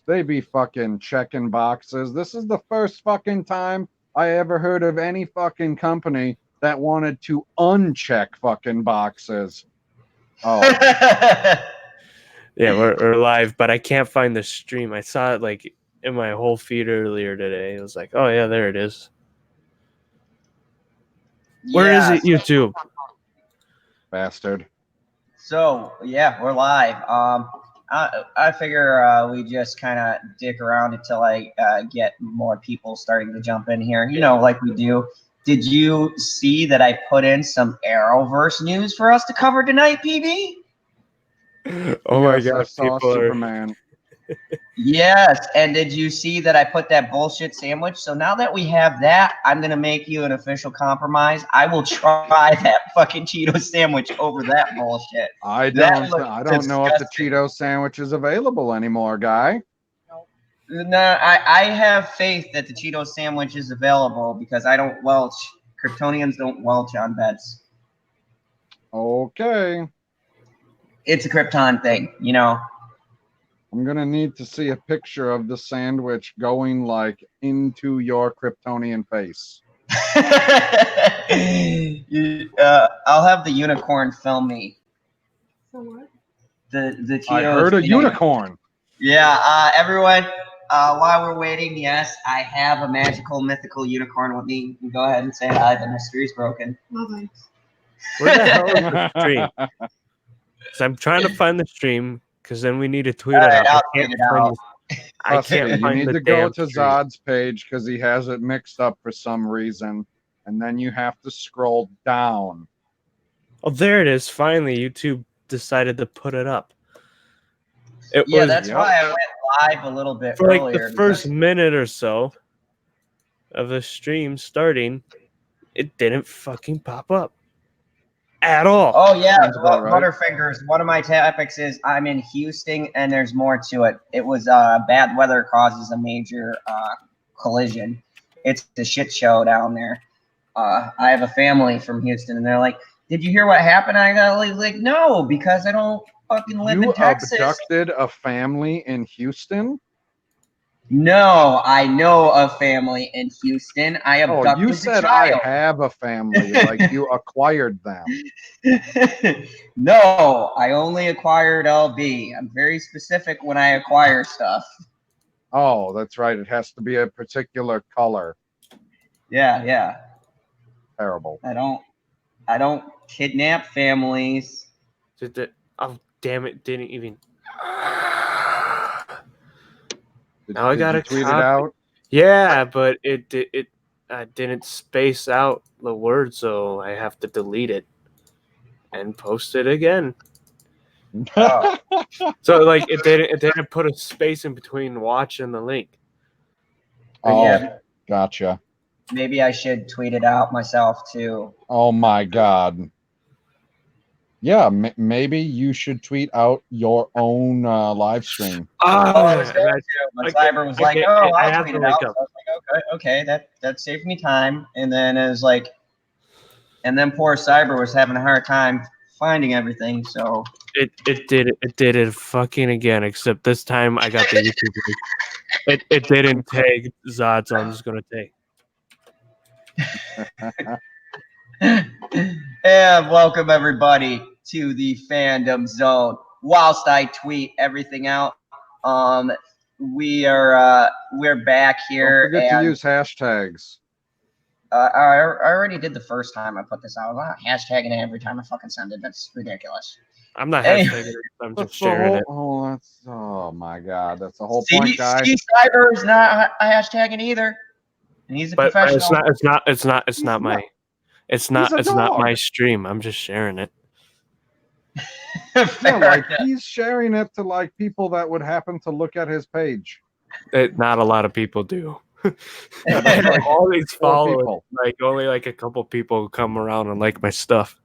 They be fucking checking boxes. This is the first fucking time I ever heard of any fucking company that wanted to uncheck fucking boxes. Oh, Yeah, we're live, but I can't find the stream. I saw it like in my whole feed earlier today. It was like, oh yeah, there it is. Where is it, YouTube? bastard. So yeah, we're live. I figure we just kind of dick around until I get more people starting to jump in here. You know, like we do. Did you see that I put in some Arrowverse news for us to cover tonight, PB? Oh my Yes, I god, saw people Superman. Yes, and did you see that I put that bullshit sandwich? So now that we have that, I'm gonna make you an official compromise. I will try that fucking Cheeto sandwich over that bullshit. I That don't know if the disgusting. Cheeto sandwich is available anymore, guy. No, I have faith that the Cheeto sandwich is available because I don't welch. Kryptonians don't welch on beds. Okay. It's a Krypton thing, you know. I'm gonna need to see a picture of the sandwich going like into your Kryptonian face. I'll have the unicorn film me. So what? The Cheetos. I heard a unicorn. Yeah, everyone. While we're waiting, yes, I have a magical, mythical unicorn with me. You can go ahead and say hi. The mystery's broken. No thanks. Where the hell is the stream? So I'm trying to find the stream because then we need to tweet All it right, out. I'll tweet it out. I Trust me, can't you find need the to go damn to stream. Zod's page because he has it mixed up for some reason, and then you have to scroll down. Oh, there it is. Finally, YouTube decided to put it up. It Yeah, was that's why I went live a little bit for like earlier. the first minute or so of the stream starting. It didn't fucking pop up at all. Oh yeah, Sounds about right. Butterfingers. One of my topics is I'm in Houston, and there's more to it. It was bad weather causes a major collision. It's a shit show down there. I have a family from Houston, and they're like, "Did you hear what happened?" I got like, "No, because I don't fucking live in Texas." You abducted a family in Houston? No, I know a family in Houston. I abducted Oh, you said a I child. have a family, like you acquired them. No, I only acquired LB. I'm very specific when I acquire stuff. Oh, that's right. It has to be a particular color. Yeah. Terrible. I don't kidnap families. Oh, damn it. Didn't even. Now I gotta tweet it out. Yeah, but it didn't space out the word, so I have to delete it and post it again. Oh. So like it didn't put a space in between watch and the link. Oh, Yeah. gotcha. Maybe I should tweet it out myself too. Oh my god. Yeah, maybe you should tweet out your own live stream. I was going to, but Cyber was like, "Oh, I'll tweet it out." So I was like, okay, that saved me time. And then it was like, and then poor Cyber was having a hard time finding everything. So it did it fucking again. Except this time I got the YouTube link. It didn't take Zod, so I'm just gonna take. And welcome everybody to the fandom zone. Whilst I tweet everything out, we're back here. Don't forget to use hashtags. I already did the first time I put this out. I'm not hashtagging it every time I fucking send it. That's ridiculous. I'm not hashtagging it. I'm just sharing it. Oh my god, that's the whole point, guys. Steve Cyber is not hashtagging either. And he's a professional. It's not my stream. I'm just sharing it. Yeah, like he's sharing it to like people that would happen to look at his page. Not a lot of people do. Like all these followers, like only like a couple people come around and like my stuff.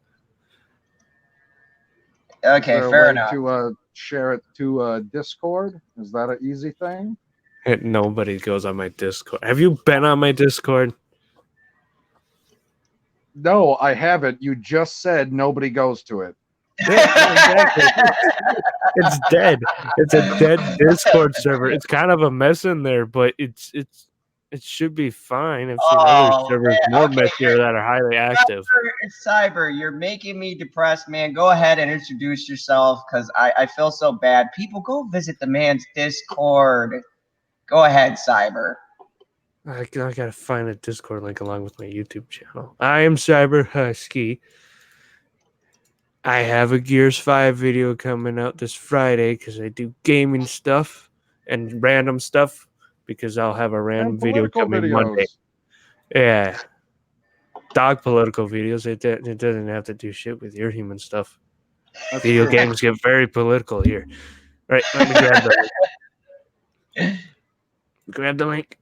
Okay, fair enough. To share it to Discord, is that an easy thing? Nobody goes on my Discord. Have you been on my Discord? No, I haven't. You just said nobody goes to it. Yeah, exactly. It's dead. It's a dead Discord server. It's kind of a mess in there, but it should be fine. I've seen other Oh, servers man. more Okay, messier that are highly active. Cyber, you're making me depressed, man. Go ahead and introduce yourself because I feel so bad. People, go visit the man's Discord. Go ahead, Cyber. I gotta find a Discord link along with my YouTube channel. I am Cyber Husky. I have a Gears 5 video coming out this Friday because I do gaming stuff and random stuff because I'll have a random And video political coming videos. Monday. Yeah. Dog political videos. It doesn't have to do shit with your human stuff. That's Video true. games get very political here. All right, let me grab the link. Grab the link.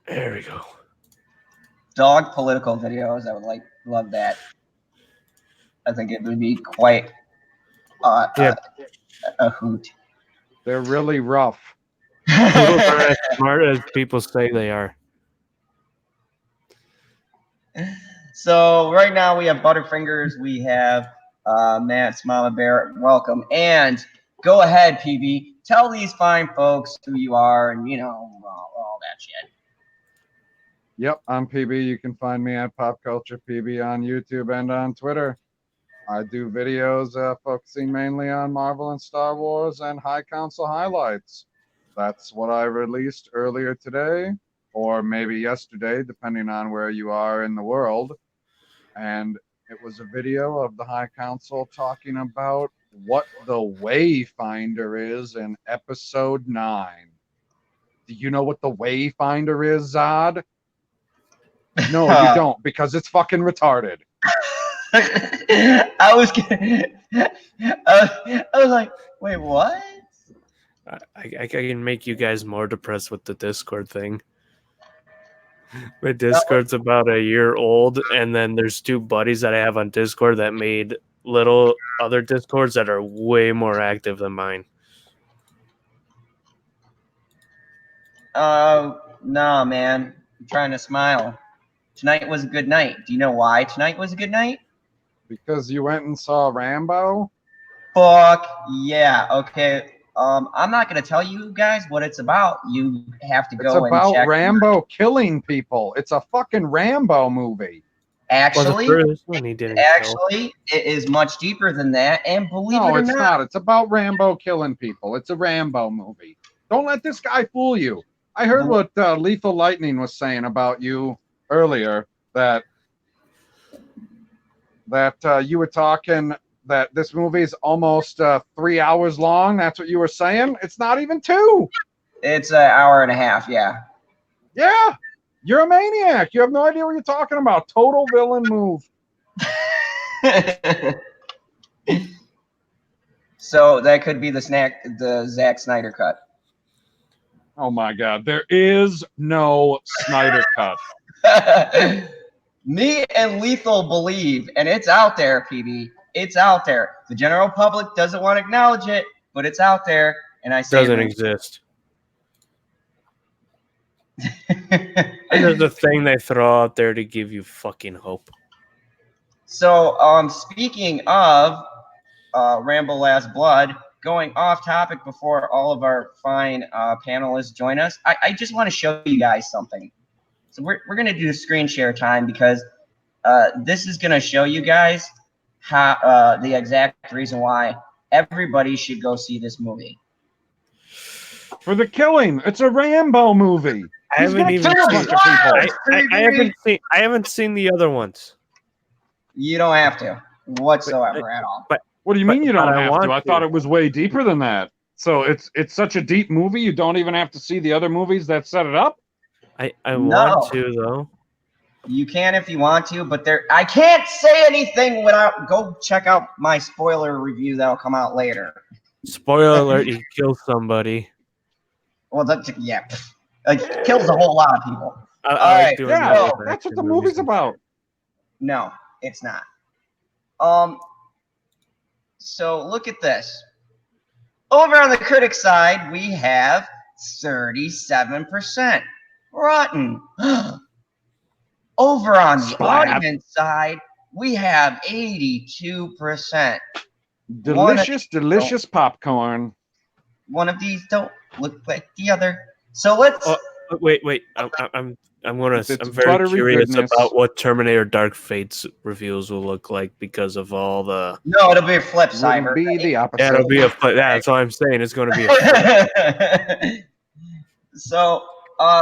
There we go. Dog political videos. I would love that. I think it would be quite Yeah. a hoot. They're really rough. People are as smart as people say they are. So right now we have Butterfingers, we have Matt's Mama Bear. Welcome, and go ahead, PB. Tell these fine folks who you are, and all that shit. Yep, I'm PB. You can find me at Pop Culture PB on YouTube and on Twitter. I do videos focusing mainly on Marvel and Star Wars and High Council highlights. That's what I released earlier today, or maybe yesterday, depending on where you are in the world. And it was a video of the High Council talking about what the Wayfinder is in Episode 9. Do you know what the Wayfinder is, Zod? No, you don't, because it's fucking retarded. I was like, wait, what? I can make you guys more depressed with the Discord thing. My Discord's about a year old, and then there's two buddies that I have on Discord that made little other Discords that are way more active than mine. No, man. I'm trying to smile. Tonight was a good night. Do you know why tonight was a good night? Because you went and saw Rambo? Fuck yeah. Okay. I'm not gonna tell you guys what it's about. You have to go and check. It's about Rambo killing people. It's a fucking Rambo movie. Actually, Well, the first one he didn't kill. it is much deeper than that. And believe it or No, it's not. It's about Rambo killing people. It's a Rambo movie. Don't let this guy fool you. I heard what Lethal Lightning was saying about you earlier, that you were talking that this movie is almost 3 hours long. That's what you were saying. It's not even 2. It's an hour and a half. Yeah. Yeah. You're a maniac. You have no idea what you're talking about. Total villain move. So that could be the Zack Snyder cut. Oh my God. There is no Snyder cut. Me and Lethal believe, and it's out there, PB. It's out there. The general public doesn't want to acknowledge it, but it's out there, and I say Doesn't exist. There's a thing they throw out there to give you fucking hope. So, speaking of Rambo Last Blood, going off topic before all of our fine panelists join us, I just want to show you guys something. So we're going to do screen share time because this is going to show you guys how the exact reason why everybody should go see this movie. For the killing. It's a Rambo movie. I haven't even kill a bunch of people. I haven't seen the other ones. You don't have to whatsoever at all. But What do you mean you don't have to? I want thought to. it was way deeper than that. So it's such a deep movie, you don't even have to see the other movies that set it up? I want to, though. You can if you want to, but I can't say anything without go check out my spoiler review that'll come out later. Spoiler alert, he kills somebody. Well, yeah. Like, kills a whole lot of people. I like doing Yeah, that. that's what the movie's about. No, it's not. So look at this. Over on the critic side, we have 37% rotten. Over on the audience side, we have 82%. Delicious popcorn. One of these don't look like the other. So let's. Oh, wait. I'm It's very buttery curious goodness. about what Terminator Dark Fates reveals will look like because of all the. No, it'll be a flip, Wouldn't Cyber. be the opposite. Yeah, it'll be a flip. Yeah, that's all I'm saying. It's going to be a flip. So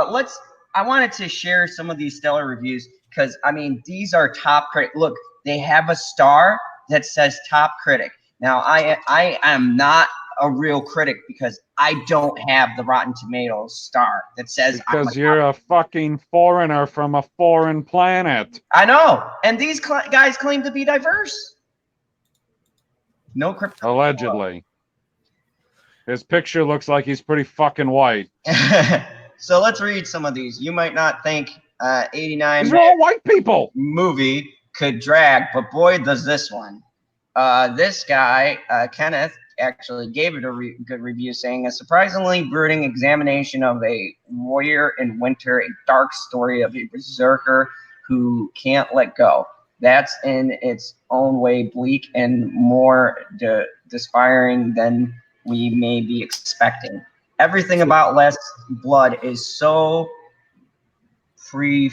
let's. I wanted to share some of these stellar reviews because I mean these are top critic. Look, they have a star that says top critic. Now I am not a real critic because I don't have the Rotten Tomatoes star that says because you're a fucking foreigner from a foreign planet. I know, and these guys claim to be diverse. No crypto. Allegedly. His picture looks like he's pretty fucking white. So let's read some of these. You might not think 89 These are all white people. movie could drag, but boy, does this one. This guy, Kenneth, actually gave it a good review, saying a surprisingly brooding examination of a warrior in winter, a dark story of a berserker who can't let go. That's in its own way bleak and more despairing than we may be expecting. Everything about Last Blood is so I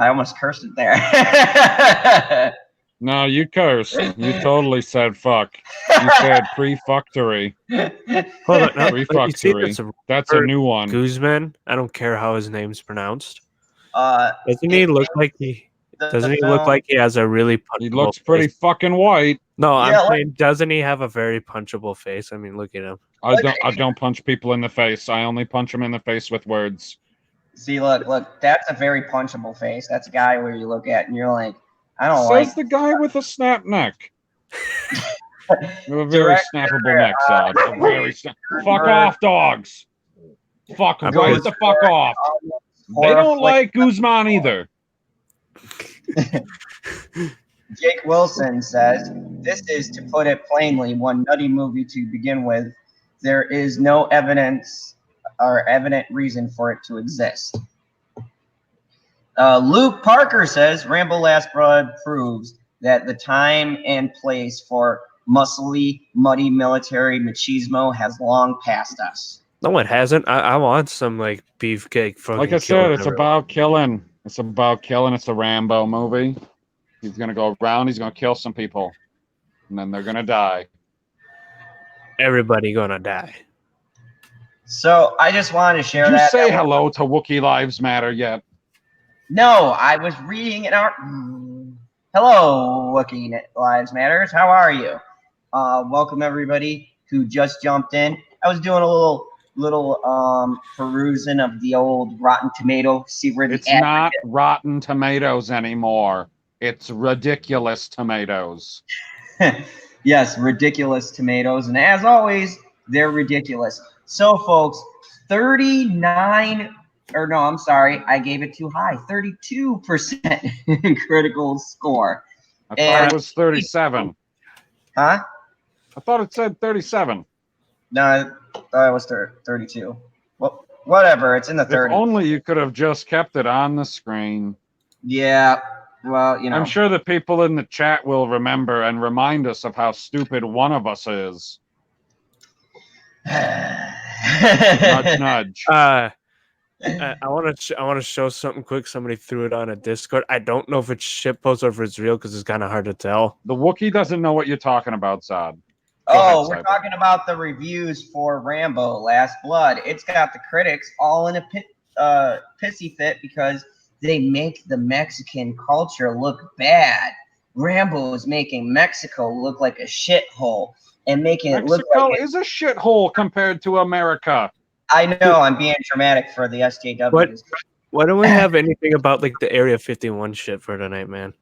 almost cursed it there. No, you cursed. You totally said fuck. You said pre-fuctory. Hold on, no, Pre-fuctory. That's a new one. Guzman. I don't care how his name's pronounced. Doesn't he look like he has a really punchable He looks pretty fucking white. No, I'm saying, doesn't he have a very punchable face? I mean, look at him. I don't punch people in the face. I only punch them in the face with words. See, look, that's a very punchable face. That's a guy where you look at and you're like, I don't like. Says the guy with a snap neck. You have a very snappable neck, Zod. Fuck off, dogs. Fuck them. Right the fuck off. They don't like Guzman either. Jake Wilson says, this is, to put it plainly, one nutty movie to begin with. There is no evidence or evident reason for it to exist. Luke Parker says, Rambo Last Blood proves that the time and place for muscly, muddy military machismo has long passed us. No, it hasn't. I want some like beefcake. Like I said, it's about killing. It's about killing. It's a Rambo movie. He's going to go around. He's going to kill some people. And then they're going to die. Everybody going to die. So I just wanted to share that. Did you say hello to Wookiee Lives Matter yet? No, I was reading it out. Hello, Wookiee Lives Matters. How are you? Welcome everybody who just jumped in. I was doing a little perusing of the old Rotten Tomato. See where it's not Rotten Tomatoes anymore. It's Ridiculous Tomatoes. Yes, Ridiculous Tomatoes. And as always, they're ridiculous. So, folks, 39, or no, I'm sorry, I gave it too high. 32% critical score. I thought it was 37. Huh? I thought it said 37. No, I thought it was 32. Well, whatever, it's in the 30s. If only you could have just kept it on the screen. Yeah. Well, you know. I'm sure the people in the chat will remember and remind us of how stupid one of us is. Nudge, nudge. I want to show something quick. Somebody threw it on a Discord. I don't know if it's shitpost or if it's real because it's kind of hard to tell. The Wookiee doesn't know what you're talking about, Zod. Oh, we're talking about the reviews for Rambo Last Blood. It's got the critics all in a pissy fit because they make the Mexican culture look bad. Rambo is making Mexico look like a shithole and making it look like Mexico is a shithole compared to America. I know, I'm being dramatic for the SJWs. Why don't we have anything about like the Area 51 shit for tonight, man?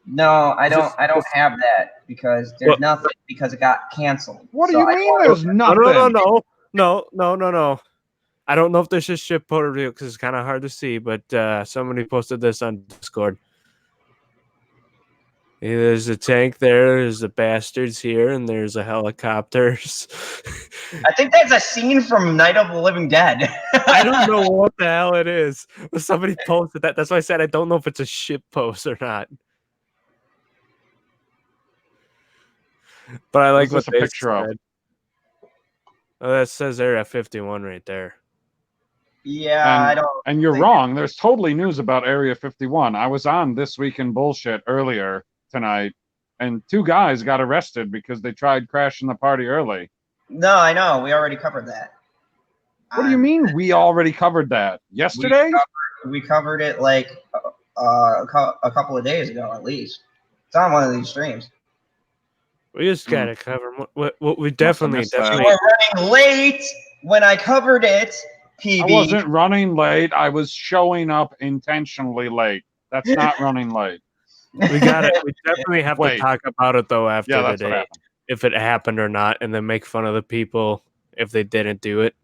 No, I don't have that because there's nothing because it got canceled. What do you mean there's nothing? No. I don't know if there's just shit photo real because it's kind of hard to see, but somebody posted this on Discord. There's a tank there, there's the bastards here, and there's a helicopters. I think that's a scene from Night of the Living Dead. I don't know what the hell it is. But somebody posted that. That's why I said I don't know if it's a shit post or not. But I like What's what this a they picture of? said. Oh, that says Area 51 right there. Yeah, I don't. And you're think- wrong. There's totally news about Area 51. I was on This Week in Bullshit earlier tonight, and 2 guys got arrested because they tried crashing the party early. No, I know. We already covered that. What do you mean we already covered that? Yesterday? We covered it like a couple of days ago, at least. It's on one of these streams. We just gotta cover what we have definitely missed that. You definitely. were running late when I covered it, PB. I wasn't running late. I was showing up intentionally late. That's not running late. We definitely have Wait. to talk about it though after Yeah, that's what today, happened. if it happened or not, and then make fun of the people if they didn't do it.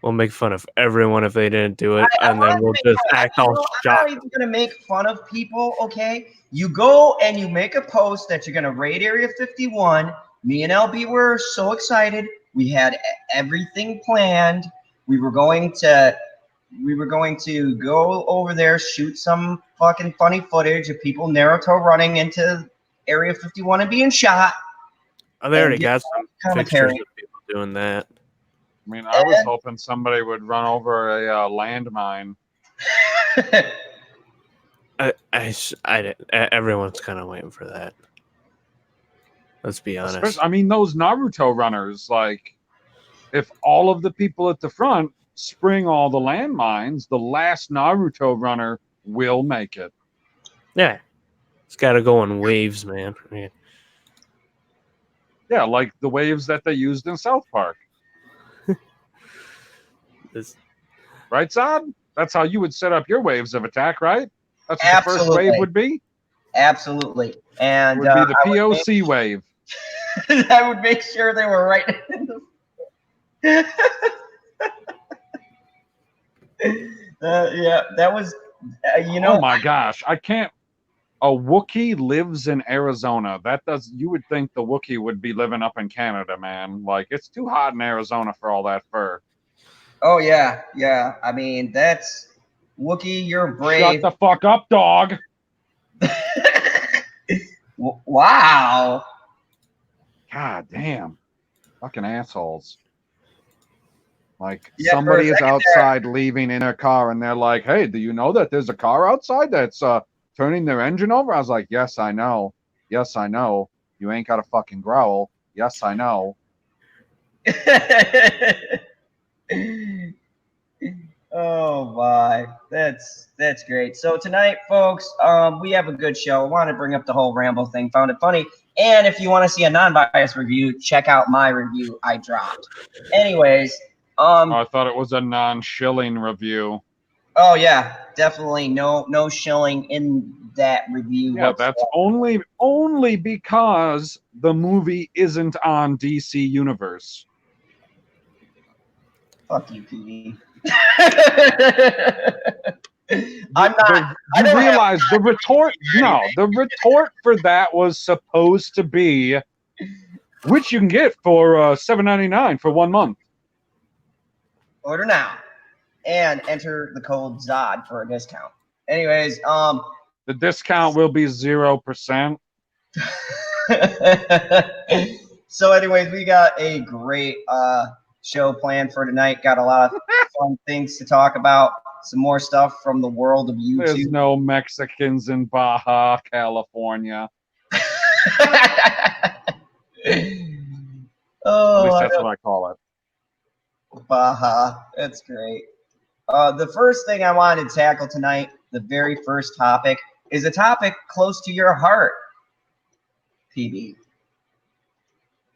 We'll make fun of everyone if they didn't do it, and then we'll just act all I'm shocked. not even gonna make fun of people, okay? You go and you make a post that you're gonna raid Area 51. Me and LB were so excited. We had everything planned. We were going to go over there, shoot some fucking funny footage of people Naruto running into Area 51 and being shot. Oh, they already and got some commentary. pictures of people doing that. I mean, I was hoping somebody would run over a landmine. Everyone's kind of waiting for that. Let's be honest. I mean, those Naruto runners, like, if all of the people at the front spring all the landmines, the last Naruto runner will make it. Yeah, it's got to go in waves, man. I mean, Yeah, like the waves that they used in South Park. Right, Zod? That's how you would set up your waves of attack, right? That's what the first wave would be? Absolutely. And It would be the POC wave. I would make sure they were right in the... yeah, that was, Oh my gosh, I can't. A Wookiee lives in Arizona. You would think the Wookiee would be living up in Canada, man. Like, it's too hot in Arizona for all that fur. Oh, yeah, yeah. I mean, that's... Wookiee, you're brave. Shut the fuck up, dog. Wow. God damn. Fucking assholes. Like, Yeah, somebody is outside leaving in their car, and they're like, hey, do you know that there's a car outside that's turning their engine over? I was like, yes, I know. Yes, I know. You ain't got to fucking growl. Yes, I know. Oh my, that's great. So tonight, folks, we have a good show. I want to bring up the whole Rambo thing. Found it funny. And if you want to see a non-biased review, check out my review I dropped. Anyways, I thought it was a non-shilling review. Oh yeah, definitely no shilling in that review. Yeah, that's only because the movie isn't on DC Universe. Fuck you, PD. I'm not. You realize the retort? No, the retort for that was supposed to be, which you can get for $7.99 for 1 month. Order now, and enter the code Zod for a discount. Anyways, the discount will be 0%. So, anyways, we got a great show planned for tonight. Got a lot of fun things to talk about. Some more stuff from the world of YouTube. There's no Mexicans in Baja, California. At least that's what I call it. Baja. That's great. The first thing I wanted to tackle tonight, the very first topic, is a topic close to your heart, PB.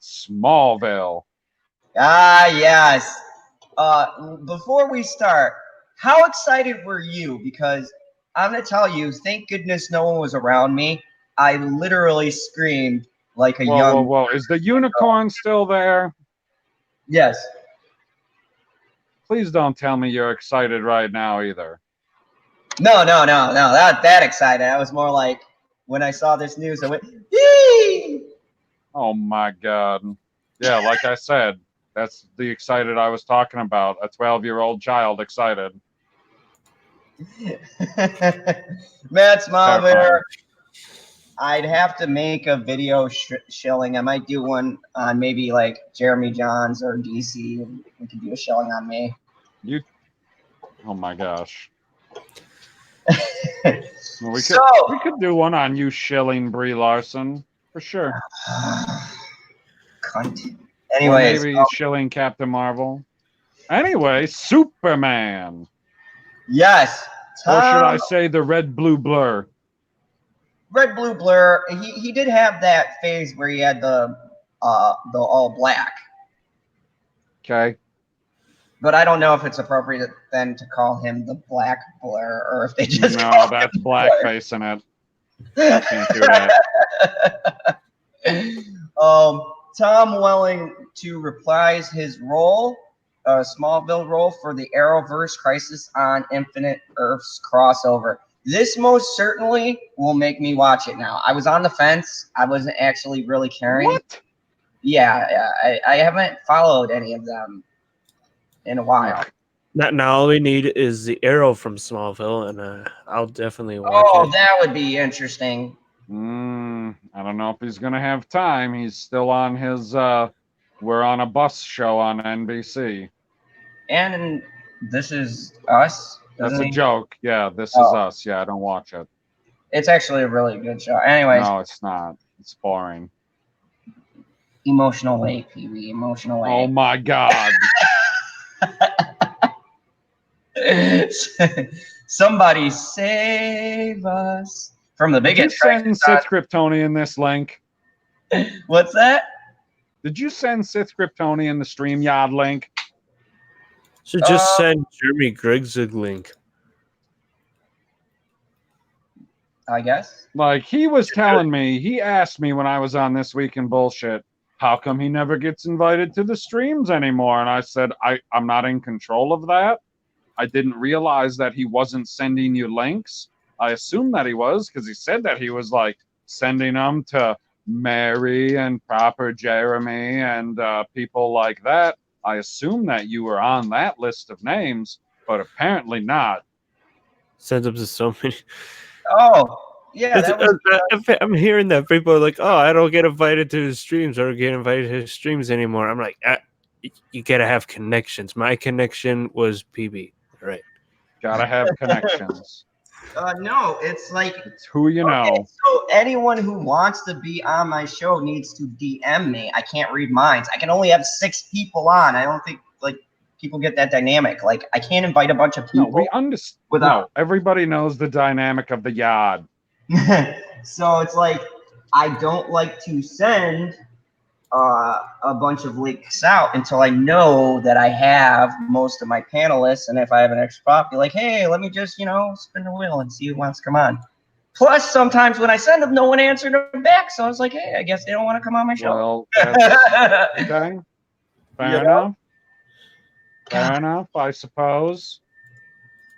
Smallville. Ah, yes. Before we start, how excited were you? Because I'm going to tell you, thank goodness no one was around me. I literally screamed like a young... Whoa. Is the unicorn still there? Yes. Please don't tell me you're excited right now either. No, not that excited. I was more like, when I saw this news, I went, yee! Oh my God. Yeah, like I said, that's the excited I was talking about. A 12-year-old child excited. Matt Smallville. I'd have to make a video shilling. I might do one on maybe like Jeremy Johns or DC. And we could do a shilling on me. Oh my gosh. Well, we So could do one on you shilling Brie Larson for sure. cunt. Or Anyways, maybe shilling Captain Marvel. Anyway, Superman. yes. Or should I Tom, say the red blue blur? Red Blue Blur. He did have that phase where he had the all black. Okay. But I don't know if it's appropriate then to call him the Black Blur or if they just No, call that's him blackface in it. Blur. Can't do that. Tom Welling to reprise his role, Smallville role for the Arrowverse Crisis on Infinite Earths crossover. This most certainly will make me watch it now. I was on the fence. I wasn't actually really caring. What? Yeah, I haven't followed any of them in a while. Now all we need is the Arrow from Smallville, and I'll definitely watch Oh, it. that would be interesting. I don't know if he's gonna have time. He's still on his We're on a Bus show on NBC. And This Is Us. That's doesn't a he? joke. Yeah, This Is Oh. Us. Yeah, I don't watch it. It's actually a really good show. Anyways, No, it's not. It's boring. emotional weight, PB. Emotional Oh weight. my god. Somebody save us from the Did you biggest send crisis Sith Kryptonian this link? What's that? Did you send Sith Kryptonian the StreamYard link? So just send Jeremy Griggs a link. I guess. Like, he was telling me, he asked me when I was on This Week in Bullshit, how come he never gets invited to the streams anymore? And I said, I'm not in control of that. I didn't realize that he wasn't sending you links. I assumed that he was, because he said that he was, like, sending them to Mary and Proper Jeremy and people like that. I assumed that you were on that list of names, but apparently not. Sends them to so many. Oh, yeah. That was, I'm hearing that people are like, "Oh, I don't get invited to the streams. I don't get invited to the streams anymore." I'm like, "You gotta have connections." My connection was PB. All right. Gotta have connections. no, it's like It's who you know. So anyone who wants to be on my show needs to DM me. I can't read minds. I can only have 6 people on. I don't think like people get that dynamic. Like I can't invite a bunch of people. No, we understand. without- No, everybody knows the dynamic of the yard. So it's like I don't like to send a bunch of links out until I know that I have most of my panelists, and if I have an extra spot, be like, hey, let me just spin the wheel and see who wants to come on. Plus, sometimes when I send them, no one answered them back, so I was like, hey, I guess they don't want to come on my show. Well, that's okay. Fair enough. Fair enough, I suppose.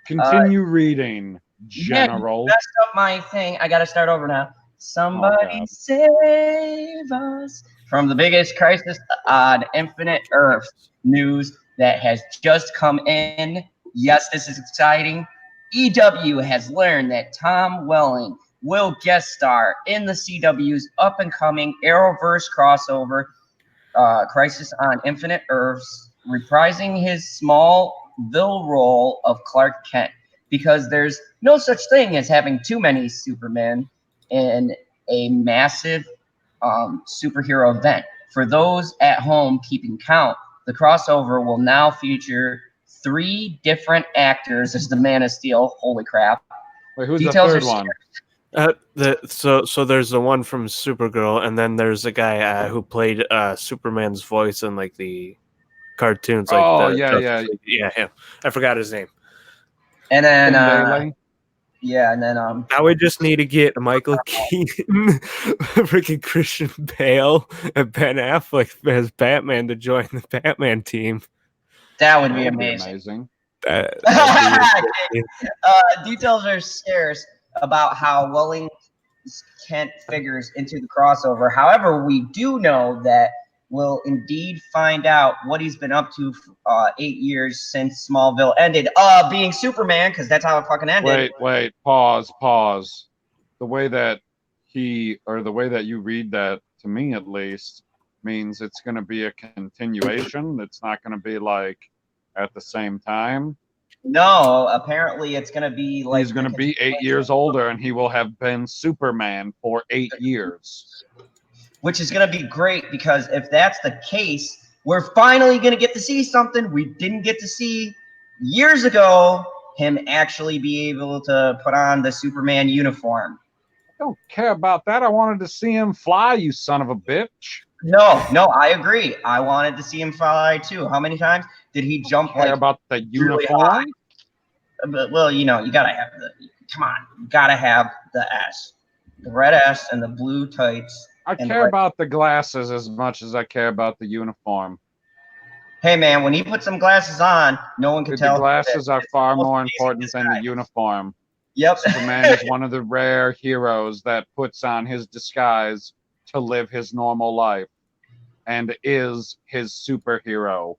Continue reading, General. Yeah, messed up my thing. I gotta start over now. Somebody save us from the biggest crisis on Infinite Earth news that has just come in. Yes, this is exciting. EW has learned that Tom Welling will guest star in the CW's up-and-coming Arrowverse crossover, Crisis on Infinite Earths, reprising his Smallville role of Clark Kent. Because there's no such thing as having too many Supermen in a massive superhero event. For those at home keeping count, the crossover will now feature 3 different actors as the Man of Steel. Holy crap. Wait, who's Details the third are one? So there's the one from Supergirl, and then there's a guy who played Superman's voice in like the cartoons. Like yeah, him. I forgot his name. And then Bailey? and then Now we just need to get Michael Keaton, freaking Christian Bale, and Ben Affleck as Batman to join the Batman team. that would be That'd amazing. That'd be Details are scarce about how Welling Kent figures into the crossover. However, we do know that we'll indeed find out what he's been up to for 8 years since Smallville ended. Being Superman, because that's how it fucking ended. Wait, pause. The way that or the way that you read that, to me at least, means it's going to be a continuation. It's not going to be like at the same time. No, apparently it's going to be like He's going to be 8 years older, and he will have been Superman for 8 years. Which is going to be great, because if that's the case, we're finally going to get to see something we didn't get to see years ago, him actually be able to put on the Superman uniform. I don't care about that. I wanted to see him fly, you son of a bitch. No, I agree. I wanted to see him fly too. How many times did he jump Care like about the really uniform? high? Well, you know, you got to have come on, you got to have the S. The red S and the blue tights. I care about the glasses as much as I care about the uniform. Hey man, when he put some glasses on, no one can tell. The glasses are far more important than the uniform. Yep. Superman is one of the rare heroes that puts on his disguise to live his normal life and is his superhero.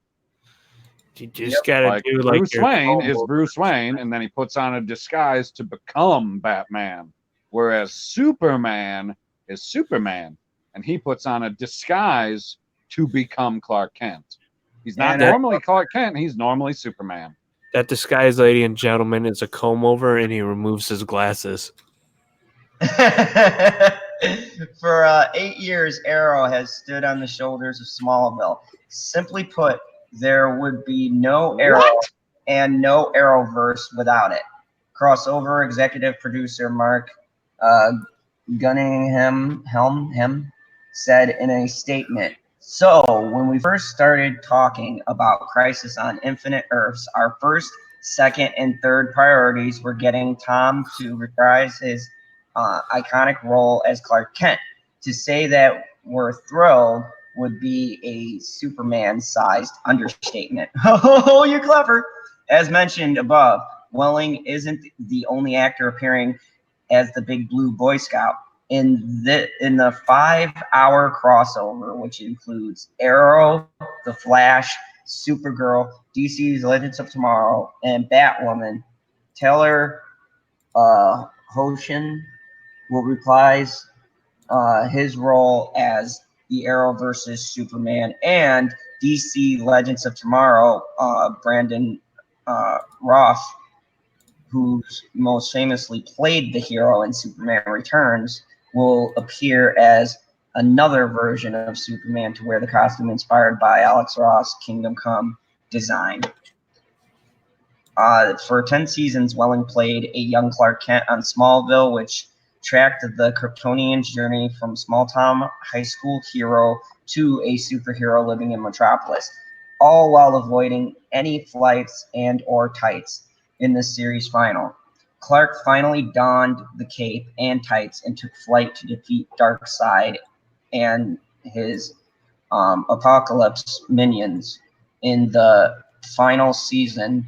You just gotta like do like Bruce Wayne is Bruce Wayne, and then he puts on a disguise to become Batman. Whereas Superman is Superman, and he puts on a disguise to become Clark Kent. He's not normally Clark Kent, he's normally Superman. That disguise, ladies and gentlemen, is a comb over, and he removes his glasses. For 8 years, Arrow has stood on the shoulders of Smallville. Simply put, there would be no Arrow and no Arrowverse without it. Crossover executive producer Mark Gunningham said in a statement, "So, when we first started talking about Crisis on Infinite Earths, our first, second, and third priorities were getting Tom to reprise his iconic role as Clark Kent. To say that we're thrilled would be a Superman-sized understatement." Oh, you're clever. As mentioned above, Welling isn't the only actor appearing as the Big Blue Boy Scout. In the 5-hour crossover, which includes Arrow, The Flash, Supergirl, DC's Legends of Tomorrow, and Batwoman, Taylor Hoechlin will reprise his role as the Arrow versus Superman, and DC Legends of Tomorrow, Brandon Roth, who's most famously played the hero in Superman Returns, will appear as another version of Superman to wear the costume inspired by Alex Ross' Kingdom Come design. For 10 seasons, Welling played a young Clark Kent on Smallville, which tracked the Kryptonian's journey from small-town high school hero to a superhero living in Metropolis, all while avoiding any flights and or tights in the series final. Clark finally donned the cape and tights and took flight to defeat Darkseid and his Apocalypse minions in the final season.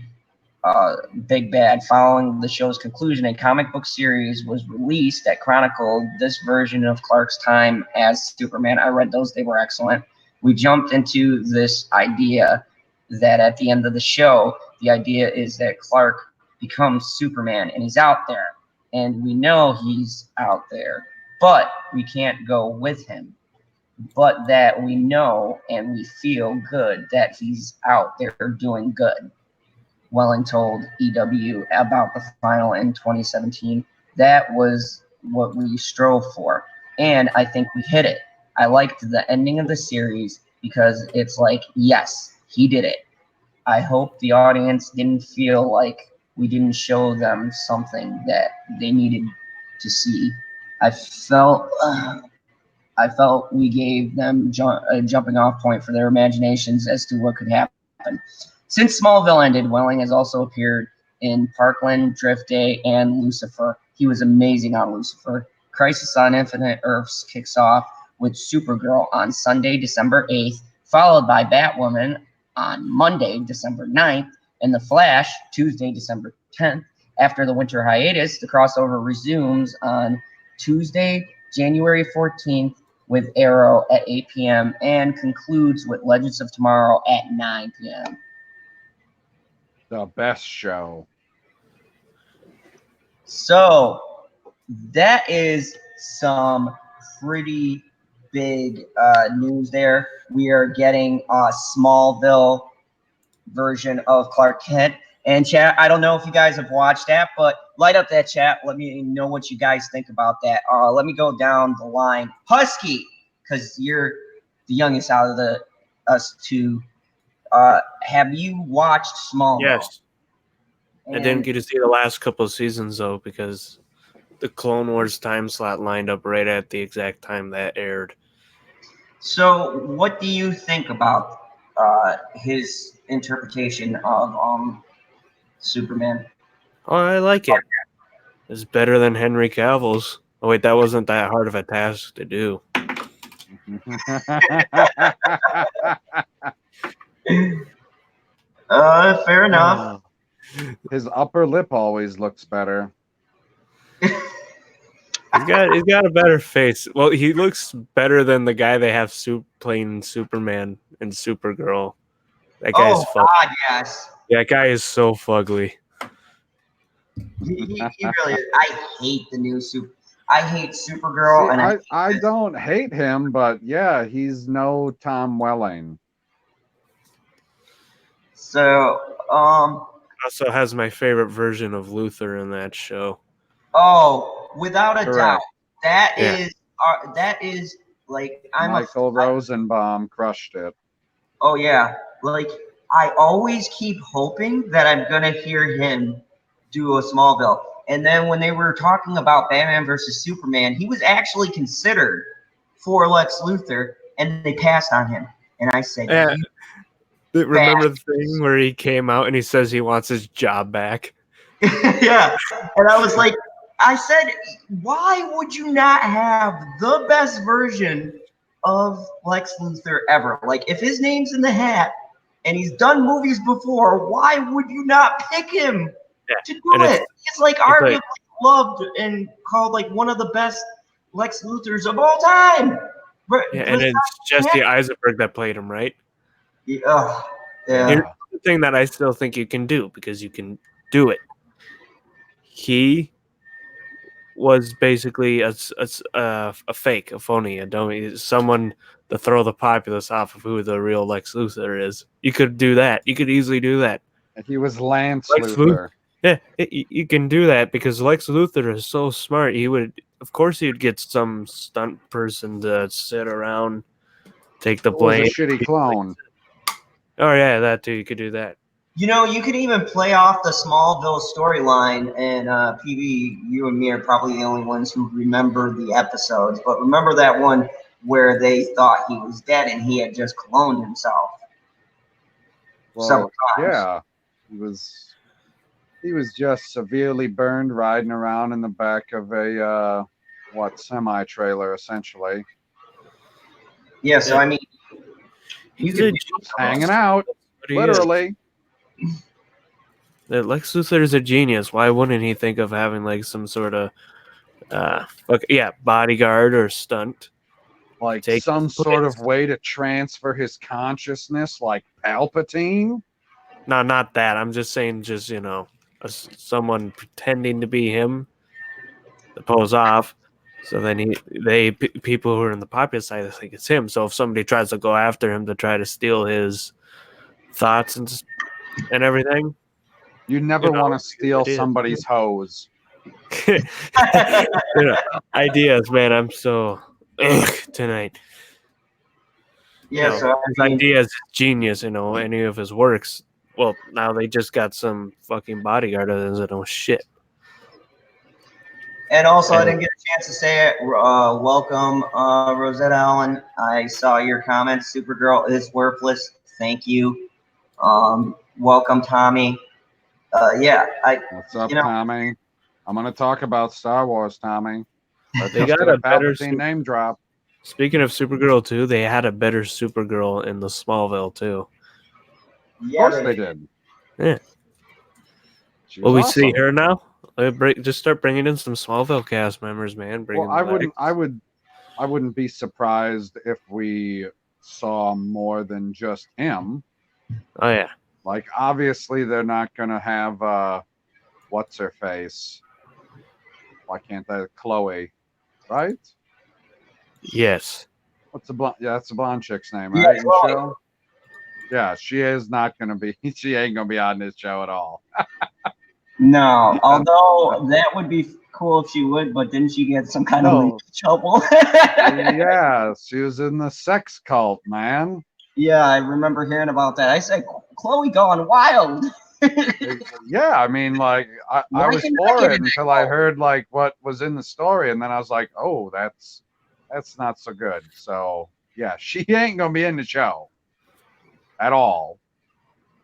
Big Bad. Following the show's conclusion, a comic book series was released that chronicled this version of Clark's time as Superman. I read those, they were excellent. We jumped into this idea that at the end of the show, the idea is that Clark becomes Superman and he's out there. And we know he's out there, but we can't go with him. But that we know and we feel good that he's out there doing good. Welling told EW about the final in 2017. That was what we strove for, and I think we hit it. I liked the ending of the series because it's like, yes, he did it. I hope the audience didn't feel like we didn't show them something that they needed to see. I felt we gave them a jumping off point for their imaginations as to what could happen. Since Smallville ended, Welling has also appeared in Parkland, Drift Day, and Lucifer. He was amazing on Lucifer. Crisis on Infinite Earths kicks off with Supergirl on Sunday, December 8th, followed by Batwoman on Monday, December 9th, and The Flash, Tuesday, December 10th. After the winter hiatus, the crossover resumes on Tuesday, January 14th, with Arrow at 8 p.m. and concludes with Legends of Tomorrow at 9 p.m. The best show. So that is some pretty big news there. We are getting a Smallville version of Clark Kent. And chat, I don't know if you guys have watched that, but light up that chat. Let me know what you guys think about that. Let me go down the line. Husky, because you're the youngest out of us two. Have you watched Smallville? Yes. I didn't get to see the last couple of seasons though because the Clone Wars time slot lined up right at the exact time that aired. So, what do you think about his interpretation of Superman? Oh, I like it. It's better than Henry Cavill's. Oh wait, that wasn't that hard of a task to do. Fair enough. His upper lip always looks better. He's got a better face. Well, he looks better than the guy they have playing Superman and Supergirl. That guy's God, yes. Yeah, that guy is so fugly. He really is. I hate the new I hate Supergirl. See, And I don't hate him, but yeah, he's no Tom Welling. So, Also has my favorite version of Luther in that show. Oh, without a doubt, Yeah. that is like Michael Rosenbaum crushed it. Oh yeah, like I always keep hoping that I'm gonna hear him do a Smallville, and then when they were talking about Batman versus Superman, he was actually considered for Lex Luthor, and they passed on him. And I said, Yeah. Remember the thing where he came out and he says he wants his job back? Yeah, and I was like, I said, why would you not have the best version of Lex Luthor ever? Like, if his name's in the hat and he's done movies before, why would you not pick him to do it? He's like arguably loved and called like one of the best Lex Luthors of all time. Yeah, and it's Jesse Eisenberg that played him, right? Yeah. Here's the thing that I still think you can do because you can do it. He was basically a fake, a phony, a dummy, someone to throw the populace off of who the real Lex Luthor is. You could do that. You could easily do that. He was Lance Luthor. Yeah, you can do that because Lex Luthor is so smart. Of course, he'd get some stunt person to sit around, take the blame. Was a shitty clone. Oh yeah, that too. You could do that. You know, you could even play off the Smallville storyline, and PB, you and me are probably the only ones who remember the episodes. But remember that one where they thought he was dead and he had just cloned himself. Well, yeah, he was just severely burned riding around in the back of a semi-trailer, essentially. Yeah, so I mean, you could be hanging out, literally. Lex Luthor is a genius. Why wouldn't he think of having like some sort of bodyguard or stunt? Like some sort of way to transfer his consciousness, like Palpatine? No, not that. I'm just saying, someone pretending to be him to pose off. So then people who are in the popular side think it's him. So if somebody tries to go after him to try to steal his thoughts and everything, you never want to steal somebody's hose. Ideas, man. I'm so tonight. Yeah, so his ideas, genius. Any of his works. Well, now they just got some fucking bodyguard that doesn't know shit. And also, I didn't get a chance to say it. Welcome, Rosetta Allen. I saw your comments. Supergirl is worthless. Thank you. Welcome, Tommy. What's up, Tommy? I'm going to talk about Star Wars, Tommy. They got a better name drop. Speaking of Supergirl, too, they had a better Supergirl in the Smallville, too. Yeah, of course they did. Yeah. Will we see her now? Just start bringing in some Smallville cast members, man. I wouldn't be surprised if we saw more than just him. Oh yeah. Like obviously they're not gonna have what's her face? Why can't that Chloe? right? Yes. What's the blonde? Yeah, that's the blonde chick's name, Yeah, right? In the Chloe. show. Yeah, she is not gonna be. She ain't gonna be on this show at all. No, although that would be cool if she would, but didn't she get some kind of No. legal trouble? Yeah, she was in the sex cult, man. Yeah, I remember hearing about that. I said, Chloe gone wild. Yeah, I mean, like I Why was can I for get it in that until I cult? heard like what was in the story, and then I was like, oh, that's not so good. So yeah, she ain't gonna be in the show at all.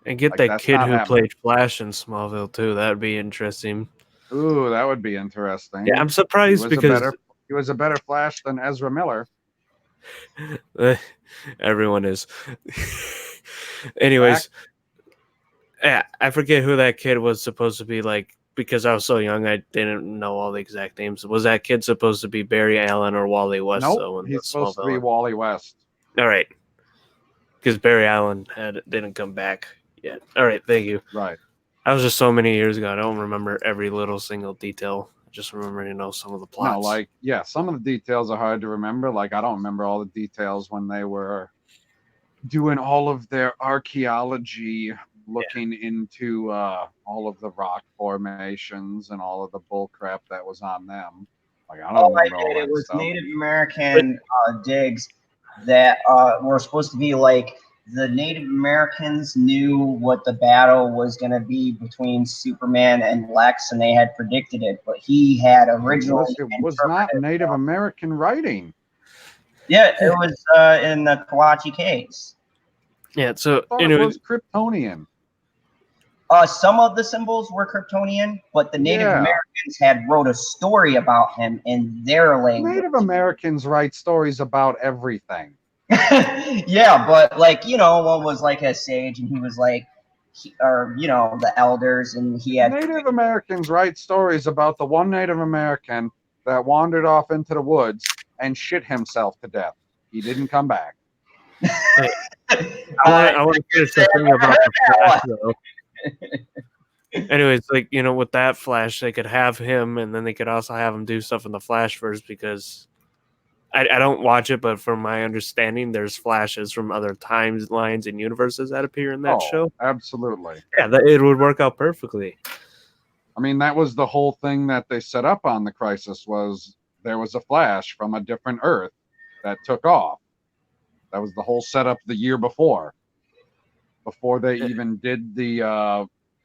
And get Like, that that's kid not who happening. played Flash in Smallville too. That'd be interesting. Ooh, that would be Yeah, interesting. I'm surprised because He was a better Flash than Ezra Miller. everyone is. Anyways, yeah, I forget who that kid was supposed to be. Like, because I was so young, I didn't know all the exact names. Was that kid supposed to be Barry Allen or Wally West? Nope, So in the he's supposed to be Smallville. Wally West. All right, because Barry Allen didn't come back yet. All right, thank you. Right. That was just so many years ago. I don't remember every little single detail. I just remember, some of the plots. No, like, yeah, some of the details are hard to remember. Like, I don't remember all the details when they were doing all of their archaeology, looking into all of the rock formations and all of the bull crap that was on them. Like, I don't Oh, I remember all did. It that was stuff. Native American digs that were supposed to be like the Native Americans knew what the battle was going to be between Superman and Lex, and they had predicted it. But he had originally It was not interpreted. Native American writing. Yeah, it was in the Kawachi Caves. Yeah. So I thought anyway, it was Kryptonian. Some of the symbols were Kryptonian, but the Native Yeah. Americans had wrote a story about him in their language. Native Americans write stories about everything. Yeah, but like, one was like a sage and he was like, the elders, and he had Native Americans write stories about the one Native American that wandered off into the woods and shit himself to death. He didn't come back. I want to finish the thing about the Flash, though. Anyways, like, with that Flash, they could have him, and then they could also have him do stuff in the Flashverse, because I don't watch it, but from my understanding, there's Flashes from other timelines and universes that appear in that show. Absolutely. Yeah, it would work out perfectly. I mean, that was the whole thing that they set up on the Crisis, was there was a Flash from a different Earth that took off. That was the whole setup the year before they even did the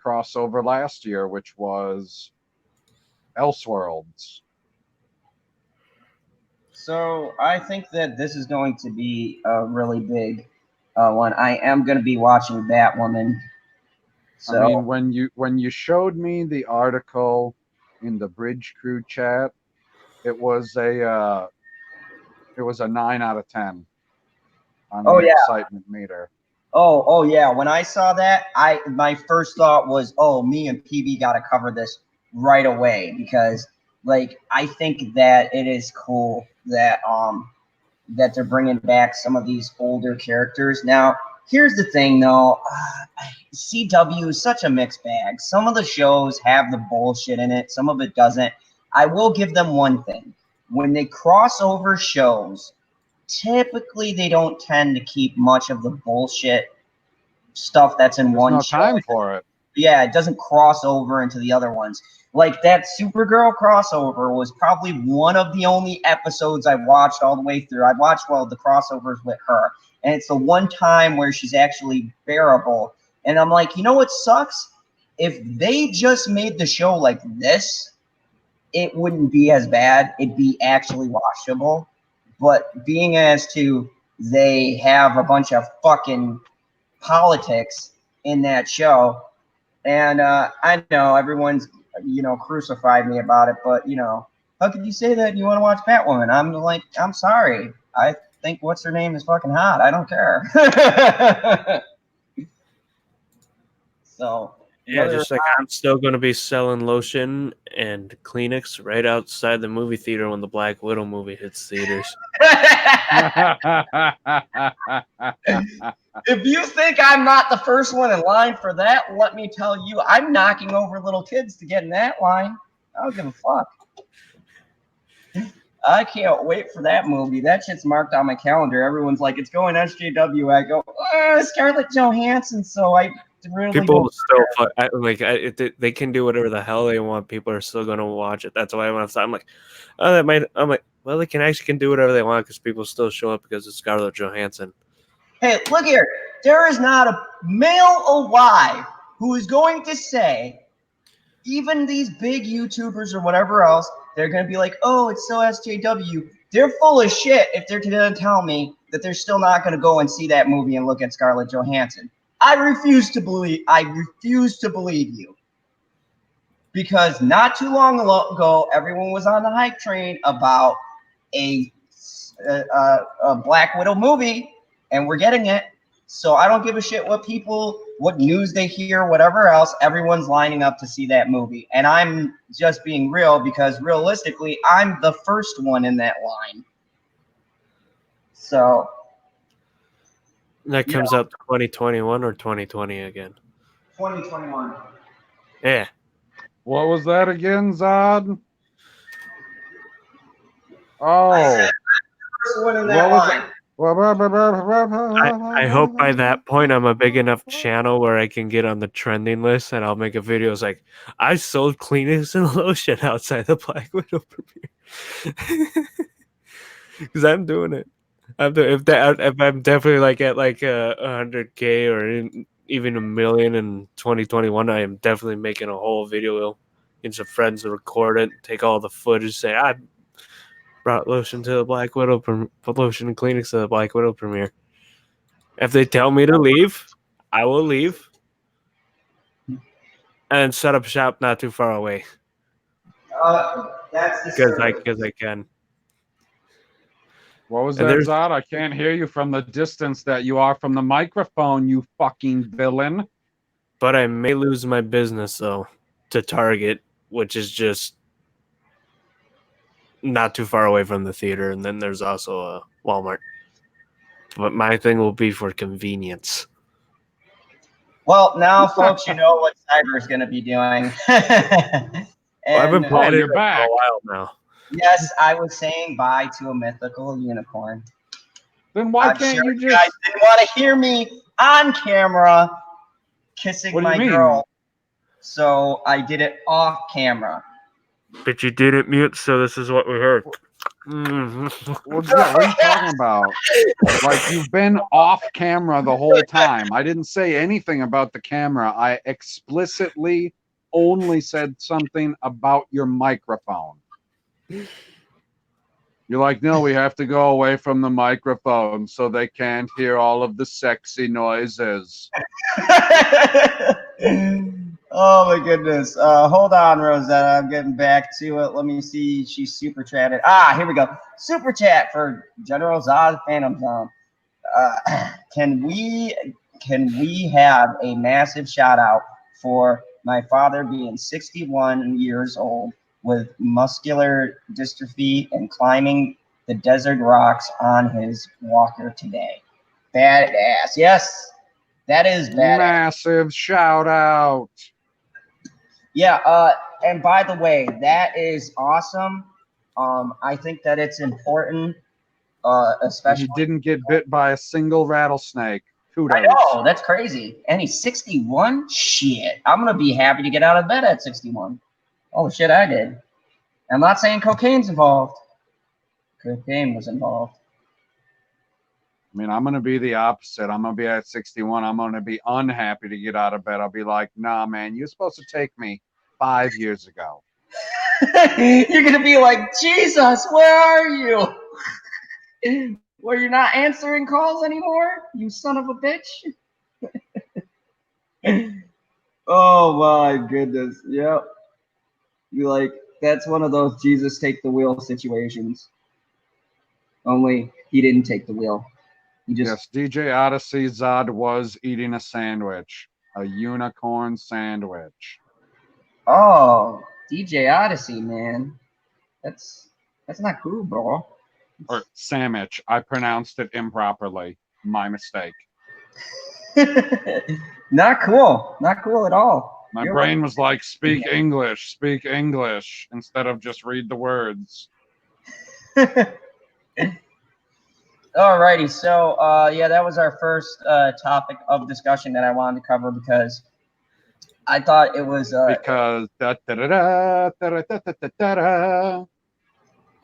crossover last year, which was Elseworlds. So I think that this is going to be a really big one. I am going to be watching Batwoman. So, I mean, when you showed me the article in the Bridge Crew chat, it was a 9 out of 10 on the excitement meter. Oh yeah. When I saw that, my first thought was, oh, me and PB got to cover this right away, because like I think that it is cool that that they're bringing back some of these older characters. Now, here's the thing, though. CW is such a mixed bag. Some of the shows have the bullshit in it. Some of it doesn't. I will give them one thing. When they cross over shows, typically they don't tend to keep much of the bullshit stuff that's in one show. There's no time for it. Yeah, it doesn't cross over into the other ones. Like that Supergirl crossover was probably one of the only episodes I watched all the way through. I watched the crossovers with her, and it's the one time where she's actually bearable. And I'm like, you know what sucks? If they just made the show like this, it wouldn't be as bad. It'd be actually watchable. But being as to they have a bunch of fucking politics in that show, and I know everyone's crucified me about it, but how could you say that you want to watch Batwoman? I'm like, I'm sorry. I think what's her name is fucking hot. I don't care. So yeah, just like I'm still going to be selling lotion and Kleenex right outside the movie theater when the Black Widow movie hits theaters. If you think I'm not the first one in line for that, let me tell you, I'm knocking over little kids to get in that line. I don't give a fuck. I can't wait for that movie. That shit's marked on my calendar. Everyone's like, it's going SJW. I go, Scarlett Johansson. So I really People don't still they can do whatever the hell they want. People are still gonna watch it. That's why I'm like, oh, that might. I'm like, well, they can do whatever they want because people still show up because it's Scarlett Johansson. Hey, look here. There is not a male alive who is going to say, even these big YouTubers or whatever else, they're going to be like, oh, it's so SJW. They're full of shit if they're going to tell me that they're still not going to go and see that movie and look at Scarlett Johansson. I refuse to believe you. Because not too long ago, everyone was on the hype train about a Black Widow movie, and we're getting it. So I don't give a shit what news they hear, whatever else. Everyone's lining up to see that movie. And I'm just being real because realistically, I'm the first one in that line. So. That comes out 2021 or 2020 again? 2021. Yeah. What was that again, Zod? Oh. First one in that line. I hope by that point I'm a big enough channel where I can get on the trending list and I'll make a video. It's like, I sold Kleenex and lotion outside the Black Widow premiere. Because I'm doing it. If I'm definitely like at like 100K or even 1 million in 2021, I am definitely making a whole video. Get some friends to record it, take all the footage, say I brought lotion to the Black Widow, lotion and Kleenex to the Black Widow premiere. If they tell me to leave, I will leave and set up shop not too far away. That's because I can. What was And that, there's- Zod? I can't hear you from the distance that you are from the microphone, you fucking villain. But I may lose my business though to Target, which is just not too far away from the theater, and then there's also a Walmart. But my thing will be for convenience. Well, now, folks, you know what Cyber's going to be doing. I've been playing it you're for back. a while now. Yes, I was saying bye to a mythical unicorn. Then why I'm can't sure you you guys just... didn't want to hear me on camera kissing What do you my mean? girl, so I did it off camera. But you didn't mute, so this is what we heard. Well, yeah, what are you talking about? Like, you've been off camera the whole time. I didn't say anything about the camera. I explicitly only said something about your microphone. You're like, no, we have to go away from the microphone so they can't hear all of the sexy noises. Oh my goodness. Hold on, Rosetta. I'm getting back to it. Let me see. She's super chatted. Here we go. Super chat for General Zod Phantom Zone. Can we have a massive shout out for my father being 61 years old with muscular dystrophy and climbing the desert rocks on his walker today? Badass. Yes, that is badass. Massive shout out. Yeah, and by the way, that is awesome. I think that it's important, especially. He didn't get bit by a single rattlesnake. Kudos. I know, that's crazy. And he's 61? Shit. I'm going to be happy to get out of bed at 61. Oh, shit, I did. I'm not saying cocaine's involved. Cocaine was involved. I mean, I'm going to be the opposite. I'm going to be at 61. I'm going to be unhappy to get out of bed. I'll be like, nah, man, you're supposed to take me 5 years ago. You're going to be like, Jesus, where are you? Where you're not answering calls anymore? You son of a bitch. Oh, my goodness. Yep. You're like, that's one of those Jesus take the wheel situations. Only he didn't take the wheel. He just... Yes, DJ Odyssey Zod was eating a sandwich. A unicorn sandwich. Oh, DJ Odyssey, man. That's not cool, bro. Or sandwich. I pronounced it improperly. My mistake. Not cool. Not cool at all. My brain was like, speak English, instead of just read the words. Alrighty, so yeah, that was our first topic of discussion that I wanted to cover because I thought it was Because da-da-da-da-da-da-da-da-da.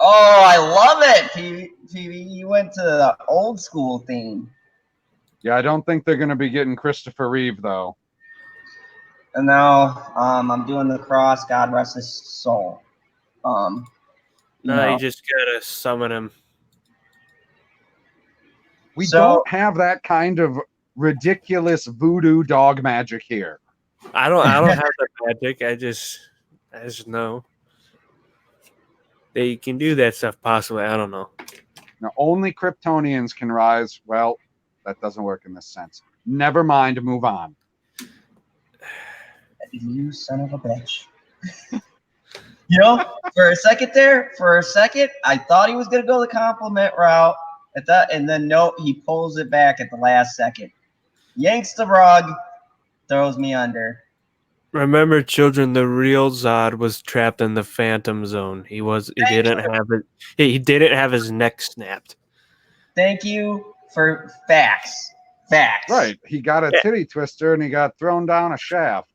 oh, I love it, PB. You went to the old school theme. Yeah, I don't think they're going to be getting Christopher Reeve though. And now I'm doing the cross. God rest his soul. You No, know. you just gotta summon him. We So- don't have that kind of ridiculous voodoo dog magic here. I don't have the magic. I just know that you can do that stuff. Possibly, I don't know. Now, only Kryptonians can rise. Well, that doesn't work in this sense. Never mind. Move on. You son of a bitch. You know, for a second, I thought he was gonna go the compliment route. At that, and then no, he pulls it back at the last second. Yanks the rug, throws me under. Remember, children, the real Zod was trapped in the Phantom Zone. He didn't have his neck snapped. Thank you for facts. Facts. Right. He got a titty twister and he got thrown down a shaft.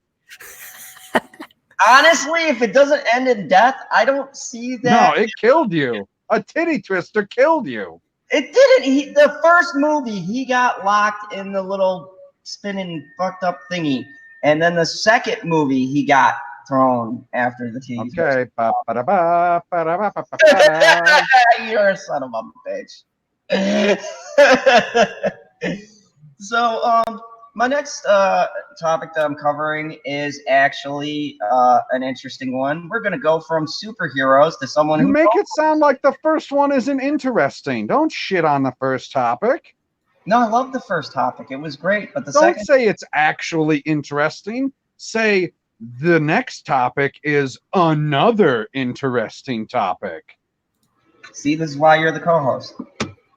Honestly, if it doesn't end in death, I don't see that. No, it killed you. A titty twister killed you. It didn't. The first movie, he got locked in the little spinning fucked up thingy, and then the second movie, he got thrown after the TV. Okay. Ba-ba-da-ba, ba-da-ba-ba-ba-ba. You're a son of a bitch. So, my next topic that I'm covering is actually an interesting one. We're gonna go from superheroes to someone You who make it sound like the first one isn't interesting. Don't shit on the first topic. No, I love the first topic. It was great, but the Don't second. say it's actually interesting. Say the next topic is another interesting topic. See, this is why you're the co-host.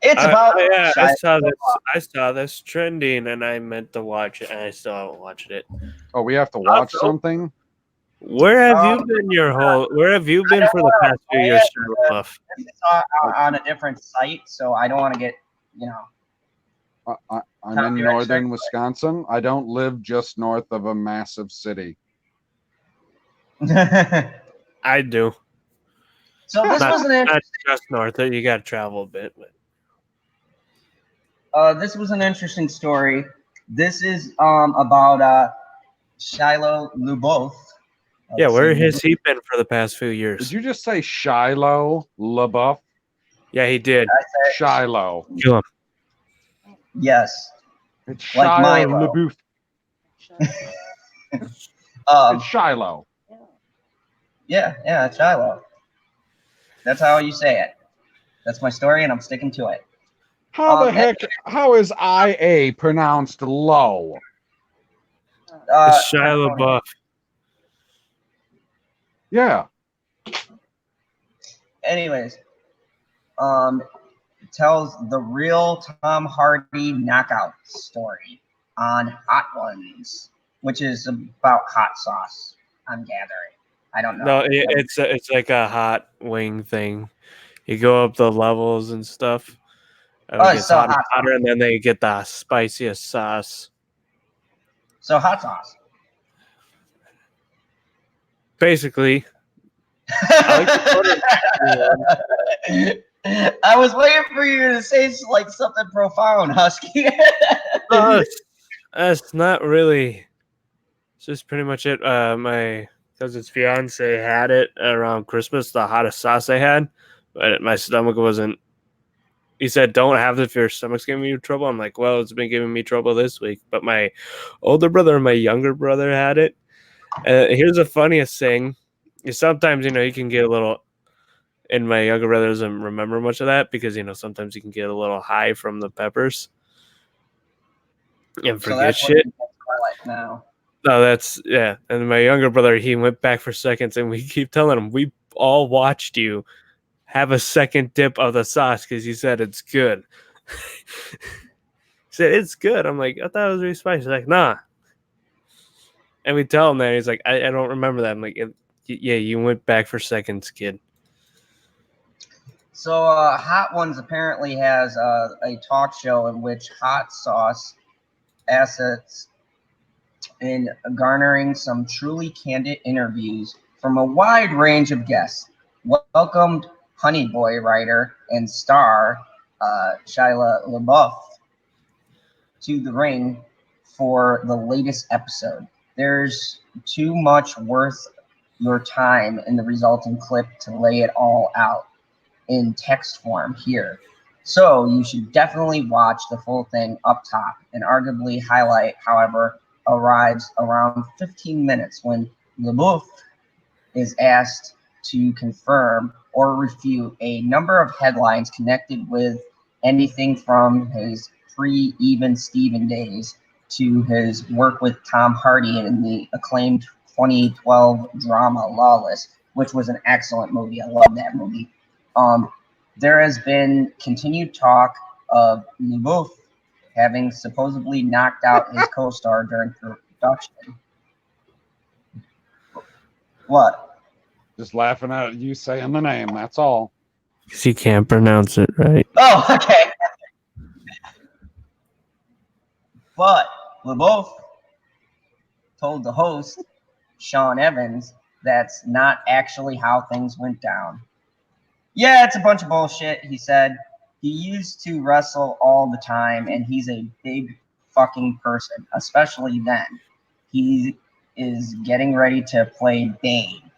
It's about. Yeah, I Shia saw this trending, and I meant to watch it, and I still haven't watched it. Oh, we have to watch Also- something? Where have you been Where have you been for the past few years, Buff? It's on a different site, so I don't want to get, you know. I'm in Copyright northern strike. Wisconsin. I don't live just north of a massive city. I do. So this was an Not just north. You got to travel a bit. But this was an interesting story. This is about Shiloh LuBoeuf. yeah, where has he been for the past few Did years? you just say Shiloh LaBeouf? Yeah, he did. Shiloh. Kill him. Yes. It's Like Shiloh Milo. LaBeouf. Um, It's Shiloh. yeah, Shiloh. That's how you say it. That's my story, and I'm sticking to it. How the heck? How is IA pronounced low? It's Shia LaBeouf. Yeah. Anyways, it tells the real Tom Hardy knockout story on Hot Ones, which is about hot sauce. I'm gathering. I don't know. No, it's like a hot wing thing. You go up the levels and stuff. And it gets so hotter, hot hotter, and then they get the spiciest sauce. So hot sauce. Basically, I was waiting for you to say like something profound, Husky. that's not really. It's just pretty much it. My cousin's fiance had it around Christmas, the hottest sauce they had, but my stomach wasn't. He said, "Don't have it if your stomach's giving you trouble." I'm like, "Well, it's been giving me trouble this week." But my older brother and my younger brother had it. Here's the funniest thing: is sometimes you can get a little. And my younger brother doesn't remember much of that because sometimes you can get a little high from the peppers and forget shit. Now. No, that's yeah. And my younger brother, he went back for seconds, and we keep telling him we all watched you have a second dip of the sauce because you said it's good. He said it's good. I'm like, I thought it was really spicy. He's like, nah. And we tell him that he's like, I don't remember that. I'm like, yeah, you went back for seconds, kid. So Hot Ones apparently has a talk show in which Hot Sauce assets in garnering some truly candid interviews from a wide range of guests. Welcomed Honey Boy writer and star Shia LaBeouf to the ring for the latest episode. There's too much worth your time in the resulting clip to lay it all out in text form here. So you should definitely watch the full thing up top. And arguably highlight, however, arrives around 15 minutes when LaBeouf is asked to confirm or refute a number of headlines connected with anything from his pre-Even Steven days to his work with Tom Hardy in the acclaimed 2012 drama Lawless, which was an excellent movie. I love that movie. There has been continued talk of LaBeouf having supposedly knocked out his co-star during production. What? Just laughing at you saying the name. That's all. Because you can't pronounce it right. Oh, okay. But LaBeouf told the host, Sean Evans, that's not actually how things went down. Yeah, it's a bunch of bullshit, he said. He used to wrestle all the time, and he's a big fucking person, especially then. He is getting ready to play Bane.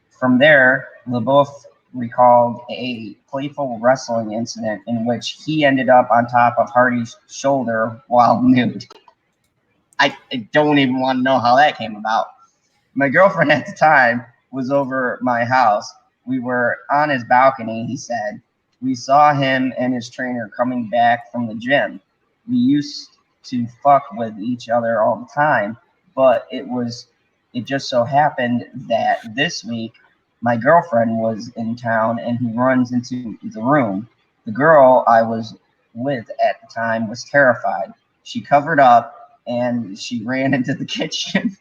From there, LaBeouf recalled a playful wrestling incident in which he ended up on top of Hardy's shoulder while nude. I don't even want to know how that came about. My girlfriend at the time was over my house. We were on his balcony, he said. We saw him and his trainer coming back from the gym. We used to fuck with each other all the time, but it just so happened that this week my girlfriend was in town and he runs into the room. The girl I was with at the time was terrified. She covered up and she ran into the kitchen.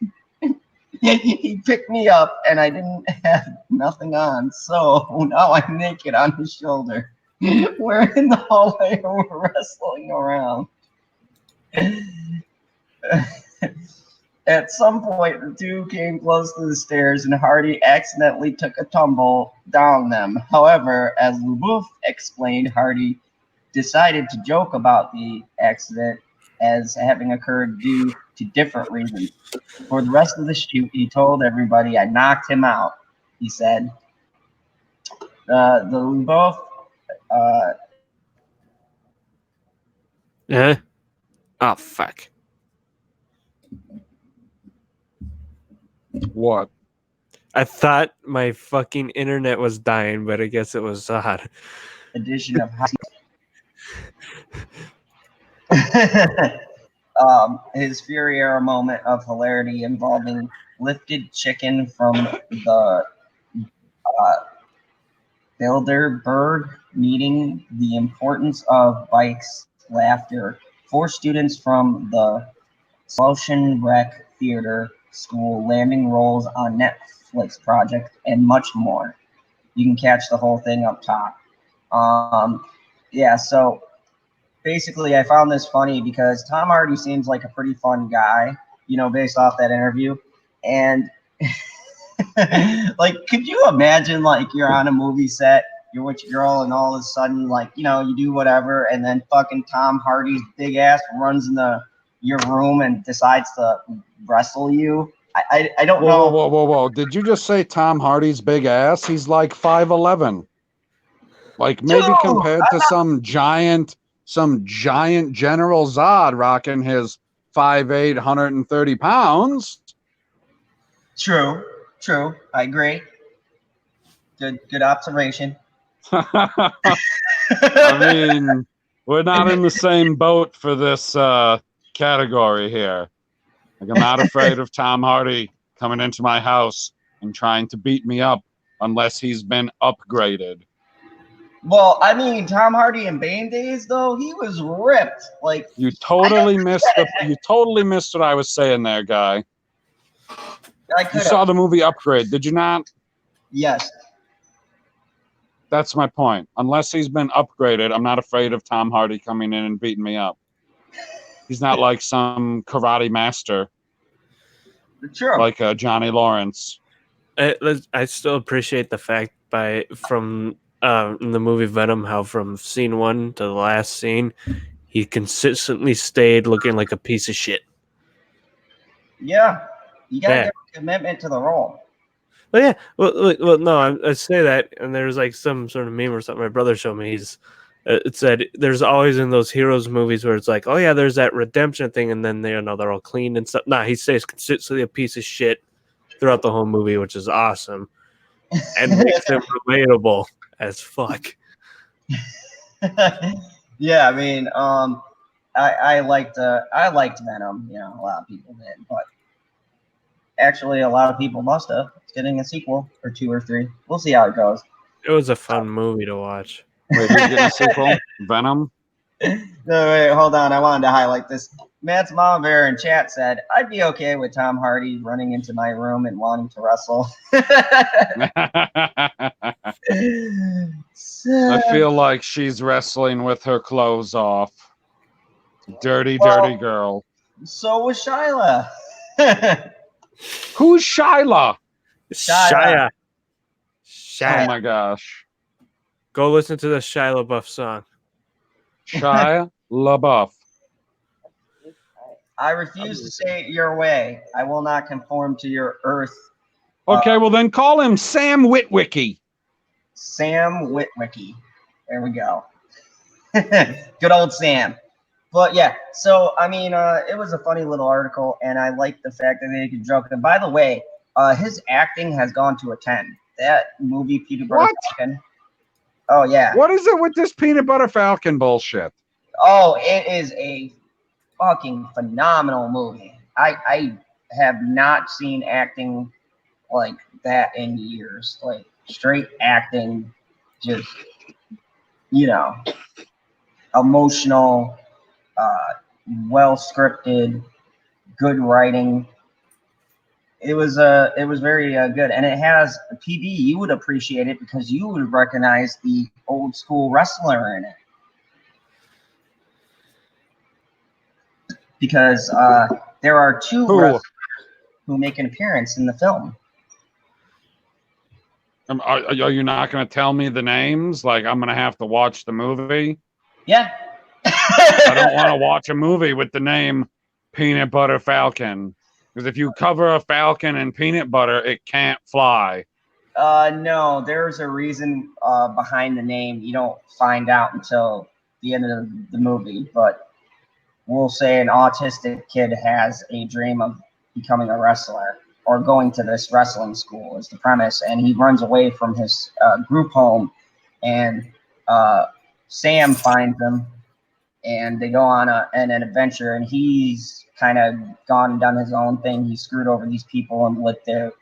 He picked me up and I didn't have nothing on, so now I'm naked on his shoulder. We're in the hallway and we're wrestling around. At some point, the two came close to the stairs and Hardy accidentally took a tumble down them. However, as LaBeouf explained, Hardy decided to joke about the accident as having occurred due to different reasons. For the rest of the shoot, he told everybody, I knocked him out, he said. The LaBeouf... Oh, fuck. What? I thought my fucking internet was dying, but I guess it was Zod. edition of his Fury Era moment of hilarity involving lifted chicken from the Bilderberg meeting, the importance of bikes, laughter, 4 students from the Slotion Rec Theater School landing roles on Netflix project, and much more. You can catch the whole thing up top. Yeah, so basically I found this funny because Tom Hardy seems like a pretty fun guy, you know, based off that interview. And like, could you imagine, like, you're on a movie set, you're with your girl, and all of a sudden, like, you know, you do whatever, and then fucking Tom Hardy's big ass runs in your room and decides to wrestle you? I don't know. Whoa. Did you just say Tom Hardy's big ass? He's like 5'11". Like, maybe Dude, compared to some giant General Zod rocking his 5'8", 130 pounds. True. I agree. Good observation. I mean, we're not in the same boat for this category here. Like, I'm not afraid of Tom Hardy coming into my house and trying to beat me up unless he's been upgraded. Well, I mean, Tom Hardy in Bane days, though, he was ripped. Like, you totally missed what I was saying there, guy. You saw the movie Upgrade, did you not? Yes. That's my point. Unless he's been upgraded, I'm not afraid of Tom Hardy coming in and beating me up. He's not like some karate master True. like Johnny Lawrence. I still appreciate the fact from in the movie Venom how from scene 1 to the last scene he consistently stayed looking like a piece of shit. Yeah, you gotta Yeah. give a commitment to the role. Well, yeah. Well, no, I say that, and there's like some sort of meme or something my brother showed me. It said there's always in those heroes movies where it's like, oh yeah, there's that redemption thing, and then they're all clean and stuff. Nah, he stays consistently a piece of shit throughout the whole movie, which is awesome, and makes him relatable as fuck. Yeah, I mean, I liked Venom. You know, a lot of people did, but actually, a lot of people must have. It's getting a sequel or 2 or 3. We'll see how it goes. It was a fun movie to watch. Wait, who's getting a sequel? Venom? No, wait, hold on. I wanted to highlight this. Matt's mom bear in chat said, I'd be okay with Tom Hardy running into my room and wanting to wrestle. I feel like she's wrestling with her clothes off. Dirty girl. So was Shyla. Who's Shyla? Shia. Oh my gosh. Go listen to the Shia LaBeouf song. Shia LaBeouf. I refuse to say it your way. I will not conform to your earth. Okay, well then call him Sam Witwicky. Sam Witwicky. There we go. Good old Sam. But yeah, so I mean, it was a funny little article, and I like the fact that they could joke. And by the way, his acting has gone to a 10. That movie, Peanut Butter Falcon. Oh yeah. What is it with this Peanut Butter Falcon bullshit? Oh, it is a fucking phenomenal movie. I have not seen acting like that in years. Like straight acting, just emotional, well scripted, good writing. It was very good, and it has PB. You would appreciate it because you would recognize the old school wrestler in it. Because there are 2 wrestlers who make an appearance in the film. Are you not going to tell me the names? Like, I'm going to have to watch the movie? Yeah. I don't want to watch a movie with the name Peanut Butter Falcon. Because if you cover a falcon in peanut butter, it can't fly. No, there's a reason behind the name. You don't find out until the end of the movie, but we'll say an autistic kid has a dream of becoming a wrestler or going to this wrestling school is the premise, and he runs away from his group home, and Sam finds him, and they go on an adventure, and he's kind of gone and done his own thing. He screwed over these people and lit their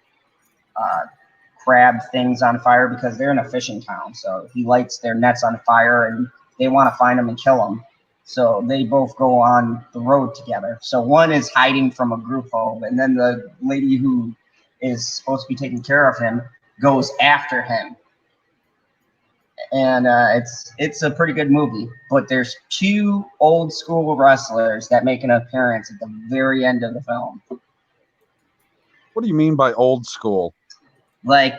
crab things on fire because they're in a fishing town, so he lights their nets on fire, and they want to find him and kill him. So they both go on the road together. So one is hiding from a group home, and then the lady who is supposed to be taking care of him goes after him. And it's a pretty good movie. But there's 2 old school wrestlers that make an appearance at the very end of the film. What do you mean by old school? Like,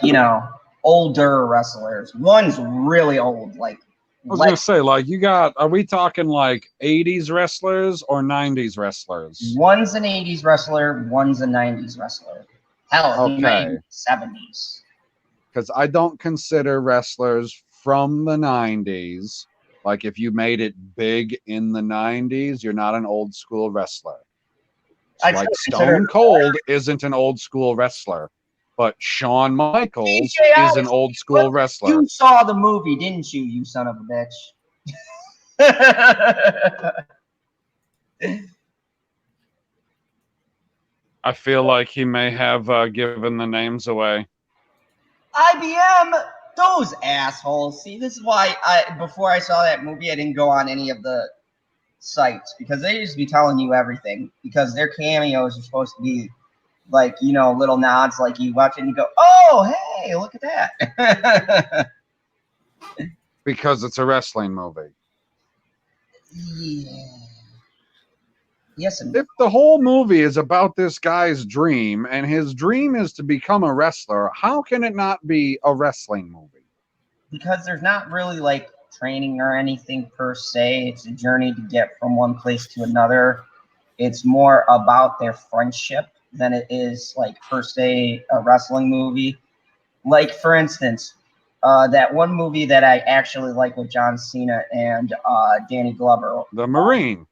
older wrestlers. One's really old, like. I was going to say, like, are we talking like 80s wrestlers or 90s wrestlers? One's an 80s wrestler, one's a 90s wrestler. Hell, he made 70s. Because I don't consider wrestlers from the 90s, like if you made it big in the 90s, you're not an old school wrestler. So like Stone Cold isn't an old school wrestler. But Shawn Michaels is an old school wrestler. You saw the movie, didn't you, you son of a bitch? I feel like he may have given the names away. IBM, those assholes. See, this is why before I saw that movie, I didn't go on any of the sites because they just be telling you everything because their cameos are supposed to be like, little nods, like you watch it and you go, oh, hey, look at that. because it's a wrestling movie. Yeah. Yes and no. If the whole movie is about this guy's dream and his dream is to become a wrestler, how can it not be a wrestling movie? Because there's not really like training or anything per se. It's a journey to get from one place to another. It's more about their friendship than it is like per se a wrestling movie. Like for instance, that one movie that I actually like with John Cena and Danny Glover. The Marine.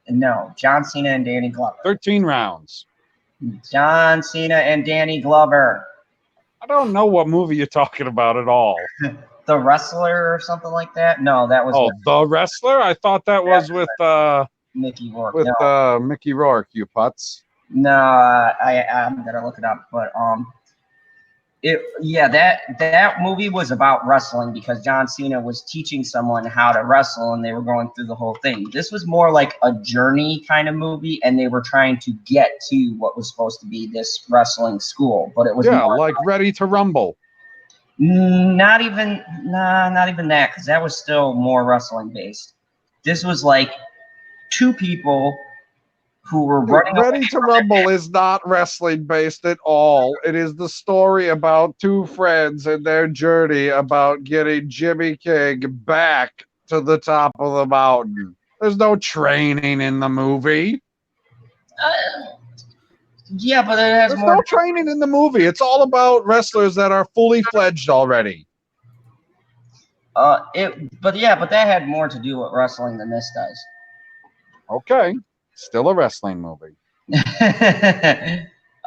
No, John Cena and Danny Glover. 13 rounds. John Cena and Danny Glover. I don't know what movie you're talking about at all. The Wrestler or something like that? No, that was The Wrestler? I thought that was with Mickey Rourke. Mickey Rourke, you putz. No, I'm gonna look it up, but that movie was about wrestling because John Cena was teaching someone how to wrestle and they were going through the whole thing. This was more like a journey kind of movie, and they were trying to get to what was supposed to be this wrestling school, but it was more like Ready to Rumble. not even that, because that was still more wrestling based. This was like two people who were running. Ready to Rumble is not wrestling based at all. It is the story about two friends and their journey about getting Jimmy King back to the top of the mountain. There's no training in the movie. Yeah, but it has There's more. no training in the movie. It's all about wrestlers that are fully fledged already. But that had more to do with wrestling than this does. Okay. Still a wrestling movie.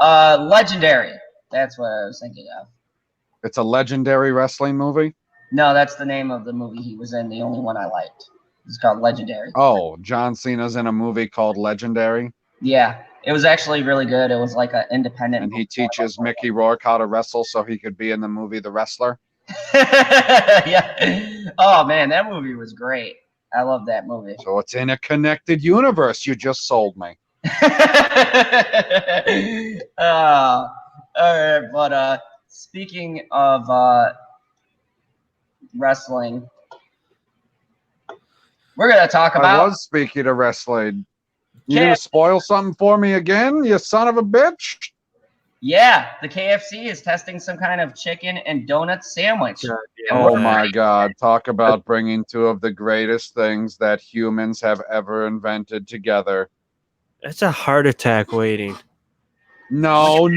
Legendary. That's what I was thinking of. It's a legendary wrestling movie? No, that's the name of the movie he was in. The only one I liked. It's called Legendary. Oh, John Cena's in a movie called Legendary? Yeah, it was actually really good. It was like an independent. And he teaches Mickey Rourke how to wrestle so he could be in the movie The Wrestler? Yeah. Oh, man, that movie was great. I love that movie. So it's in a connected universe. You just sold me. All right, but speaking of wrestling, we're gonna talk about. I was speaking of wrestling. You gonna spoil something for me again, you son of a bitch? Yeah, the KFC is testing some kind of chicken and donut sandwich. Oh my God. Talk about bringing two of the greatest things that humans have ever invented together. That's a heart attack waiting. No.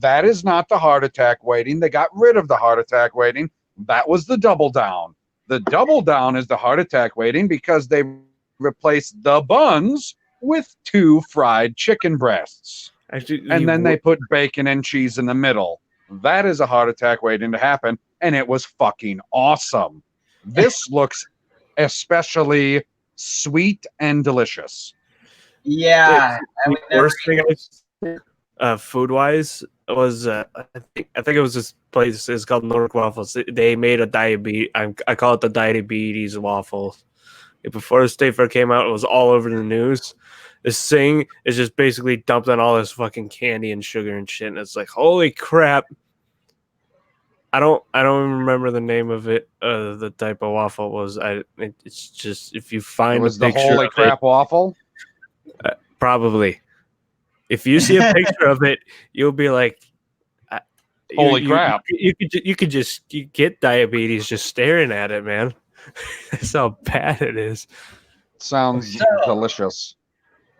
That is not the heart attack waiting. They got rid of the heart attack waiting. That was the double down. The double down is the heart attack waiting because they replaced the buns with 2 fried chicken breasts. Actually, and then they put bacon and cheese in the middle. That is a heart attack waiting to happen, and it was fucking awesome. This looks especially sweet and delicious. Yeah. The worst thing food wise was I think it was this place. It's called Nordic Waffles. They made a diabetes. I call it the diabetes waffle. Before the state fair came out, it was all over the news. This thing is just basically dumped on all this fucking candy and sugar and shit. And it's like, holy crap. I don't even remember the name of it. The type of waffle was. It's just if you find was a the picture holy of crap waffle. Probably. If you see a picture of it, you'll be like, holy crap. You get diabetes just staring at it, man. That's how bad it is. Sounds delicious.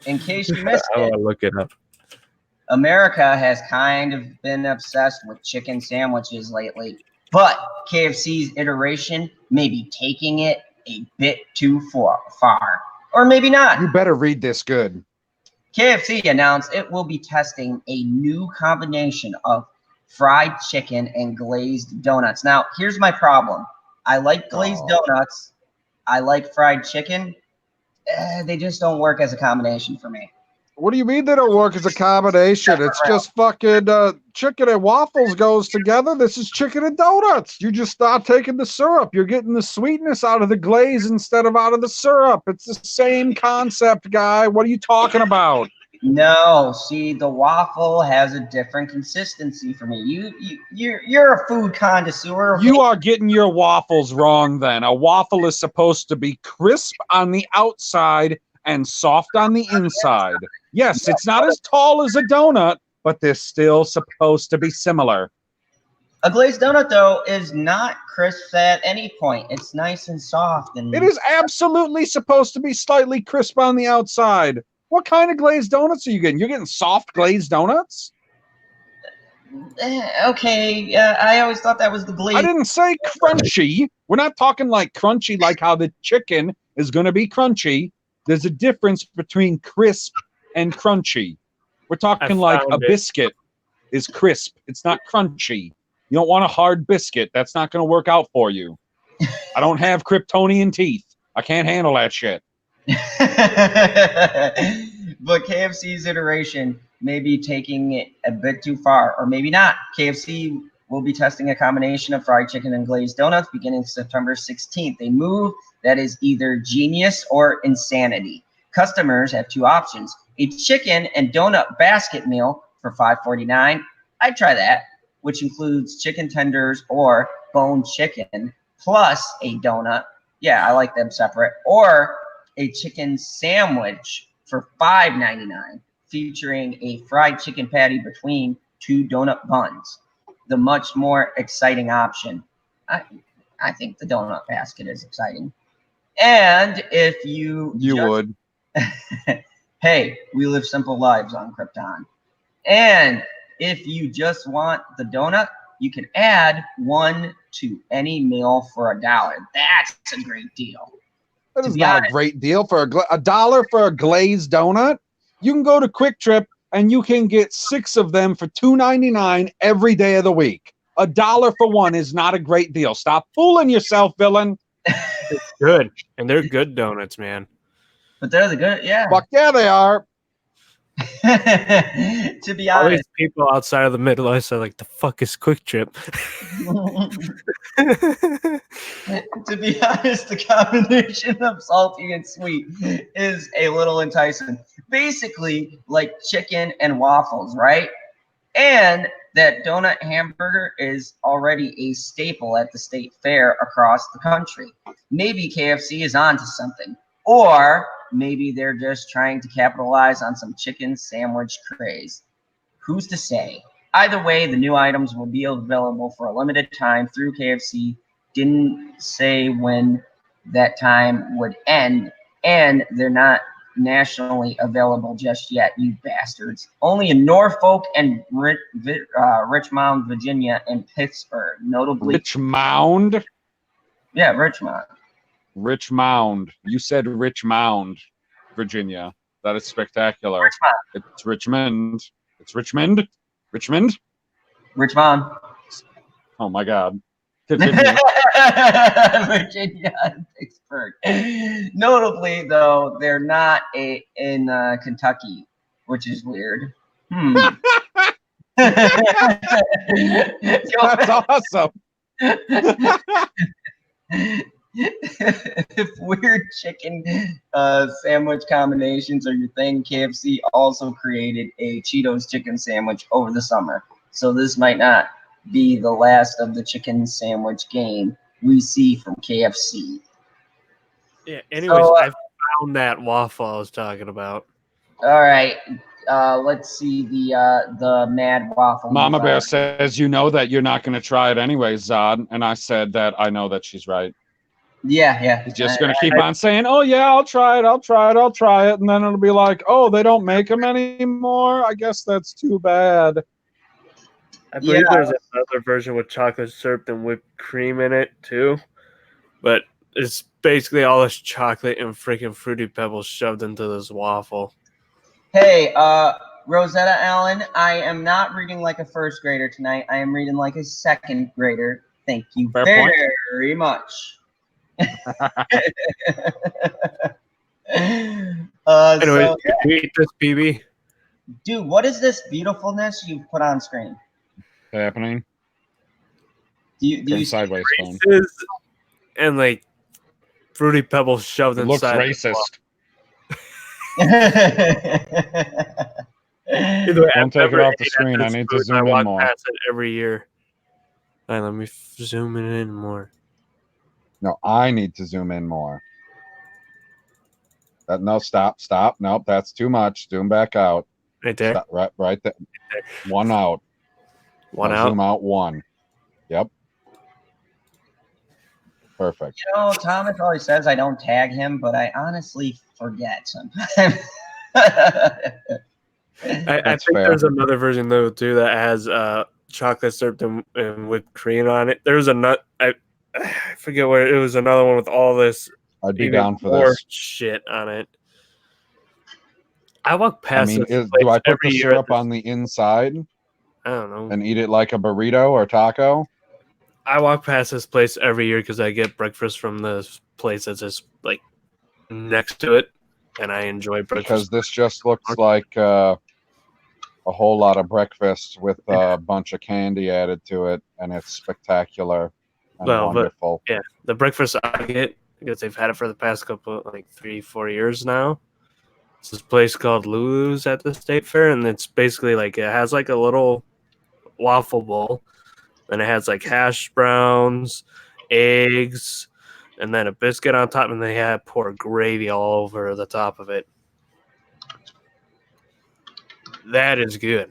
In case you missed I it, want to look it up. America has kind of been obsessed with chicken sandwiches lately, but KFC's iteration may be taking it a bit too far, or maybe not. You better read this good. KFC announced it will be testing a new combination of fried chicken and glazed donuts. Now, here's my problem. I like glazed donuts. I like fried chicken. They just don't work as a combination for me. What do you mean they don't work as a combination? It's just fucking chicken and waffles goes together. This is chicken and donuts. You just start taking the syrup. You're getting the sweetness out of the glaze instead of out of the syrup. It's the same concept, guy. What are you talking about? No, see, the waffle has a different consistency for me. You're a food connoisseur. You are getting your waffles wrong then. A waffle is supposed to be crisp on the outside and soft on the inside. Yes, it's not as tall as a donut, but they're still supposed to be similar. A glazed donut, though, is not crisp at any point. It's nice and soft. And It is absolutely supposed to be slightly crisp on the outside. What kind of glazed donuts are you getting? You're getting soft glazed donuts? Okay, I always thought that was the glaze. I didn't say crunchy. We're not talking like crunchy, like how the chicken is going to be crunchy. There's a difference between crisp and crunchy. We're talking like a biscuit is crisp. It's not crunchy. You don't want a hard biscuit. That's not going to work out for you. I don't have Kryptonian teeth. I can't handle that shit. But KFC's iteration may be taking it a bit too far, or maybe not. KFC will be testing a combination of fried chicken and glazed donuts beginning September 16th. A move that is either genius or insanity. Customers have two options: a chicken and donut basket meal for $5.49. I'd try that, which includes chicken tenders or boned chicken plus a donut. Yeah, I like them separate. Or a chicken sandwich for $5.99, featuring a fried chicken patty between two donut buns. The much more exciting option. I think the donut basket is exciting. And if you would. Hey, we live simple lives on Krypton. And if you just want the donut, you can add one to any meal for $1. That's a great deal. That is not a great deal for $1 for a glazed donut. You can go to Quick Trip and you can get 6 of them for $2.99 every day of the week. $1 for one is not a great deal. Stop fooling yourself, villain. It's good, and they're good donuts, man. But they're the good, yeah. Fuck yeah, they are. To be All honest, these people outside of the Midwest are like, the fuck is Quick Trip? to be honest, the combination of salty and sweet is a little enticing. Basically, like chicken and waffles, right? And that donut hamburger is already a staple at the state fair across the country. Maybe KFC is onto something. Or maybe they're just trying to capitalize on some chicken sandwich craze. Who's to say? Either way, the new items will be available for a limited time through KFC. Didn't say when that time would end, and they're not nationally available just yet, you bastards. Only in Norfolk and Richmond, Virginia, and Pittsburgh, notably. Richmond? Yeah, Richmond. Richmond. You said Richmond, Virginia. That is spectacular. Richmond. It's Richmond. It's Richmond. Richmond. Richmond. Oh my God. Continue. Virginia and Pittsburgh. Notably, though, they're not in Kentucky, which is weird. That's awesome. If weird chicken sandwich combinations are your thing, KFC also created a Cheetos chicken sandwich over the summer. So this might not be the last of the chicken sandwich game we see from KFC. Yeah, anyways, So, I found that waffle I was talking about. All right. Let's see the Mad Waffle. Mama Bear says, you know that you're not going to try it anyway, Zod. And I said that I know that she's right. Yeah. He's just going to keep on saying, oh, yeah, I'll try it. And then it'll be like, oh, they don't make them anymore? I guess that's too bad. I believe there's another version with chocolate syrup and whipped cream in it, too. But it's basically all this chocolate and freaking Fruity Pebbles shoved into this waffle. Hey, Rosetta Allen, I am not reading like a first grader tonight. I am reading like a second grader. Thank you very much. Anyway, so, yeah. can we eat this, PB? Dude, what is this beautifulness you've put on screen? Happening. Do you sideways phone? And like Fruity Pebbles shoved It looks inside. racist. Either way, Don't I've take it never off the ate at screen. I this need to food, and I zoom in walk more. past it every year. All right, let me zoom it in more. No, I need to zoom in more. No, stop. Nope, that's too much. Zoom back out. Right there. Stop, right there. there. One out. One Now out. zoom out one. Yep. Perfect. You know, Thomas always says I don't tag him, but I honestly forget sometimes. I That's think fair. there's another version though too that has chocolate syrup and whipped cream on it. There's a nut. I forget where it was. Another one with all this I'd be even down for more this. shit on it. I walk I past mean, this do place I put the every year. syrup on the inside I don't know. and eat it like a burrito or taco? I walk past this place every year because I get breakfast from this place that's just like next to it, and I enjoy breakfast. Because this just looks like a whole lot of breakfast with a bunch of candy added to it, and it's spectacular and wonderful. But, yeah, the breakfast I get, because they've had it for the past couple, like 3-4 years now. It's this place called Lulu's at the State Fair, and it's basically like it has like a little waffle bowl, and it has like hash browns, eggs, and then a biscuit on top, and they pour gravy all over the top of it. That is good.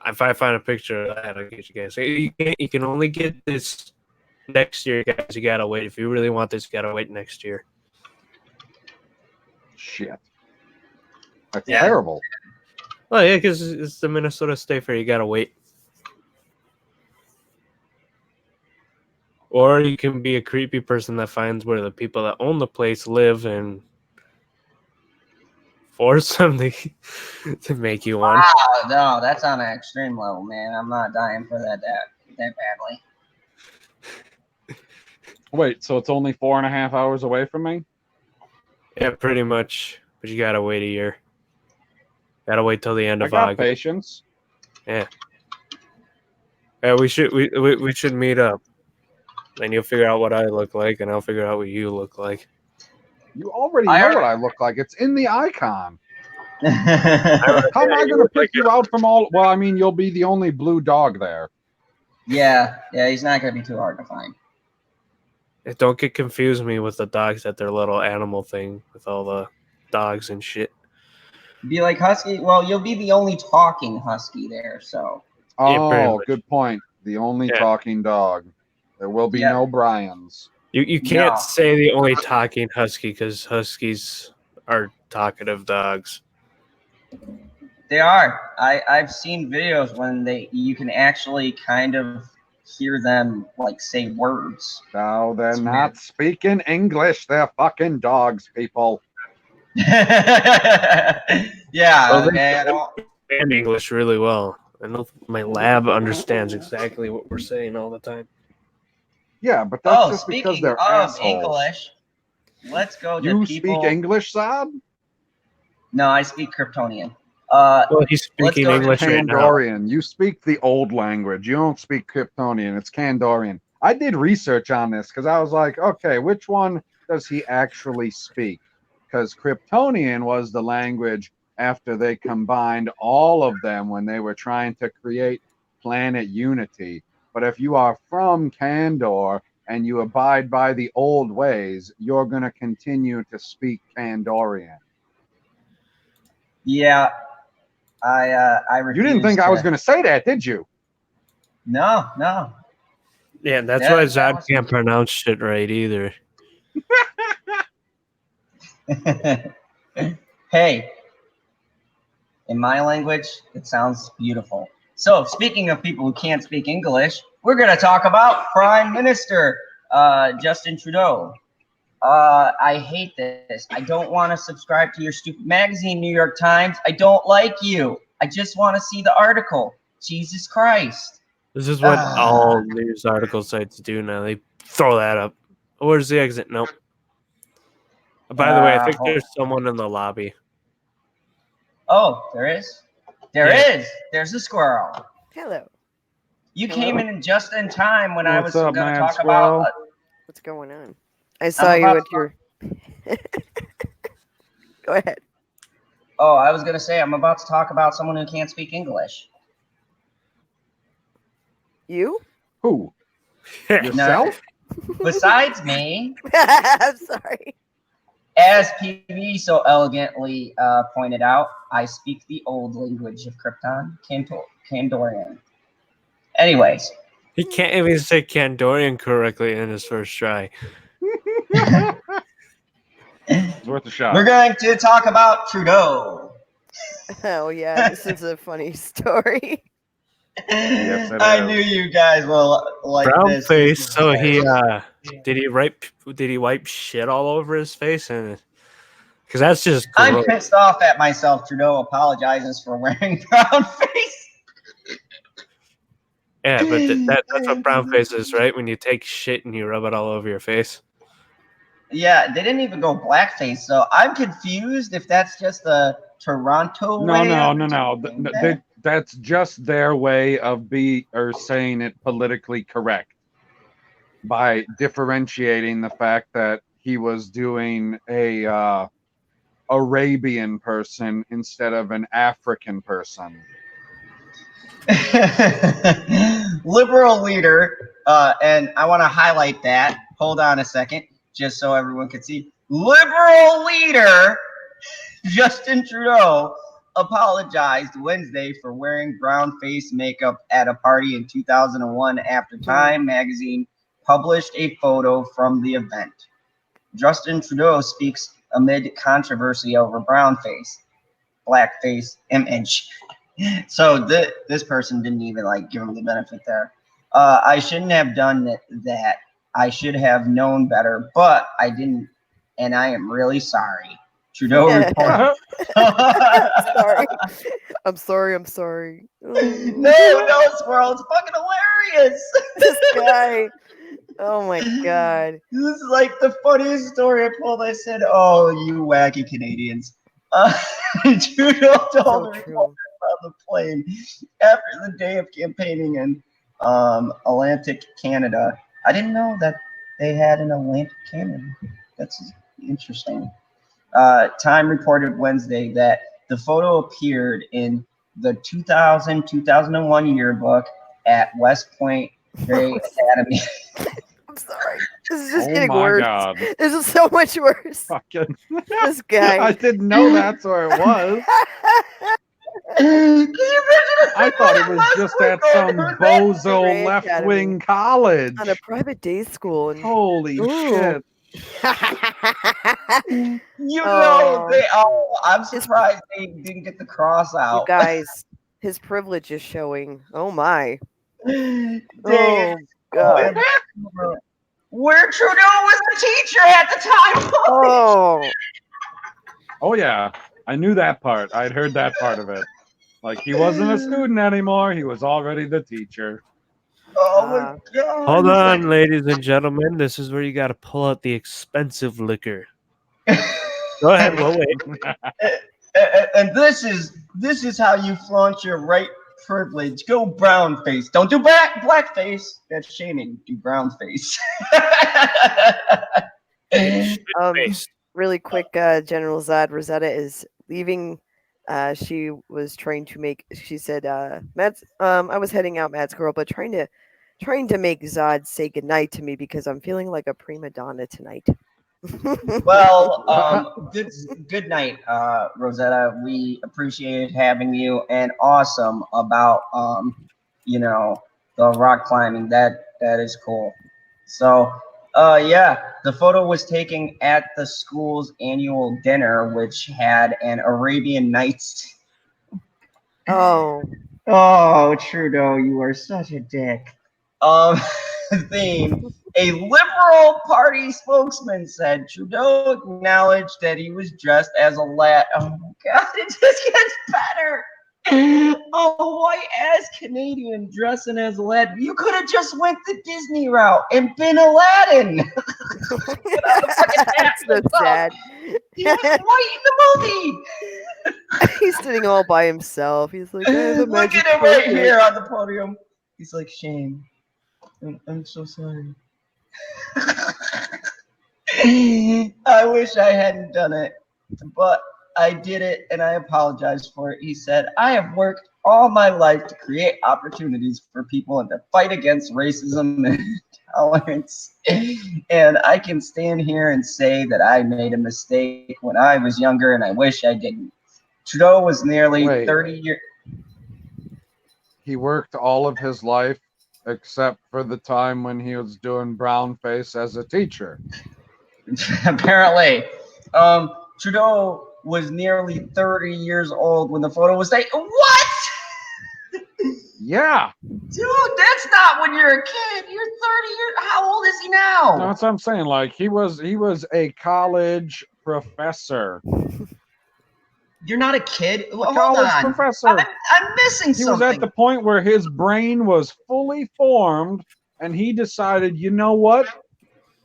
If I find a picture of that, I'll get you guys. You can only get this next year, guys. You gotta wait. If you really want this, you gotta wait next year. Shit. That's terrible. Oh yeah, because it's the Minnesota State Fair. You gotta wait. Or you can be a creepy person that finds where the people that own the place live and force them to make you one. Wow, no, that's on an extreme level, man. I'm not dying for that badly. Wait, so it's only 4.5 hours away from me? Yeah, pretty much. But you gotta wait a year. Gotta wait till the end I of got August. patience. Yeah. Yeah, we should meet up. And you'll figure out what I look like, and I'll figure out what you look like. You already know what I look like. It's in the icon. How am I going to pick you out from all? Well, I mean, you'll be the only blue dog there. Yeah, he's not going to be too hard to find. Don't get confused me with the dogs at their little animal thing with all the dogs and shit. Be like Husky. Well, you'll be the only talking Husky there, so. Oh, good point. The only talking dog. There will be no Bryans. You can't say the only talking Husky because Huskies are talkative dogs. They are. I've seen videos when you can actually kind of hear them like say words. No, they're not speaking English. They're fucking dogs, people. Yeah. Well, they understand English really well. I know my lab understands exactly what we're saying all the time. Yeah, but that's just because they're assholes. English, let's go to You people. speak English, Zod? No, I speak Kryptonian. Well, he's speaking English right now. Kandorian. You speak the old language. You don't speak Kryptonian. It's Kandorian. I did research on this because I was like, okay, which one does he actually speak? Because Kryptonian was the language after they combined all of them when they were trying to create planet Unity. But if you are from Kandor and you abide by the old ways, you're going to continue to speak Kandorian. Yeah, I refuse. You didn't think I was going to say that, did you? No. Yeah, that's why Zod can't pronounce shit right either. Hey, in my language, it sounds beautiful. So, speaking of people who can't speak English, we're going to talk about Prime Minister Justin Trudeau. I hate this. I don't want to subscribe to your stupid magazine, New York Times. I don't like you. I just want to see the article. Jesus Christ. This is what all news article sites do now. They throw that up. Where's the exit? Nope. By the way, I think there's someone in the lobby. Oh, there is? There is. There's a squirrel. Hello. You came in just in time when I was up, going to man, talk squirrel? about... What's going on? I saw you with your. Go ahead. Oh, I was gonna say I'm about to talk about someone who can't speak English. You? Who? Yourself? Besides me, I'm sorry. as PV so elegantly pointed out, I speak the old language of Krypton, Kandorian. Anyways, He can't even say Kandorian correctly in his first try. It's worth a shot. we're going to talk about Trudeau. Oh yeah, this is a funny story. Yes, it I is. knew you guys will like Brown this. face. So he did he wipe shit all over his face and because that's just I'm gross. pissed off at myself. Trudeau apologizes for wearing brown face. Yeah, but that's what brown face is, right? When you take shit and you rub it all over your face. Yeah, they didn't even go blackface, so I'm confused if that's just the Toronto way. No. That's just their way of saying it politically correct by differentiating the fact that he was doing a Arabian person instead of an African person. Liberal leader, and I want to highlight that. Hold on a second, just so everyone can see. Liberal leader Justin Trudeau apologized Wednesday for wearing brown face makeup at a party in 2001 after Time magazine published a photo from the event. Justin Trudeau speaks amid controversy over brown face, blackface image. So this person didn't even like give him the benefit there. I shouldn't have done that. I should have known better, but I didn't, and I am really sorry. Trudeau reported. Sorry. I'm sorry. I'm sorry. No, Squirrel, it's fucking hilarious. This guy. Oh my god. This is like the funniest story I pulled. I said, "Oh, you wacky Canadians." Trudeau told So the true. reporter on the plane after the day of campaigning in Atlantic Canada. I didn't know that they had an Atlantic Canada. That's interesting. Time reported Wednesday that the photo appeared in the 2000-2001 yearbook at West Point Academy. I'm sorry. This is just Oh getting my worse. God. This is so much worse. Fucking. This guy. I didn't know that's where it was. I thought it was just at some bozo Ray left-wing Academy. college. On a private day school. And Holy Ooh. shit. You Oh. know, they all. I'm surprised they didn't get the cross you out. guys, his privilege is showing. Oh my. Dang Oh it. god. Where Trudeau was the teacher at the time. Oh. Oh yeah, I knew that part. I'd heard that part of it. Like he wasn't a student anymore. He was already the teacher. Oh my god. Hold on, ladies and gentlemen. This is where you got to pull out the expensive liquor. Go ahead. We'll wait. And this is how you flaunt your right privilege. Go brown face. Don't do blackface. That's shaming. Do brown face. Face. Really quick, General Zod Rosetta is leaving. She was trying to make. She said, "Matt's. I was heading out, Matt's girl, but trying to make Zod say goodnight to me because I'm feeling like a prima donna tonight." Well, good night, Rosetta. We appreciated having you, and awesome about the rock climbing. That is cool. So, yeah, the photo was taken at the school's annual dinner, which had an Arabian Nights. Oh. Oh, Trudeau, you are such a dick. Theme. A Liberal Party spokesman said Trudeau acknowledged that he was dressed as a lad. Oh my god, it just gets better. A white-ass Canadian dressing as a lad. You could have just went the Disney route and been Aladdin. That's so sad. He was white in the movie. He's sitting all by himself. He's like, look at him right here on the podium. He's like, Shane, I'm so sorry. I wish I hadn't done it, but I did it and I apologize for it. He said, I have worked all my life to create opportunities for people and to fight against racism and intolerance. And I can stand here and say that I made a mistake when I was younger and I wish I didn't. Trudeau was nearly Wait. 30 years. He worked all of his life except for the time when he was doing brownface as a teacher. Apparently. Trudeau was nearly 30 years old when the photo was taken. What? Yeah, Dude, that's not when you're a kid. You're 30 years. How old is he now? that's what I'm saying. Like he was a college professor. You're not a kid. A Hold college on. professor. I'm missing He something. was at the point where his brain was fully formed, and he decided, you know what?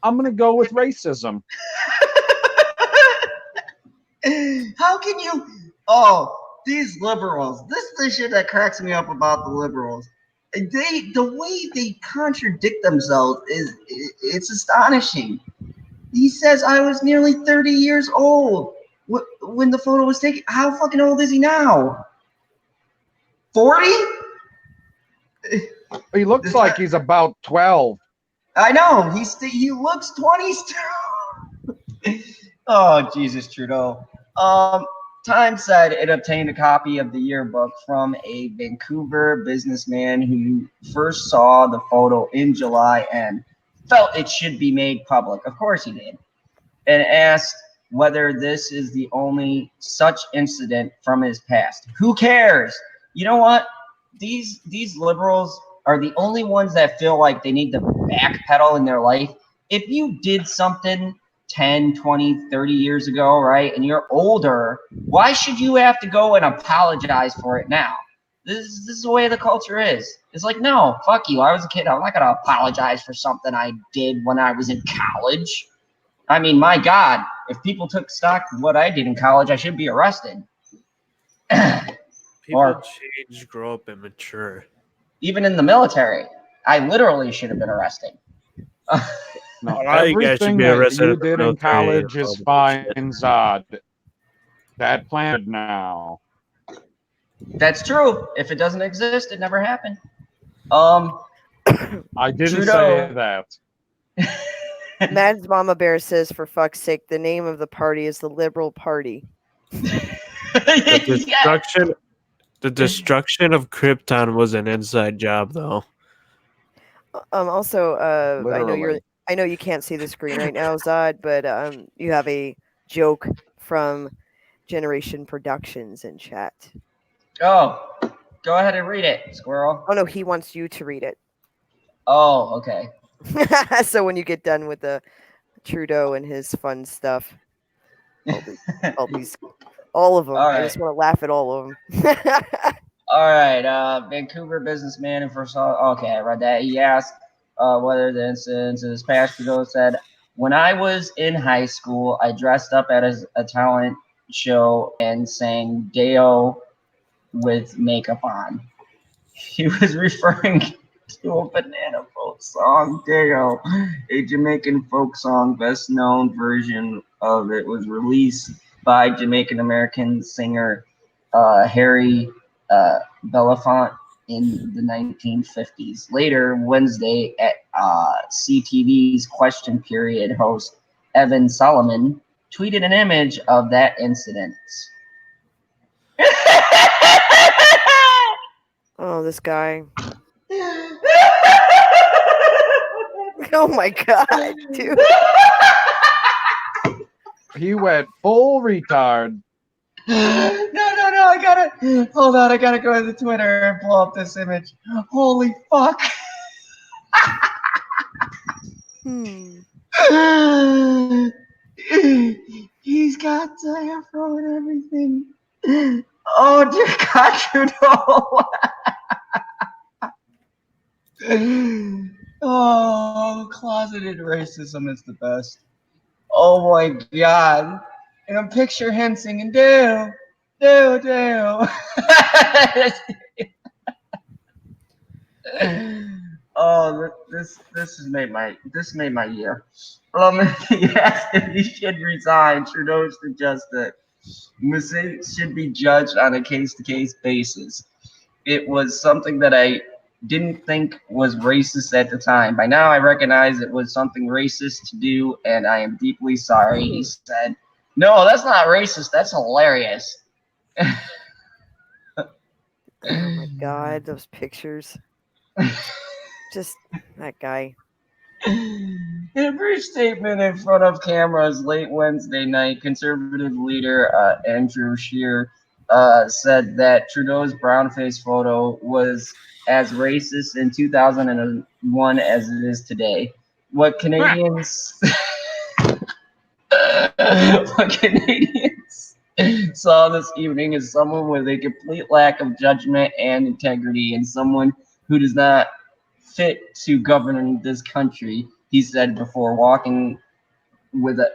I'm gonna go with racism. How can you? Oh, these liberals. This is the shit that cracks me up about the liberals. The way they contradict themselves it's astonishing. He says I was nearly 30 years old when the photo was taken. How fucking old is he now? 40? He looks like he's about 12. I know. He looks 20 still. Oh, Jesus, Trudeau. Time said it obtained a copy of the yearbook from a Vancouver businessman who first saw the photo in July and felt it should be made public. Of course he did. And asked whether this is the only such incident from his past. Who cares? You know what? These liberals are the only ones that feel like they need to backpedal in their life. If you did something 10, 20, 30 years ago, right, and you're older, why should you have to go and apologize for it now? This is the way the culture is. It's like, no, fuck you. I was a kid. I'm not going to apologize for something I did when I was in college. I mean, my God, if people took stock of what I did in college, I should be arrested. People change, grow up, and mature. Even in the military, I literally should have been arrested. No, Well, you guys should everything be that arrested you in the did in military college and is all that fine, shit. Zod. That planted now. That's true. If it doesn't exist, it never happened. I didn't Trudeau. say that. Mad's Mama Bear says, for fuck's sake, the name of the party is the Liberal Party. The destruction of Krypton was an inside job, though. Also, Literally. I know you can't see the screen right now, Zod, but you have a joke from Generation Productions in chat. Oh, go ahead and read it, Squirrel. Oh no, he wants you to read it. Oh, okay. So when you get done with the Trudeau and his fun stuff, all of them. All I right. just want to laugh at all of them. All right. Vancouver businessman who first saw. Okay, I read that. He asked whether the incidents in his past. Trudeau said, "When I was in high school, I dressed up at a talent show and sang Deo with makeup on." He was referring to a banana folk song, Deo, a Jamaican folk song. Best known version of it was released by Jamaican American singer Harry Belafonte in the 1950s. Later, Wednesday, at CTV's Question Period host Evan Solomon tweeted an image of that incident. Oh, this guy. Oh my god, dude. He went full retard. No, I gotta hold on. I gotta go to the Twitter and pull up this image. Holy fuck! He's got the afro and everything. Oh dear God, Trudeau! Oh, closeted racism is the best. Oh my God! And I'm picture him singing "Dale, Dale, Dale." Oh, this has made my year. He asked if he should resign. Trudeau suggested mistakes should be judged on a case-to-case basis. It was something that I didn't think was racist at the time. By now, I recognize it was something racist to do, and I am deeply sorry. He said, "No, that's not racist. That's hilarious." Oh my god, those pictures. Just that guy. In a brief statement in front of cameras late Wednesday night, Conservative leader Andrew Scheer said that Trudeau's brownface photo was as racist in 2001 as it is today. What Canadians, what Canadians saw this evening is someone with a complete lack of judgment and integrity, and someone who does not fit to govern this country, he said before walking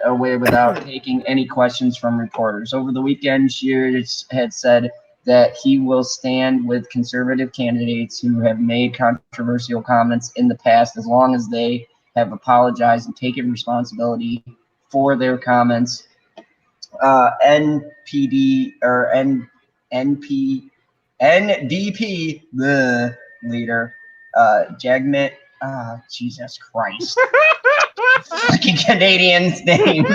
away without taking any questions from reporters. Over the weekend, Scheer had said that he will stand with conservative candidates who have made controversial comments in the past as long as they have apologized and taken responsibility for their comments. NPD or NDP, the leader, Jagmeet. Jesus Christ. Fucking Canadians' names.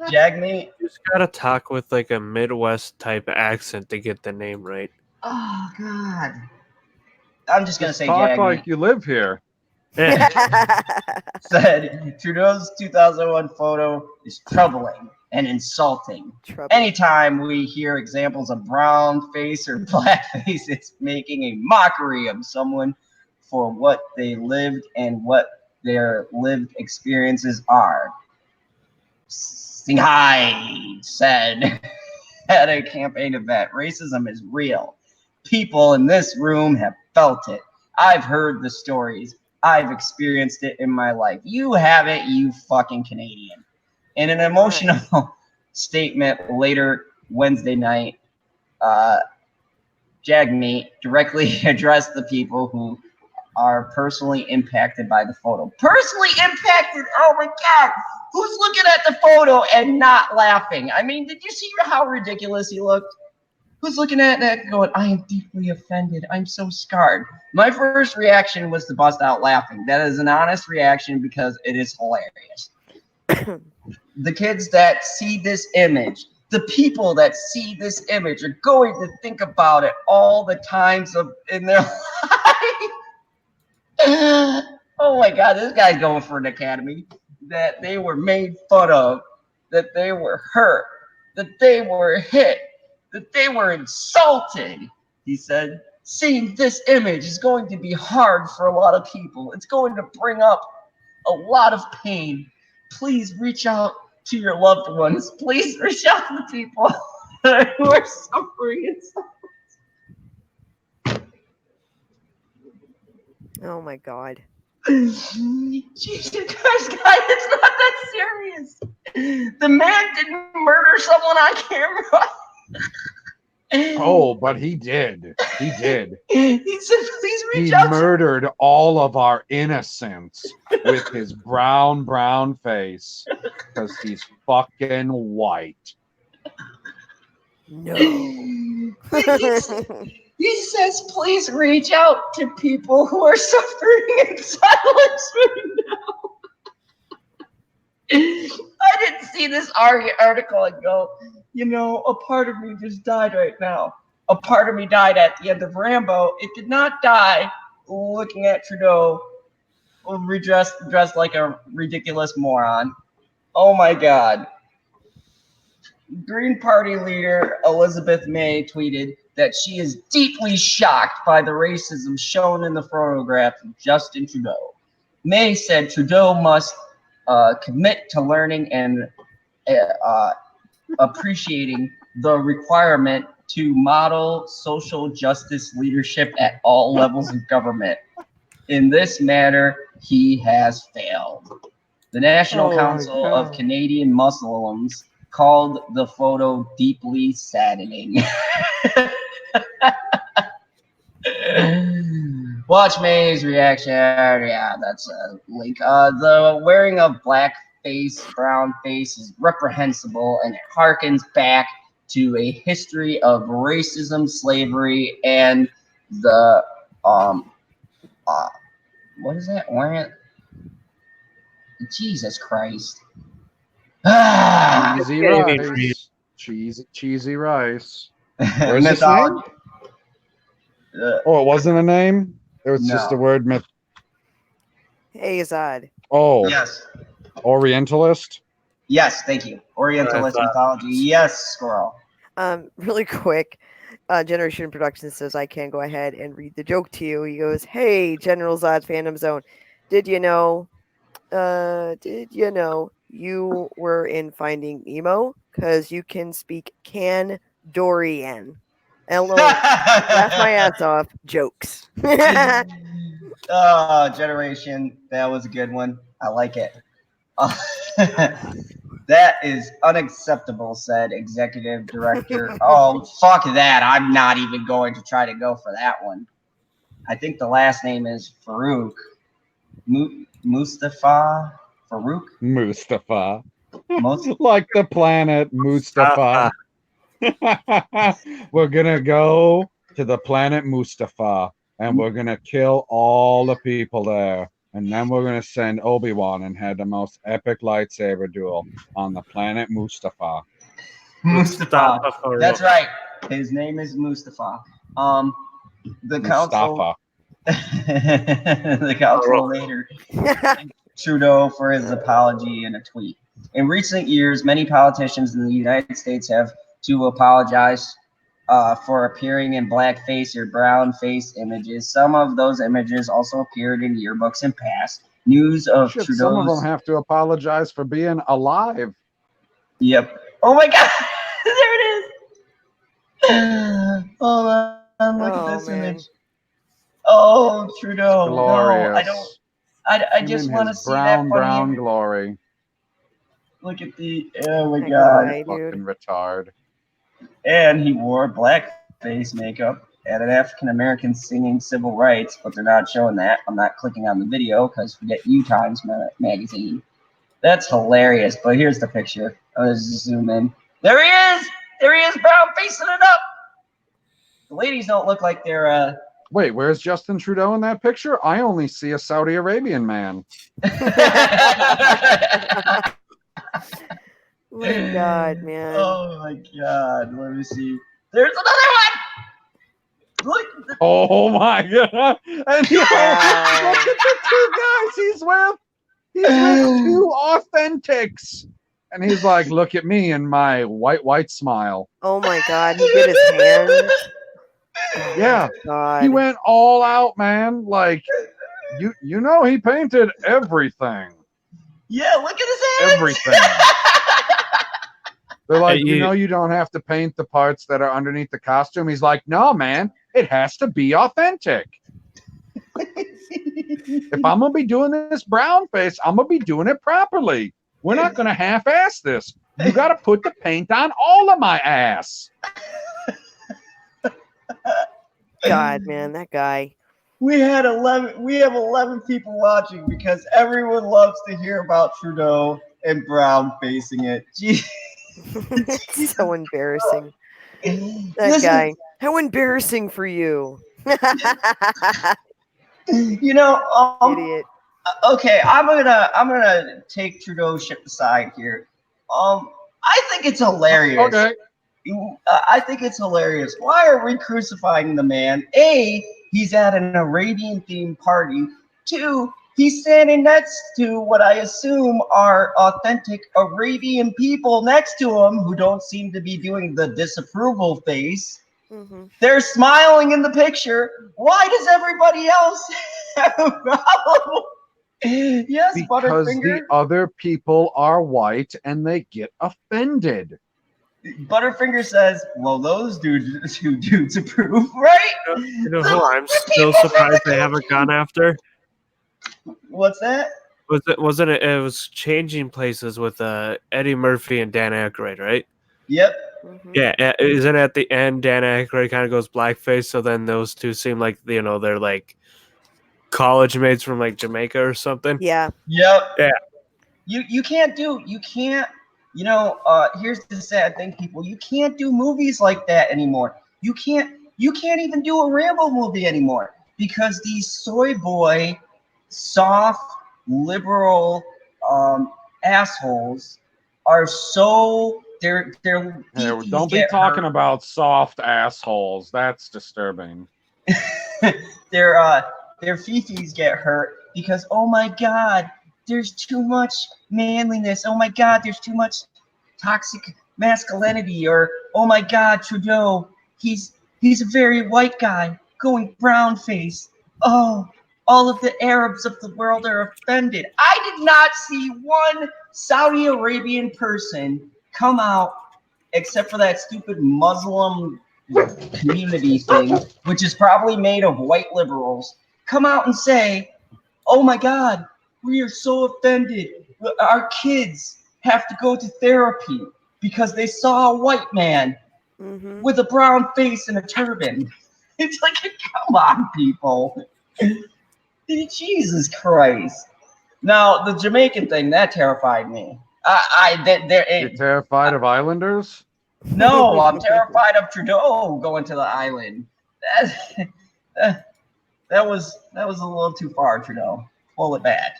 Jagmeet. You just gotta talk with like a Midwest type accent to get the name right. Oh, God. I'm just going to say Talk Jagmeet. like you live here. Said Trudeau's 2001 photo is troubling and insulting. Trouble. Anytime we hear examples of brown face or black face, it's making a mockery of someone for what they lived and what their lived experiences are. Singhai said at a campaign event, racism is real. People in this room have felt it. I've heard the stories. I've experienced it in my life. You haven't, you fucking Canadian. In an emotional statement later Wednesday night, Jagmeet directly addressed the people who are personally impacted by the photo. Personally impacted? Oh my God. Who's looking at the photo and not laughing? I mean, did you see how ridiculous he looked? Who's looking at that going, I am deeply offended. I'm so scarred. My first reaction was to bust out laughing. That is an honest reaction because it is hilarious. The kids that see this image, the people that see this image are going to think about it all the times in their life. Oh my God, this guy's going for an academy. That they were made fun of, that they were hurt, that they were hit, that they were insulted. He said, seeing this image is going to be hard for a lot of people. It's going to bring up a lot of pain. Please reach out to your loved ones. Please reach out to the people who are suffering in silence. Oh my God. Jesus Christ, guys, it's not that serious. The man didn't murder someone on camera. Oh, but he did. He did. He said, please reach He out. murdered all of our innocents with his brown face because he's fucking white. No. He says, please reach out to people who are suffering in silence right now. I didn't see this article and go, you know, a part of me just died right now. A part of me died at the end of Rambo. It did not die looking at Trudeau dressed like a ridiculous moron. Oh my God. Green Party leader Elizabeth May tweeted that she is deeply shocked by the racism shown in the photograph of Justin Trudeau. May said Trudeau must commit to learning and appreciating the requirement to model social justice leadership at all levels of government. In this matter, he has failed. The National Council of Canadian Muslims called the photo deeply saddening. Watch May's reaction. Yeah, that's a link. The wearing of black face, brown face is reprehensible and it harkens back to a history of racism, slavery, and the what is that? Orient? Jesus Christ. Cheesy Baby rice. Cheesy rice. Where's his Mythology. name? Oh, it wasn't a name? It was just No. a word myth. Hey, Zod. Oh, Yes. Orientalist? Yes, thank you. Orientalist mythology. Yes, squirrel. Really quick. Generation Productions says I can go ahead and read the joke to you. He goes, "Hey, General Zod Fandom Zone, did you know you were in Finding Nemo? Cause you can speak Dorian. LOL. Laugh my ass off. Jokes." Oh, Generation. That was a good one. I like it. That is unacceptable, said executive director. Oh, fuck that. I'm not even going to try to go for that one. I think the last name is Farouk. Mustafa? Farouk? Mustafa. Most- Like the planet Mustafa. We're gonna go to the planet Mustafa and we're gonna kill all the people there. And then we're gonna send Obi-Wan and have the most epic lightsaber duel on the planet Mustafa. Mustafa. That's right. His name is Mustafa. The council. The council later thanked Trudeau for his apology in a tweet. In recent years, many politicians in the United States have to apologize for appearing in blackface or brown face images. Some of those images also appeared in yearbooks in past. News of Shit, Trudeau's. some of them have to apologize for being alive. Yep. Oh my God! There it is. Hold on. Look at Oh, this man. image. Oh, Trudeau. Glorious. No, I don't. I Him just in want to his see that funny brown image. glory. Look at the. Oh my That God. guy, Fucking dude. retard. And he wore black face makeup at an African American singing civil rights, but they're not showing that. I'm not clicking on the video because forget U Times magazine. That's hilarious. But here's the picture. I'll just zoom in. There he is. There he is, brown facing it up. The ladies don't look like they're. Wait, where's Justin Trudeau in that picture? I only see a Saudi Arabian man. My God, man. Oh my God. Let me see. There's another one. Look. Oh my God. And look Wow. at the two guys he's with. He's with two authentics. And he's like, look at me and my white smile. Oh my God, he did his hands. Oh Yeah. my God. He went all out, man. Like, you know he painted everything. Yeah, look at his hands. Everything. They're like, Hey, you know, you don't have to paint the parts that are underneath the costume. He's like, no, man, it has to be authentic. If I'm going to be doing this brown face, I'm going to be doing it properly. We're not going to half-ass this. You got to put the paint on all of my ass. God, man, that guy. We have 11 people watching because everyone loves to hear about Trudeau and Brown facing it. Gee. It's so embarrassing. That This guy. How embarrassing for you. You know, Idiot. okay, I'm gonna take Trudeau's ship aside here. I think it's hilarious. Okay. I think it's hilarious. Why are we crucifying the man? A, he's at an Arabian themed party. 2, he's standing next to what I assume are authentic Arabian people next to him who don't seem to be doing the disapproval face. Mm-hmm. They're smiling in the picture. Why does everybody else have a problem? Yes, Because Butterfinger. the other people are white and they get offended. Butterfinger says, well, those dudes approve, right? You know who I'm still surprised they haven't gone after? What's that? Wasn't it? It was Changing Places with Eddie Murphy and Dan Aykroyd, right? Yep. Mhm. Yeah, isn't it at the end Dan Aykroyd kind of goes blackface, so then those two seem like they're like college mates from like Jamaica or something. Yeah. Yep. Yeah. You can't here's the sad thing, people. You can't do movies like that anymore. You can't even do a Rambo movie anymore because these soy boy soft liberal assholes are so their Hey, fifis don't be get talking hurt. about soft assholes. That's disturbing. their fifis get hurt because, oh my god, there's too much manliness. Oh my god, there's too much toxic masculinity. Or, oh my god, Trudeau, he's a very white guy going brown face. Oh, all of the Arabs of the world are offended. I did not see one Saudi Arabian person come out except for that stupid Muslim community thing, which is probably made of white liberals, come out and say, oh my God, we are so offended. Our kids have to go to therapy because they saw a white man Mhm. with a brown face and a turban. It's like, come on, people. Jesus Christ. Now, the Jamaican thing, that terrified me. You're terrified of islanders? No, I'm terrified of Trudeau going to the island. That, that was a little too far, Trudeau. Pull it back.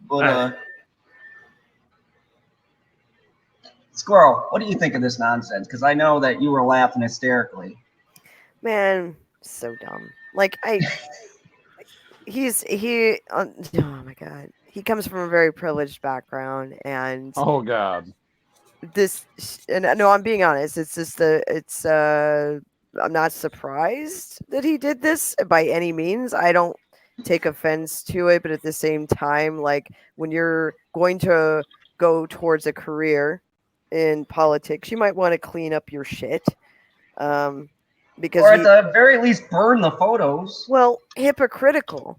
But Squirrel, what do you think of this nonsense? Because I know that you were laughing hysterically. Man, so dumb. Like oh my god. He comes from a very privileged background, and Oh God. and no, I'm being honest. It's just I'm not surprised that he did this by any means. I don't take offense to it, but at the same time, like when you're going to go towards a career in politics, you might want to clean up your shit. Because Or at the very least, burn the photos. well, hypocritical,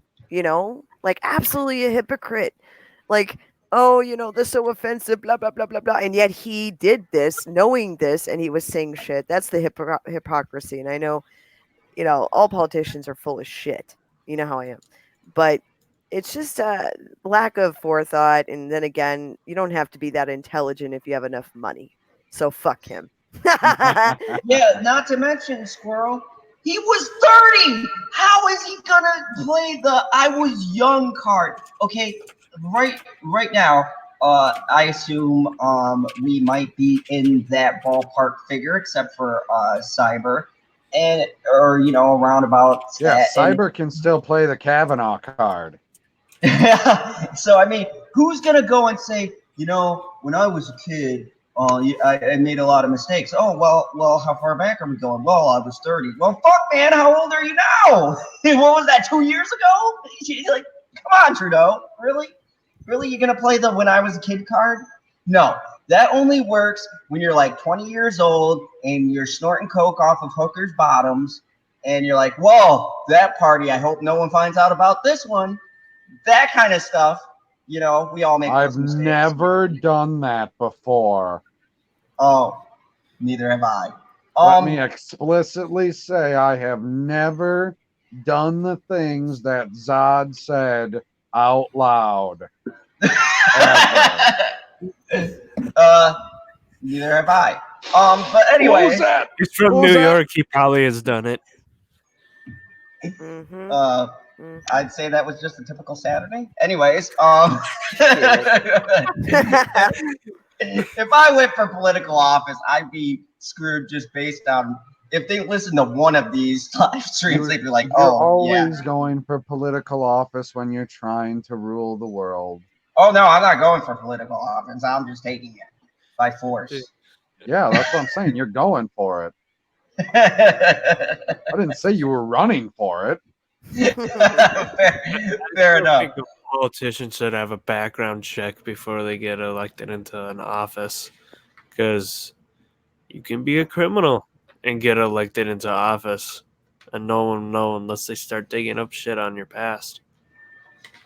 like absolutely a hypocrite. Like, oh, this is so offensive, blah, blah, blah, blah, blah. And yet he did this, knowing this, and he was saying shit. That's the hypocrisy. And I know, all politicians are full of shit. You know how I am. But it's just a lack of forethought. And then again, you don't have to be that intelligent if you have enough money. So fuck him. Yeah, not to mention, Squirrel, he was 30. How is he gonna play the "I was young" card? Okay, right now, I assume we might be in that ballpark figure, except for Cyber, and or around about Yeah, that. And Cyber can still play the Kavanaugh card. so I mean, who's gonna go and say, when I was a kid, I made a lot of mistakes. Oh well, how far back are we going? Well, I was 30. Well, fuck, man, how old are you now? What was that? 2 years ago? Like, come on, Trudeau, really? You gonna play the "when I was a kid" card? No, that only works when you're like 20 years old and you're snorting coke off of hookers' bottoms, and you're like, whoa, that party. I hope no one finds out about this one. That kind of stuff, we all make I've those mistakes. never done that before. Oh, neither have I. Let me explicitly say I have never done the things that Zod said out loud. Neither have I. But anyway, What was that? He's from What was New that? York. He probably has done it. Mhm. I'd say that was just a typical Saturday. Anyways, if I went for political office, I'd be screwed just based on if they listen to one of these live streams, they'd be like, You're "Oh, always yeah." going for political office when you're trying to rule the world. Oh no, I'm not going for political office. I'm just taking it by force. Yeah, that's what I'm saying. You're going for it. I didn't say you were running for it. Fair I enough. think a politician should have a background check before they get elected into an office, because you can be a criminal and get elected into office, and no one will know unless they start digging up shit on your past.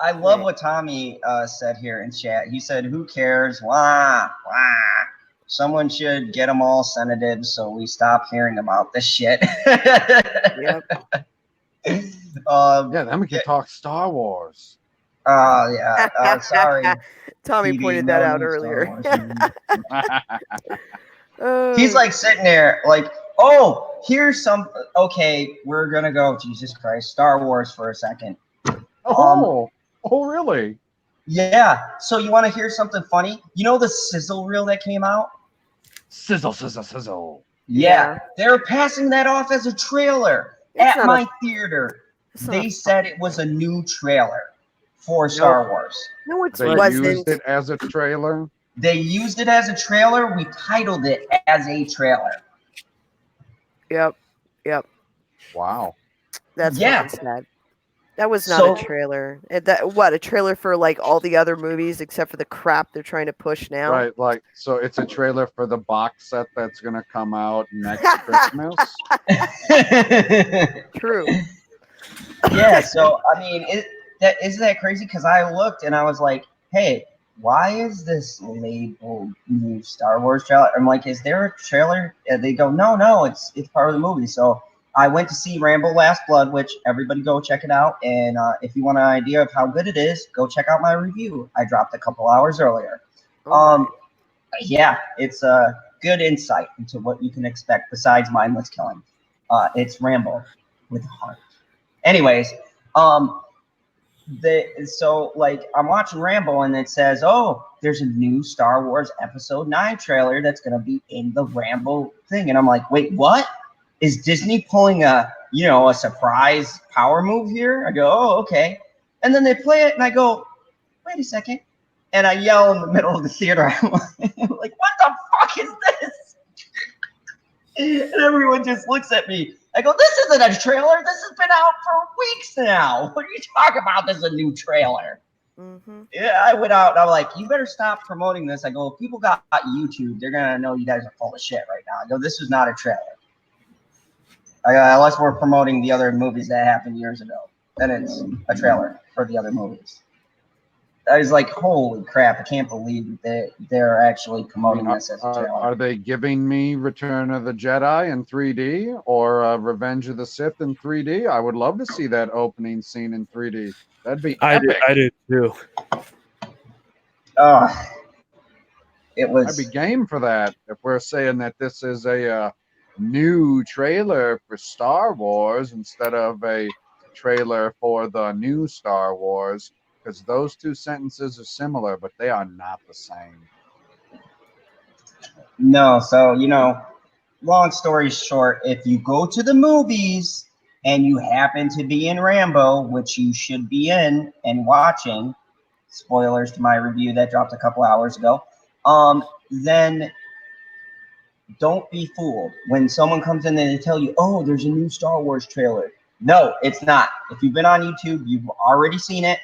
I love what Tommy said here in chat. He said, "Who cares? Wah wah." Someone should get them all sedatives so we stop hearing about this shit. Yep. Yeah, then we can talk Star Wars. Yeah. Sorry. Tommy TV, pointed no that out new Star earlier. Wars movie. He's Oh, like sitting there, like, oh, here's some. Okay, we're gonna go. Jesus Christ, Star Wars for a second. Oh, really? Yeah. So you want to hear something funny? You know the sizzle reel that came out? Sizzle, sizzle, sizzle. Yeah. They're passing that off as a trailer It's at not my theater. it's not They said it was a new trailer for Star Wars. No, it They wasn't. used it as a trailer. They used it as a trailer. We titled it as a trailer. Yep. Wow. That's Yeah. fucking sad. That was not So- a trailer. A trailer for like all the other movies except for the crap they're trying to push now? Right, like, so it's a trailer for the box set that's gonna come out next Christmas. True. Yeah, so I mean, isn't that crazy? Because I looked and I was like, "Hey, why is this labeled new Star Wars trailer?" I'm like, "Is there a trailer?" And they go, "No, it's part of the movie." So I went to see Rambo: Last Blood, which everybody go check it out. And if you want an idea of how good it is, go check out my review. I dropped a couple hours earlier. Oh Yeah, it's a good insight into what you can expect besides mindless killing. It's Rambo with a heart. Anyways, so like I'm watching Rambo and it says, "Oh, there's a new Star Wars Episode 9 trailer that's gonna be in the Rambo thing," and I'm like, "Wait, what? Is Disney pulling a surprise power move here?" I go, "Oh, okay," and then they play it and I go, "Wait a second," and I yell in the middle of the theater. I'm like, "What the fuck is this?" And everyone just looks at me. I go, "This isn't a trailer. This has been out for weeks now. What are you talking about? This is a new trailer." Mm-hmm. Yeah, I went out and I'm like, "You better stop promoting this." I go, "If people got YouTube, they're going to know you guys are full of shit right now." I go, "This is not a trailer. Unless we're promoting the other movies that happened years ago. Then it's a trailer for the other movies." I was like, "Holy crap, I can't believe that they're actually promoting this as a trailer." Are they giving me Return of the Jedi in 3D or Revenge of the Sith in 3D? I would love to see that opening scene in 3D. That'd be epic. I did too. It was. I'd be game for that. If we're saying that this is a new trailer for Star Wars instead of a trailer for the new Star Wars, because those two sentences are similar, but they are not the same. No, so long story short, if you go to the movies and you happen to be in Rambo, which you should be in and watching, spoilers to my review that dropped a couple hours ago, then don't be fooled when someone comes in and they tell you, "Oh, there's a new Star Wars trailer." No, it's not. If you've been on YouTube, you've already seen it.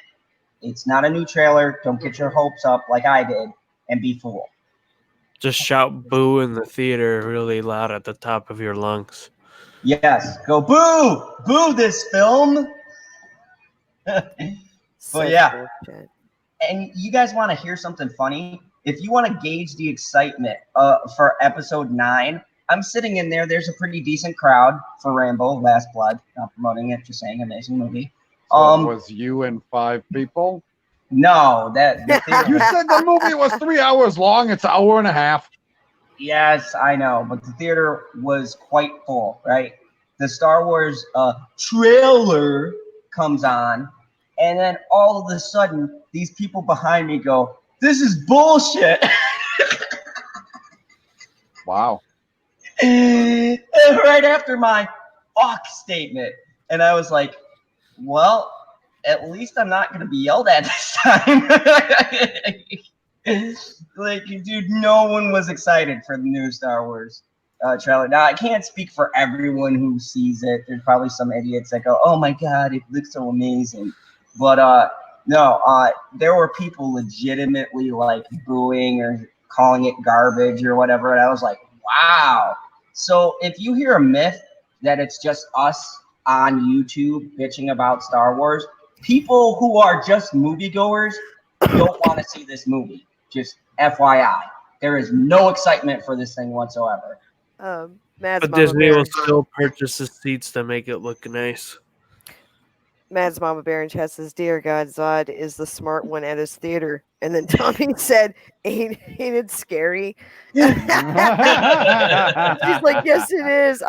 It's not a new trailer. Don't get your hopes up like I did and be fooled. Just shout boo in the theater really loud at the top of your lungs. Yes, go boo! Boo this film! Such yeah. bullshit. And you guys want to hear something funny? If you want to gauge the excitement for Episode 9, I'm sitting in there. There's a pretty decent crowd for Rambo: Last Blood. Not promoting it, just saying amazing movie. So it was you and 5 people? No, the theater You said the movie was 3 hours long. It's an hour and a half. Yes, I know, but the theater was quite full, right? The Star Wars trailer comes on, and then all of a sudden, these people behind me go, "This is bullshit." Wow. And right after my fuck statement. And I was like, well, at least I'm not going to be yelled at this time. Like, dude, no one was excited for the new Star Wars trailer. Now, I can't speak for everyone who sees it. There's probably some idiots that go, "Oh my God, it looks so amazing." But no, there were people legitimately like booing or calling it garbage or whatever. And I was like, wow. So if you hear a myth that it's just us on YouTube bitching about Star Wars, people who are just moviegoers don't want to see this movie. Just FYI. There is no excitement for this thing whatsoever. Mads But Mama Disney Bear. will still purchase the seats to make it look nice. Mads Mama Bear in chat says, "Dear God, Zod is the smart one at his theater." And then Tommy said, "Ain't it scary?" She's like, "Yes, it is."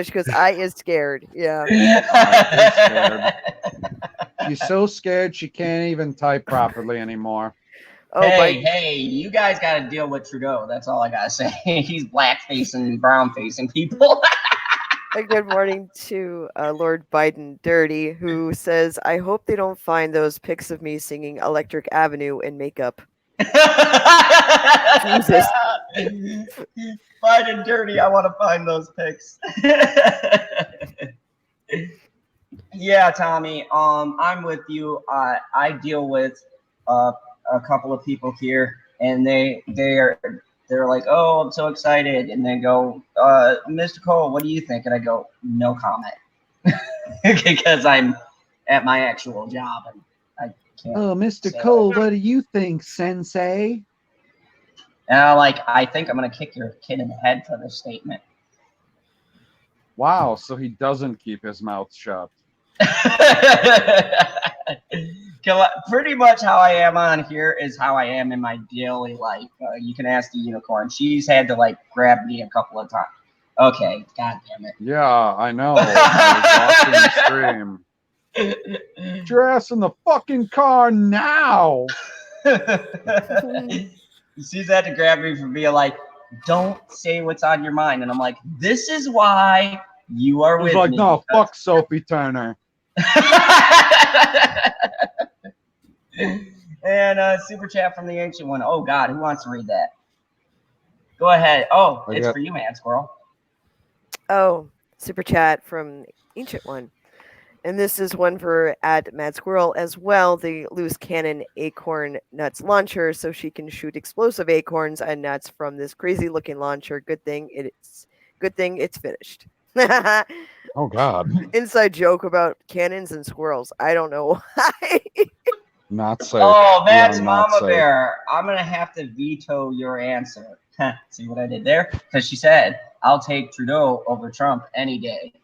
She goes, "I is scared." Yeah. She's so scared she can't even type properly anymore. Oh, hey, you guys got to deal with Trudeau. That's all I got to say. He's black-facing, brown-facing people. A good morning to Lord Biden Dirty, who says, "I hope they don't find those pics of me singing Electric Avenue in makeup." Jesus. Biden Dirty, I want to find those pics. Yeah, Tommy, I'm with you. I deal with a couple of people here, and they're like, "Oh, I'm so excited," and they go, "Mr. Cole, what do you think?" And I go, "No comment," because I'm at my actual job and I can't. Oh, Mr. Cole, what do you think, Sensei? And I think I'm gonna kick your kid in the head for this statement. Wow, so he doesn't keep his mouth shut. Pretty much how I am on here is how I am in my daily life. You can ask the unicorn. She's had to grab me a couple of times. Okay, god damn it. Yeah, I know. I was watching the stream. Get your ass in the fucking car now. She's had to grab me for being like, "Don't say what's on your mind," and I'm like, "This is why you are with me." No, fuck Sophie Turner. And super chat from the ancient one. Oh God, who wants to read that? Go ahead. Oh, it's for you, man, squirrel. Oh, super chat from ancient one. And this is one for Mad Squirrel as well, the loose cannon acorn nuts launcher, so she can shoot explosive acorns and nuts from this crazy looking launcher. Good thing it's finished. Oh God. Inside joke about cannons and squirrels. I don't know why. Not safe. Oh, Matt's Beyond not Mama safe. Bear. I'm gonna have to veto your answer. See what I did there? Because she said, "I'll take Trudeau over Trump any day."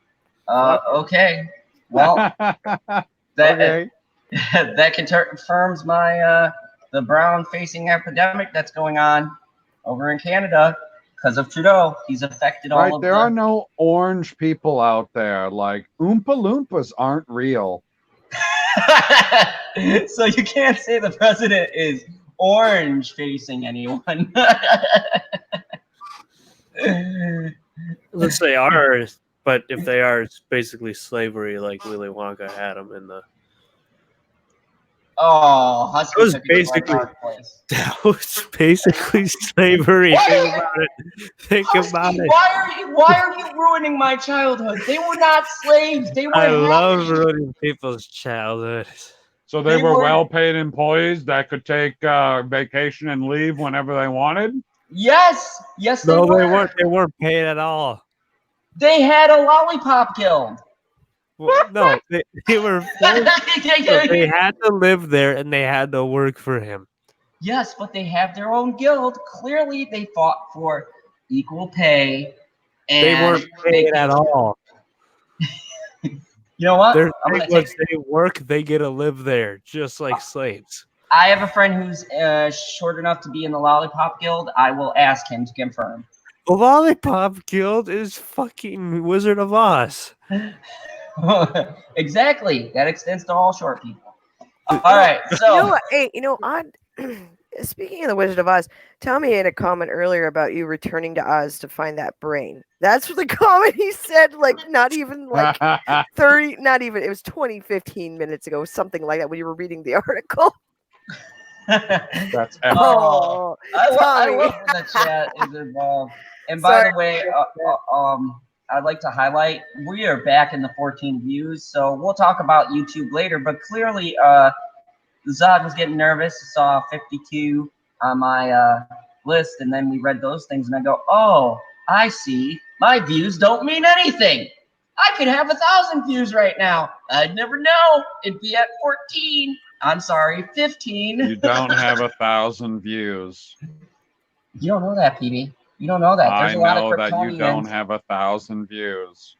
Okay. Well, Okay. that confirms my the brown facing epidemic that's going on over in Canada because of Trudeau. He's affected all of there are no orange people out there. Like Oompa Loompas aren't real. So you can't say the president is orange facing anyone. Let's say are, but if they are, it's basically slavery, like Willy Wonka had them in the. Oh, Husky That was took it to a basically dark place. that was basically slavery. Think about it. Why are you ruining my childhood? They were not slaves. They were I happy. love ruining people's childhood. So they were well-paid employees that could take vacation and leave whenever they wanted? Yes, they No, were. They weren't paid at all. They had a lollipop guild. Well, no, they were forced, so they had to live there and they had to work for him. Yes, but they have their own guild. Clearly, they fought for equal pay. And they weren't paid at all. You know what? Their thing was they work, they get to live there, just like slaves. I have a friend who's short enough to be in the Lollipop Guild. I will ask him to confirm. The Lollipop Guild is fucking Wizard of Oz. Exactly. That extends to all short people. All right. So, Speaking of the Wizard of Oz, Tommy had a comment earlier about you returning to Oz to find that brain. That's what the comment he said, not even 30, not even, it was 15 minutes ago, something like that, when you were reading the article. That's I love when the chat is involved. And by the way, I'd like to highlight we are back in the 14 views, so we'll talk about YouTube later. But clearly, Zod was getting nervous. Saw 52 on my list, and then we read those things, and I go, "Oh, I see. My views don't mean anything. I could have 1,000 views right now. I'd never know. It'd be at 14. I'm sorry, 15. You don't have 1,000 views. You don't know that, PB. You don't know that. There's I a lot of know that you don't Kryptonians. have 1,000 views.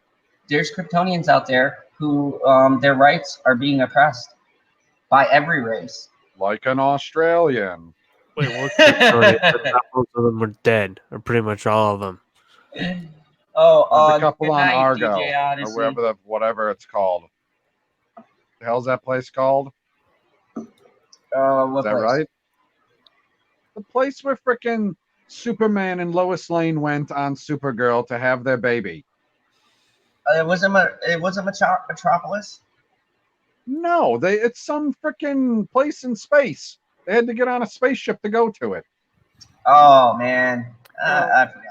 There's Kryptonians out there who their rights are being oppressed by every race. Like an Australian. Wait, what Kryptonians? I thought most of them were dead, or pretty much all of them. Oh, The couple good on night, Argo, DJ Odyssey. or whatever it's called. The hell's that place called? What Is that place? right? The place where frickin' Superman and Lois Lane went on Supergirl to have their baby. It wasn't Metropolis. No, it's some frickin' place in space. They had to get on a spaceship to go to it. Oh man, I forgot.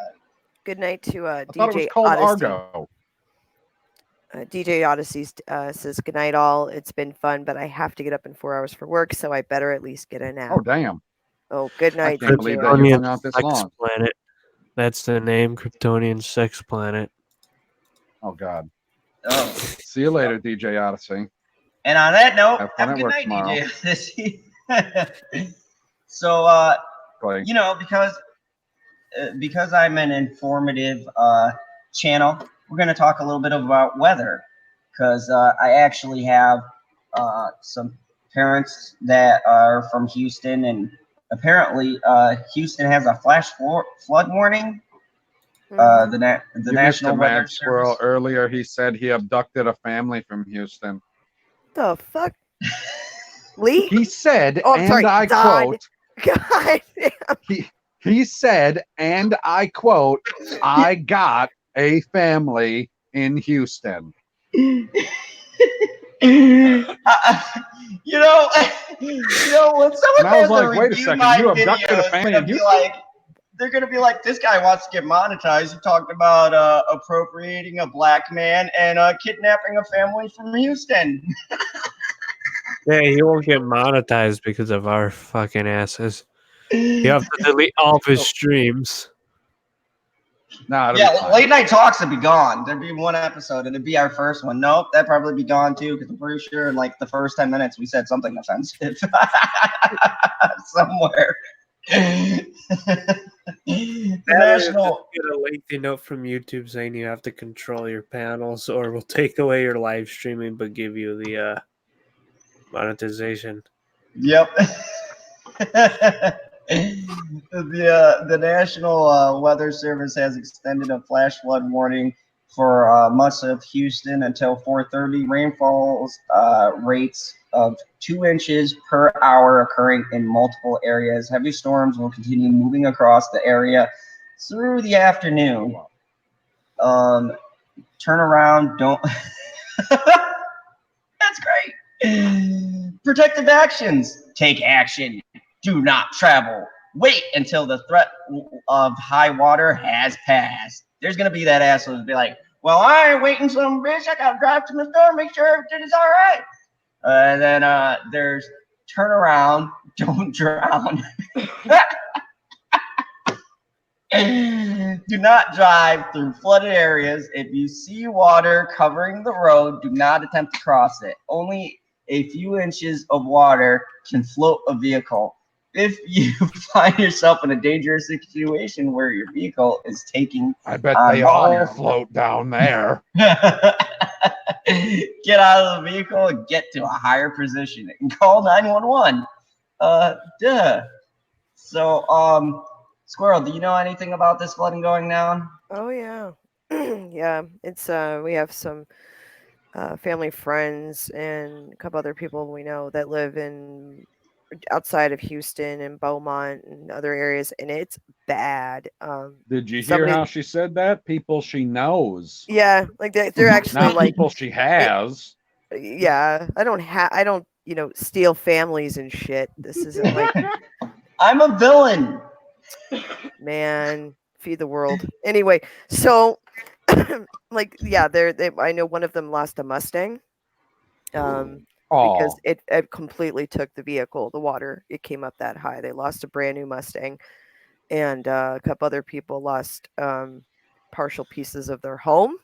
Good night to I thought it was DJ called Odyssey. Argo. DJ Odyssey says, good night, all. It's been fun, but I have to get up in 4 hours for work, so I better at least get a nap. Oh, damn. Oh, good I night, can't DJ believe that you Odyssey. hung out this Sex long. Planet. That's the name, Kryptonian Sex Planet. Oh, God. Oh. See you later, DJ Odyssey. And on that note, Have fun have a at good work night, tomorrow. DJ Odyssey. So, Clay. you know, because I'm an informative channel, we're going to talk a little bit about weather, because I actually have some parents that are from Houston, and apparently Houston has a flash flood warning. Mhm. The You National missed a Weather Mad Squirrel Service. earlier. He said he abducted a family from Houston. The fuck? Lee? He said, Oh, I'm and sorry, I Zod. quote, God damn. he said, and I quote, I got a family in Houston. You know, when someone And I was has to like, wait a review second, my you abducted a videos, family they're in gonna be Houston? like, they're gonna be like, this guy wants to get monetized. He talked about appropriating a black man and kidnapping a family from Houston. Yeah, he won't get monetized because of our fucking asses. You have to delete all of his streams. Nah, it'll be Yeah, fine. late night talks would be gone. There'd be one episode, and it'd be our first one. Nope, that'd probably be gone too, because I'm pretty sure in like the first 10 minutes we said something offensive somewhere. The national. Get a lengthy note from YouTube saying you have to control your panels, or we'll take away your live streaming but give you the monetization. Yep. The National Weather Service has extended a flash flood warning for much of Houston until 4:30. Rainfalls rates of 2 inches per hour occurring in multiple areas. Heavy storms will continue moving across the area through the afternoon. Turn around, don't. That's great. Protective actions. Take action. Do not travel. Wait until the threat of high water has passed. There's going to be that asshole to be like, well, I ain't waiting some bitch. I got to drive to the store, make sure everything is all right. And then there's turn around, don't drown. Do not drive through flooded areas. If you see water covering the road, do not attempt to cross it. Only a few inches of water can float a vehicle. If you find yourself in a dangerous situation where your vehicle is taking I bet on they water, all float down there. get out of the vehicle and get to a higher position and call 911. So, Squirrel, do you know anything about this flooding going down? Oh yeah. Yeah. It's we have some family friends and a couple other people we know that live in outside of Houston and Beaumont and other areas, and it's bad. Did you hear somebody- how she said that? People she knows. Yeah, like they're actually Not like, people she has. yeah, I don't, steal families and shit. This isn't like, I'm a villain. man, feed the world. Anyway, so like, yeah, I know one of them lost a Mustang. Because Oh, it completely took the vehicle, the water. It came up that high. They lost a brand new Mustang, and a couple other people lost partial pieces of their home,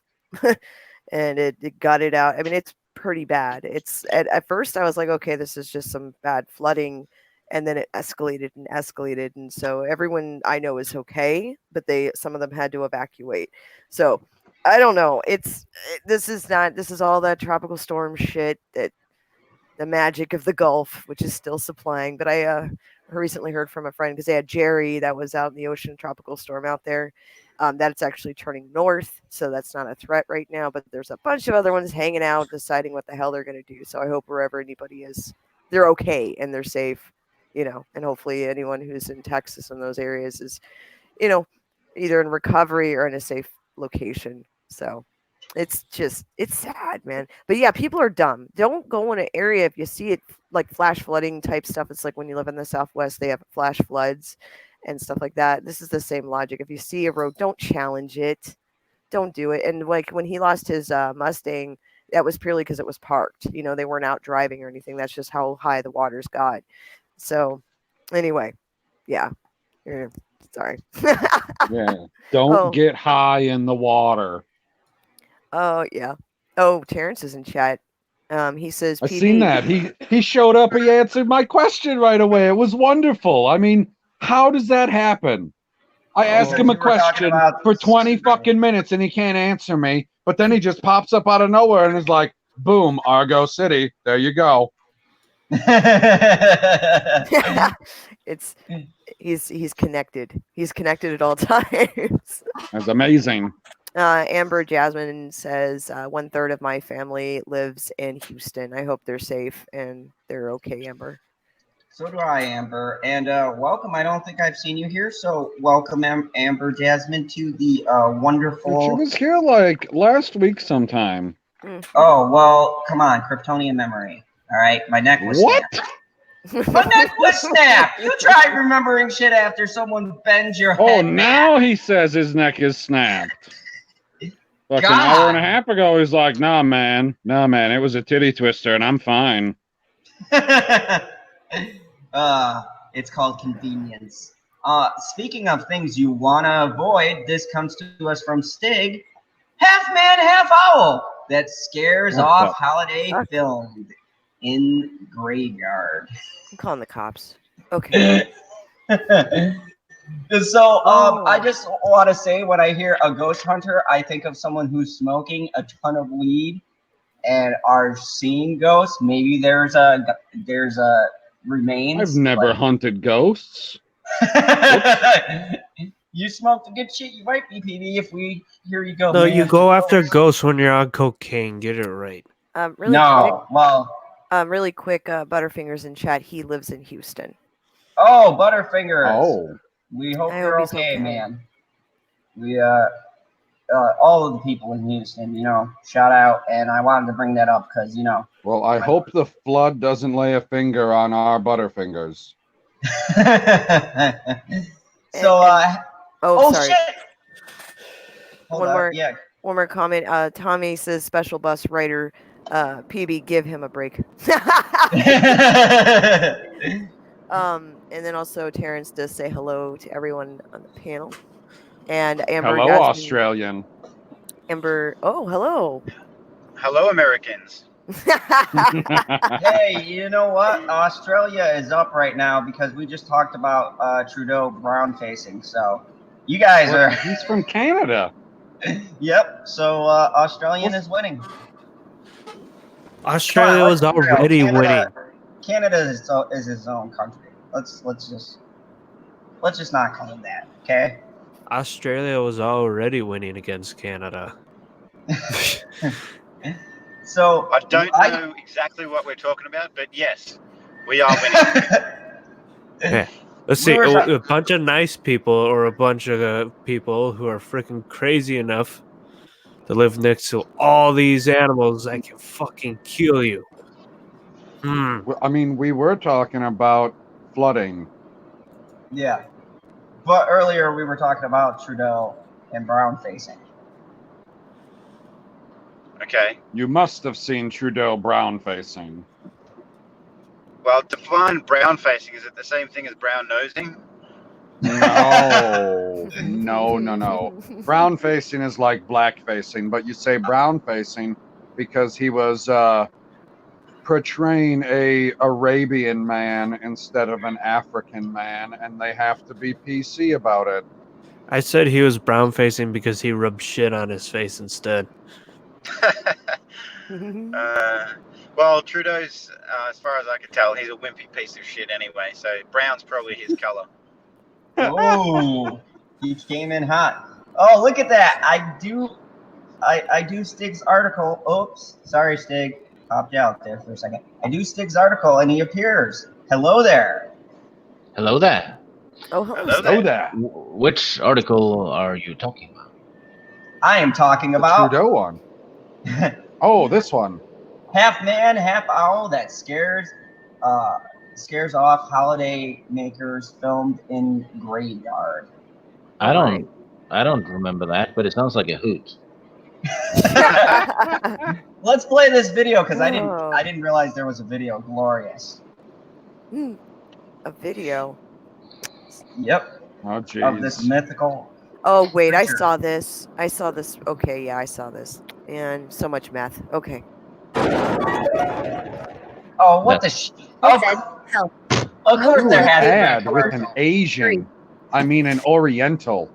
and it gutted out. I mean, it's pretty bad. It's at first I was like, okay, this is just some bad flooding, and then it escalated and escalated, and so everyone I know is okay, but some of them had to evacuate. So I don't know. This is all that tropical storm shit, that the magic of the Gulf, which is still supplying. But I recently heard from a friend, because they had Jerry that was out in the ocean, tropical storm out there. That it's actually turning north, so that's not a threat right now. But there's a bunch of other ones hanging out, deciding what the hell they're going to do. So I hope wherever anybody is, they're okay and they're safe, and hopefully anyone who's in Texas and those areas is, either in recovery or in a safe location. So it's sad, man. But yeah, people are dumb. Don't go in an area if you see it, like flash flooding type stuff. It's like when you live in the Southwest, they have flash floods and stuff like that. This is the same logic. If you see a road, don't challenge it. Don't do it. And like when he lost his Mustang, that was purely because it was parked. They weren't out driving or anything. That's just how high the waters got. So anyway, yeah. Sorry. Yeah. Don't get high in the water. Oh, yeah. Oh, Terrence is in chat. He says, I PB. seen that. He showed up. He answered my question right away. It was wonderful. I mean, how does that happen? I ask him a question for 20 fucking minutes and he can't answer me. But then he just pops up out of nowhere and is like, boom, Argo City. There you go. He's connected. He's connected at all times. That's amazing. Amber Jasmine says 1/3 of my family lives in Houston. I hope they're safe and they're okay, Amber. So do I, Amber. And welcome. I don't think I've seen you here, so welcome, Amber Jasmine, to the wonderful. She was here like last week sometime. Oh well, come on, Kryptonian memory. All right, my neck was snapped. My neck was snapped. You try remembering shit after someone bends your head. Oh, now he says his neck is snapped. Like an hour and a half ago, he's like, nah, man, it was a titty twister, and I'm fine. It's called convenience. Speaking of things you want to avoid, this comes to us from Stig. Half man, half owl. That scares off holiday filmed in graveyard. I'm calling the cops. Okay. So, I just want to say, when I hear a ghost hunter, I think of someone who's smoking a ton of weed and are seeing ghosts. Maybe there's a remains. I've never hunted ghosts. You smoked a good shit. You might be, PB, if we hear you go. No, man. you go after ghosts when you're on cocaine. Get it right. Really quick, Butterfingers in chat. He lives in Houston. Oh, Butterfingers. Oh. We hope you're okay, man. We all of the people in Houston, shout out, and I wanted to bring that up because Well, I hope the flood doesn't lay a finger on our Butterfingers. Sorry. Shit. One more comment. Tommy says special bus writer, PB, give him a break. And then also Terrence does say hello to everyone on the panel. And Amber. Hello, Australian. Amber. Oh, hello. Hello, Americans. Hey, you know what? Australia is up right now because we just talked about Trudeau brown facing. So you guys are. He's from Canada. Yep. So Australian is winning. Australia was already winning. Canada is its own country. Let's just not claim that, okay? Australia was already winning against Canada. So I don't know exactly what we're talking about, but yes, we are winning. Yeah. Let's see. A bunch of nice people or a bunch of people who are freaking crazy enough to live next to all these animals that can fucking kill you. I mean, we were talking about flooding. Yeah. But earlier we were talking about Trudeau and brown facing. Okay. You must have seen Trudeau brown facing. Well, define brown facing. Is it the same thing as brown nosing? No. Brown facing is like black facing, but you say brown facing because he was portraying a Arabian man instead of an African man, and they have to be PC about it. I said he was brown facing because he rubbed shit on his face instead. Well, Trudeau's, as far as I can tell, he's a wimpy piece of shit anyway. So brown's probably his color. Oh, he came in hot. Oh, look at that! I do Stig's article. Oops, sorry, Stig. Popped out there for a second. I do Stig's article, and he appears. Hello there. Hello there. Oh, hello. Hello Oh, there. there. Which article are you talking about? I am talking The about Trudeau one. Oh, this one. half man, half owl that scares off holiday makers, filmed in graveyard. I don't remember that, but it sounds like a hoot. Let's play this video because I Oh. didn't realize there was a video. Glorious. A video. Yep, Oh, of this jeez. mythical. Oh wait, I Creature. saw this. I saw this. Okay, yeah, I saw this. And so much meth. Okay. Oh, what the sh? Of course Ooh, there an has to be a ad with an commercial. Asian. I mean, an Oriental.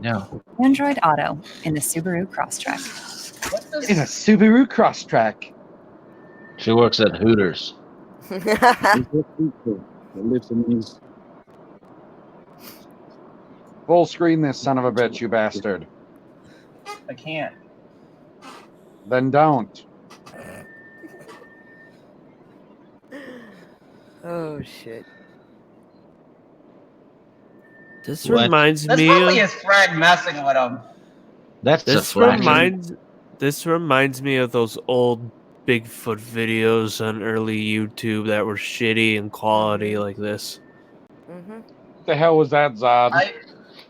No. Android Auto in the Subaru Crosstrek. What does- In a Subaru Crosstrek. She works at Hooters. Full screen this son of a bitch, you bastard. I can't. Then don't. Oh shit. This What? reminds That's me probably of his friend messing with him. That's a this flash. reminds me of those old Bigfoot videos on early YouTube that were shitty in quality like this. Mm-hmm. The hell was that, Zod?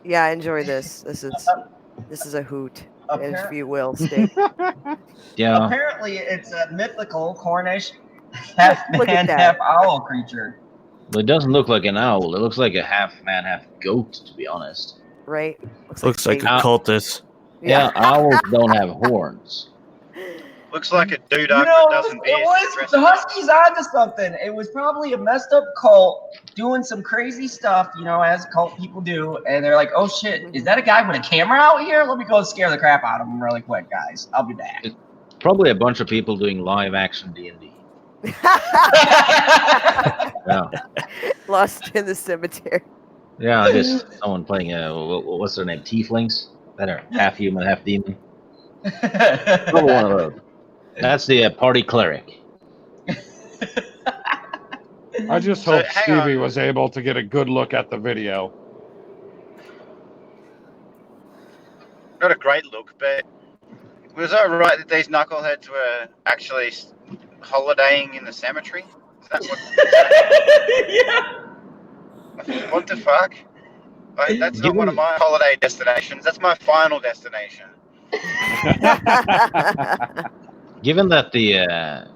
Yeah, I enjoy this. This is a hoot, if Appar- you will, Stig. Yeah. Apparently, it's a mythical Cornish half Look at man, that. half owl creature. But it doesn't look like an owl. It looks like a half man, half goat, to be honest. Right? Looks like a fake. cultist. Yeah, owls don't have horns. Looks like a dude You after know, a dozen it beers. was dressed the in- Huskies onto something. It was probably a messed up cult doing some crazy stuff, you know, as cult people do. And they're like, "Oh shit, is that a guy with a camera out here? Let me go scare the crap out of him really quick, guys. I'll be back." Probably a bunch of people doing live action D&D. Yeah. Lost in the cemetery. Yeah, just someone playing what's their name? Tieflings that are half human, half demon. Probably one of those. That's the party cleric. I just So, hope hang on. Stevie was able to get a good look at the video. Not a great look, but was that right that these knuckleheads were actually holidaying in the cemetery? Is that what? Yeah. What the fuck? That's not one of my holiday destinations. That's my final destination. Given that the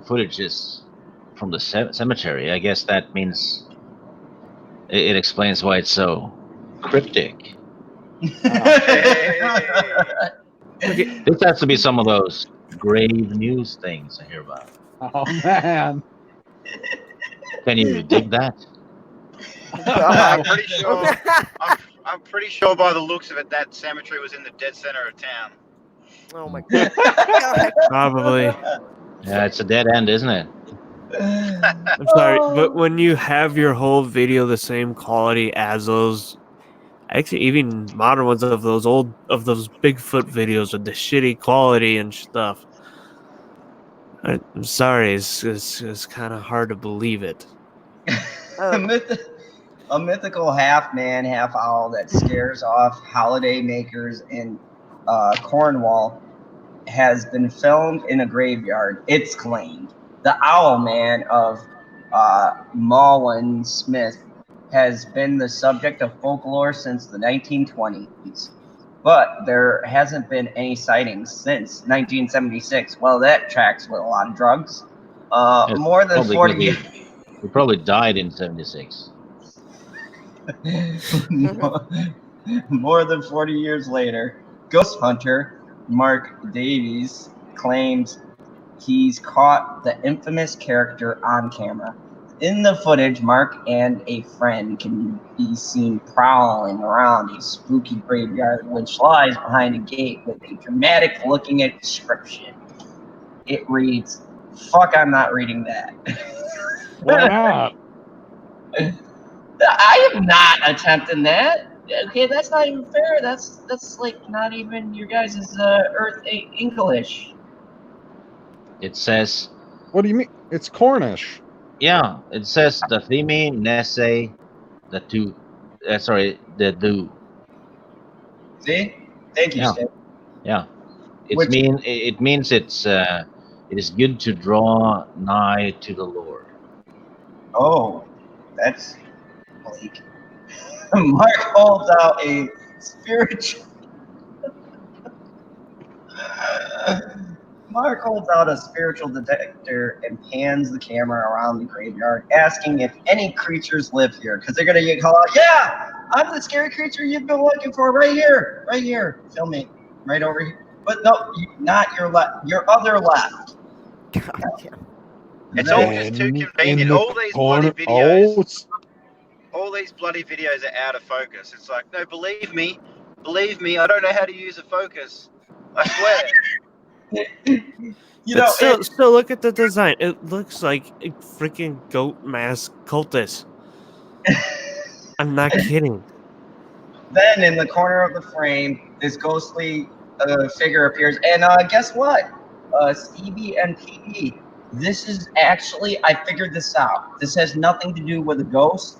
footage is from the cemetery, I guess that means it explains why it's so cryptic. This has to be some of those grave news things I hear about. Oh, man. Can you dig that? I'm pretty sure. I'm pretty sure by the looks of it, that cemetery was in the dead center of town. Oh my god. Probably. Yeah, it's a dead end, isn't it? I'm sorry, but when you have your whole video the same quality as those, actually even modern ones of those Bigfoot videos with the shitty quality and stuff, I'm sorry, it's kind of hard to believe it. A mythical half man, half owl that scares off holiday makers in Cornwall has been filmed in a graveyard. It's claimed. The Owl Man of Malwyn Smith has been the subject of folklore since the 1920s, but there hasn't been any sightings since 1976. Well, that tracks with a lot of drugs. Yes, More than probably 40 'cause years. He probably died in '76. More than 40 years later, ghost hunter Mark Davies claims he's caught the infamous character on camera. In the footage, Mark and a friend can be seen prowling around a spooky graveyard which lies behind a gate with a dramatic looking inscription. It reads, "Fuck, I'm not reading that." Why not? I am not attempting that. Okay, that's not even fair. That's like not even your guys' Earth English. It says, What do you mean? It's Cornish. yeah, it says the Thimi Nesse, the two, the do. See? Thank you, Yeah. Steve. Yeah. Which- It means it is good to draw nigh to the Lord. Oh, that's bleak. Mark holds out a spiritual. Mark holds out a spiritual detector and pans the camera around the graveyard, asking if any creatures live here, because they're gonna get called out. Yeah, I'm the scary creature you've been looking for, right here, right here. Film me, right over here. But no, not your left, your other left. God, yeah. It's all just too In convenient. the All these bloody corner. videos. Oh, it's- All these bloody videos are out of focus. It's like, no, believe me, I don't know how to use a focus. I swear. You But know, still, look at the design. It looks like a freaking goat mask cultist. I'm not kidding. then in the corner of the frame, this ghostly figure appears, and guess what? Stevie and PB. This is actually, I figured this out. This has nothing to do with a ghost.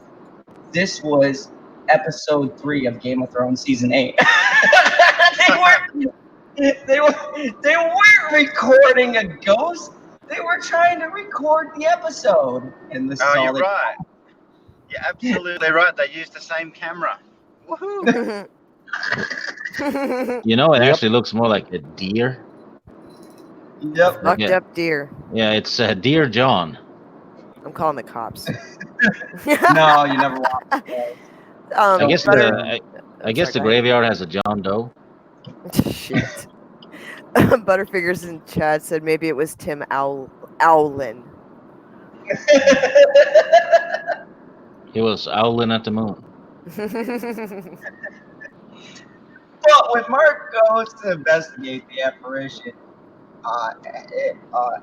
This was episode 3 of Game of Thrones season 8. they weren't recording a ghost. They were trying to record the episode. And this is Oh, all you're they right. You're absolutely right. They used the same camera. Woohoo! You know, it Yep. actually looks more like a deer. Yep. Fucked Yeah. up deer. Yeah, it's Deer John. I'm calling the cops. No, you never watched it. I guess Butter- I guess the sorry, go ahead. graveyard has a John Doe. Shit. Butterfingers in chat said maybe it was Tim Owlin. He was owling at the moon. Well, when Mark goes to investigate the apparition,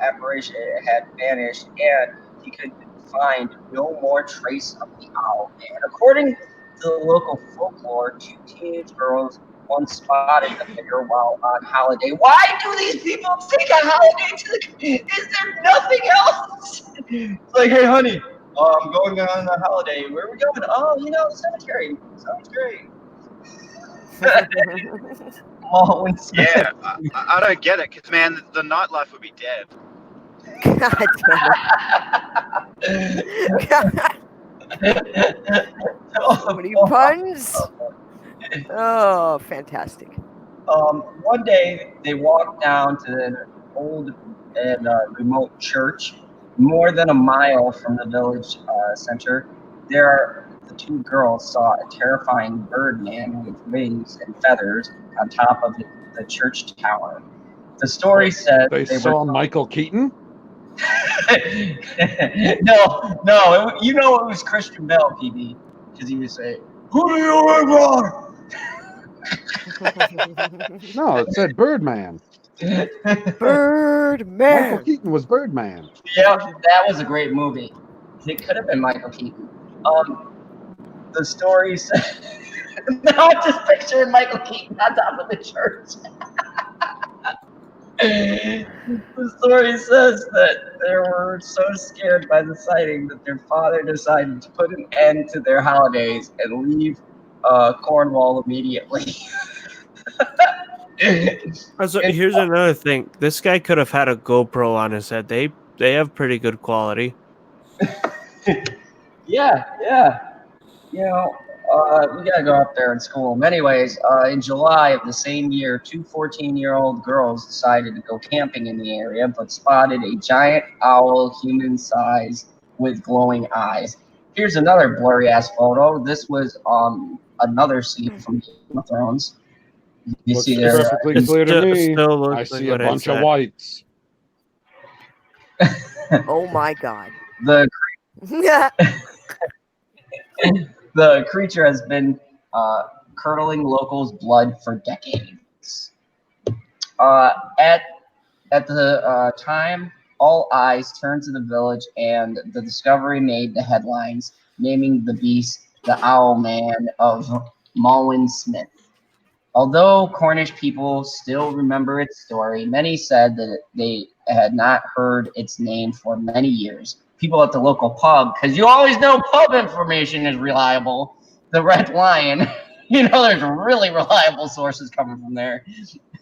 apparition had vanished, and he could find no more trace of the owl man. According to the local folklore, 2 teenage girls once spotted the figure while on holiday. Why do these people take a holiday to the? Is there nothing else? It's like, hey, honey, I'm going on a holiday. Where are we going? Oh, the cemetery. Sounds great. Yeah, I don't get it, because, man, the nightlife would be dead. God damn it. So many puns. Oh, fantastic. One day they walked down to an old and remote church, more than a mile from the village center. There, the 2 girls saw a terrifying bird man with wings and feathers on top of the church tower. The story said they saw Michael Keaton. No, it was Christian Bale, PB, because he would say, "Who do you live on?" No, it said Birdman. Birdman. Michael Keaton was Birdman. Yeah, that was a great movie. It could have been Michael Keaton. The story said, now I'm just picturing Michael Keaton on top of the church. The story says that they were so scared by the sighting that their father decided to put an end to their holidays and leave Cornwall immediately. Also, here's another thing. This guy could have had a GoPro on his head. They have pretty good quality. Yeah. We gotta go up there and school them. Anyways, in July of the same year, 2 14-year-old girls decided to go camping in the area, but spotted a giant owl, human size, with glowing eyes. Here's another blurry ass photo. This was another scene from Game of Thrones. You Looks see there. perfectly clear to me. Still looks I like see a what I bunch of said. whites. Oh my god. The Yeah. the creature has been curdling locals' blood for decades. At the time, all eyes turned to the village, and the discovery made the headlines, naming the beast the Owl Man of Malwyn Smith. Although Cornish people still remember its story, many said that they had not heard its name for many years. People at the local pub, because you always know pub information is reliable. The Red Lion, there's really reliable sources coming from there.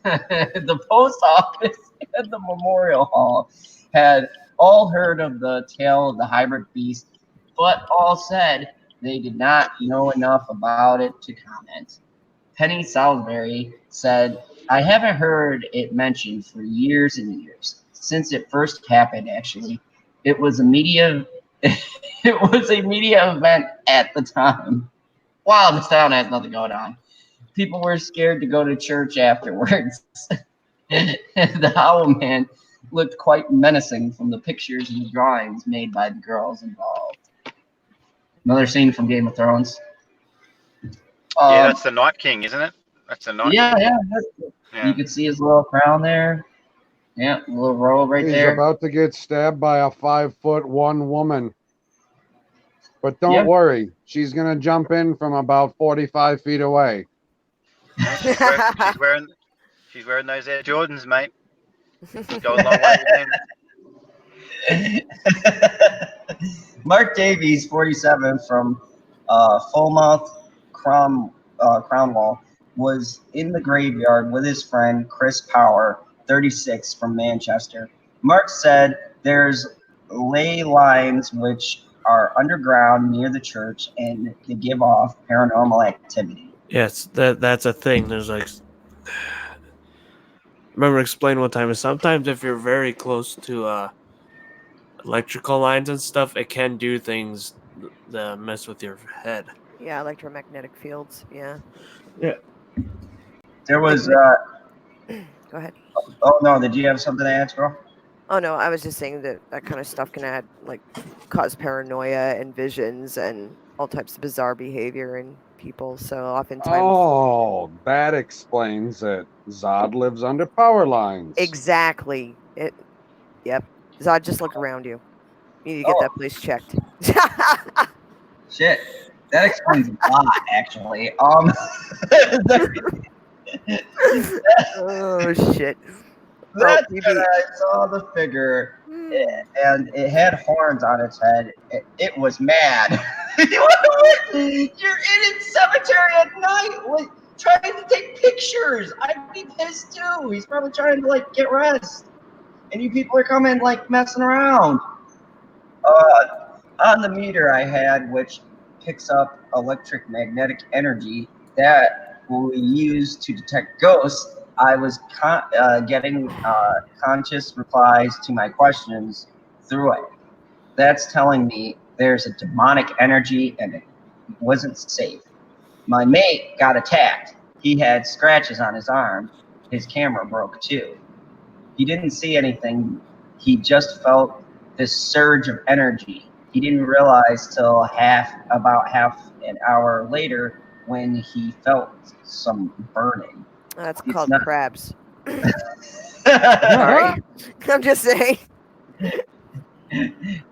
The post office and the memorial hall had all heard of the tale of the hybrid beast, but all said they did not know enough about it to comment. Penny Salisbury said, I haven't heard it mentioned for years and years, since it first happened, actually. It was a media event at the time. Wow, this town has nothing going on. People were scared to go to church afterwards. The Owl Man looked quite menacing from the pictures and drawings made by the girls involved. Another scene from Game of Thrones. Yeah, that's the Night King, isn't it? That's the Night Yeah, King. yeah. Yeah. You can see his little crown there. Yeah, little robe right He's there. about to get stabbed by a 5'1" woman. But don't Yeah. worry, she's gonna jump in from about 45 feet away. She's wearing those Air Jordans, mate. Go a long way with them. Mark Davies, 47, from Falmouth, Crownwall, was in the graveyard with his friend Chris Power, 36, from Manchester. Mark said there's ley lines which are underground near the church and they give off paranormal activity. Yes, that's a thing. There's like, remember explain one time. Sometimes if you're very close to electrical lines and stuff, it can do things that mess with your head. Yeah, electromagnetic fields. Yeah. Yeah. There was, Go ahead. oh no, did you have something to add, girl? Oh no, I was just saying that kind of stuff can cause paranoia and visions and all types of bizarre behavior in people. So oftentimes, Oh, that explains it. Zod lives under power lines. exactly. Yep. Zod, just look around you. You need to get that place checked. Shit, that explains a lot, actually. Oh shit. That's PB. when I saw the figure, and it had horns on its head. It was mad. You're in its cemetery at night, trying to take pictures. I'd be pissed too. He's probably trying to get rest, and you people are coming messing around. On the meter I had, which picks up electromagnetic energy that we use to detect ghosts, I was getting conscious replies to my questions through it. That's telling me there's a demonic energy and it wasn't safe. My mate got attacked. He had scratches on his arm. His camera broke too. He didn't see anything. He just felt this surge of energy. He didn't realize till about half an hour later when he felt some burning. That's It's called not- crabs. Sorry. I'm just saying.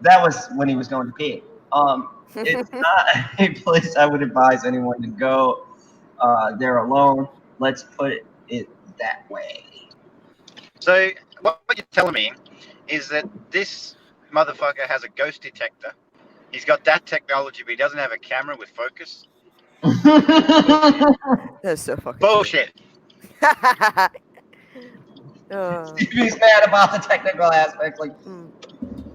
That was when he was going to pee. It's not a place I would advise anyone to go there alone. Let's put it that way. So what you're telling me is that this motherfucker has a ghost detector. He's got that technology, but he doesn't have a camera with focus. That's so fucking Bullshit. He's mad about the technical aspects,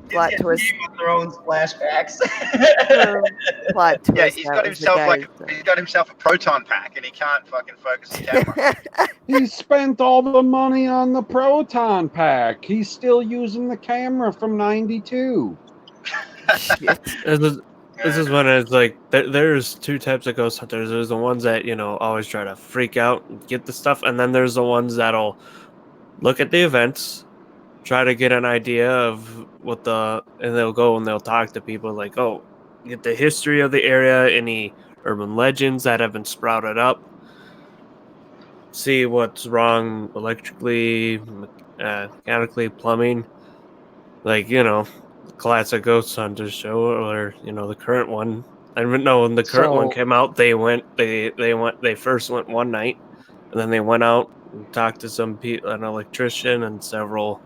plot twist. Game of Thrones flashbacks. Plot twist. Yeah, he's that got was the himself a proton pack, and he can't fucking focus the camera. He spent all the money on the proton pack. He's still using the camera from '92. Shit. This is when it's like there's two types of ghost hunters. There's the ones that always try to freak out and get the stuff, and then there's the ones that'll look at the events, try to get an idea of what and they'll go and they'll talk to people like, oh, get the history of the area, any urban legends that have been sprouted up, see what's wrong electrically, mechanically, plumbing, like, the classic Ghost Hunters show, or, the current one. I didn't know when the current one So- came out, they first went one night, and then they went out and talked to some people, an electrician and several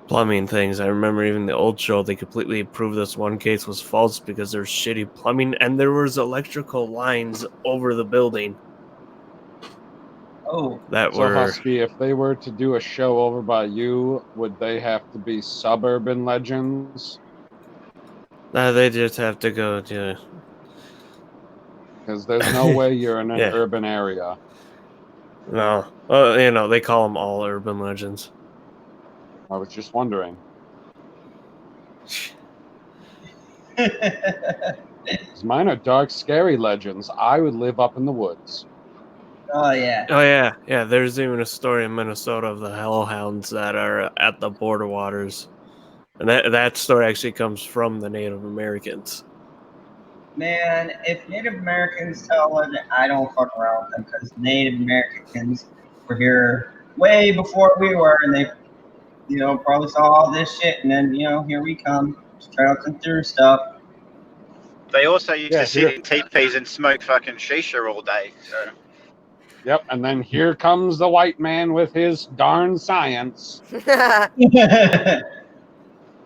plumbing things. I remember even the old show, they completely proved this one case was false because there's shitty plumbing and there was electrical lines over the building Oh, that So were Husky, if they were to do a show over by you, would they have to be suburban legends? they just have to go to Because there's no way you're in an Yeah. urban area. no, they call them all urban legends. I was just wondering. 'Cause mine are dark, scary legends. I would live up in the woods. oh yeah. Oh yeah. There's even a story in Minnesota of the hellhounds that are at the border waters, and that story actually comes from the Native Americans. Man, if Native Americans tell it, I don't fuck around with them because Native Americans were here way before we were, and they, probably saw all this shit, and then, here we come, just trouncing through stuff. They also used Yeah, to sit in teepees and smoke fucking shisha all day. So Yep, and then here comes the white man with his darn science.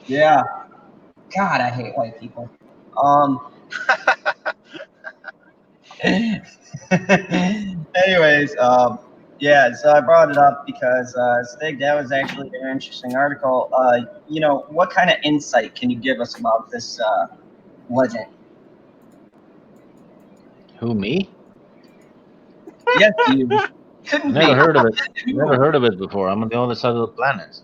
Yeah. God, I hate white people. Anyways, yeah, so I brought it up because Stig, that was actually an interesting article. What kind of insight can you give us about this legend? Who, me? Yes, you. Couldn't Never be. heard of it. Never heard of it before. I'm on the other side of the planet.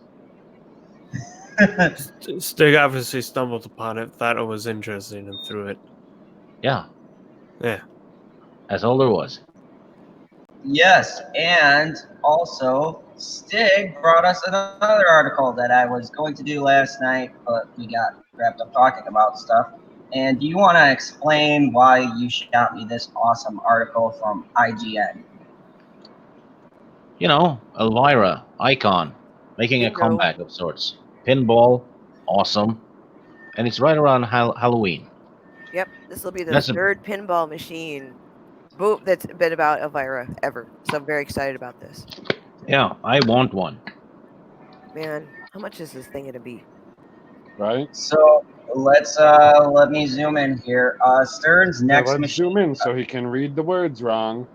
Stig obviously stumbled upon it, thought it was interesting, and threw it. Yeah, Yeah. that's all there was. Yes, and also Stig brought us another article that I was going to do last night, but we got wrapped up talking about stuff. And do you want to explain why you shot me this awesome article from IGN? You know, Elvira, icon, making a Bingo. comeback of sorts. Pinball, awesome. And it's right around Halloween. Yep, this will be the That's a- third pinball machine that's been about Elvira ever. So I'm very excited about this. Yeah, I want one. Man, how much is this thing gonna be? Right? So let me zoom in here. Stern's Yeah, next let's machine. zoom in so he can read the words wrong.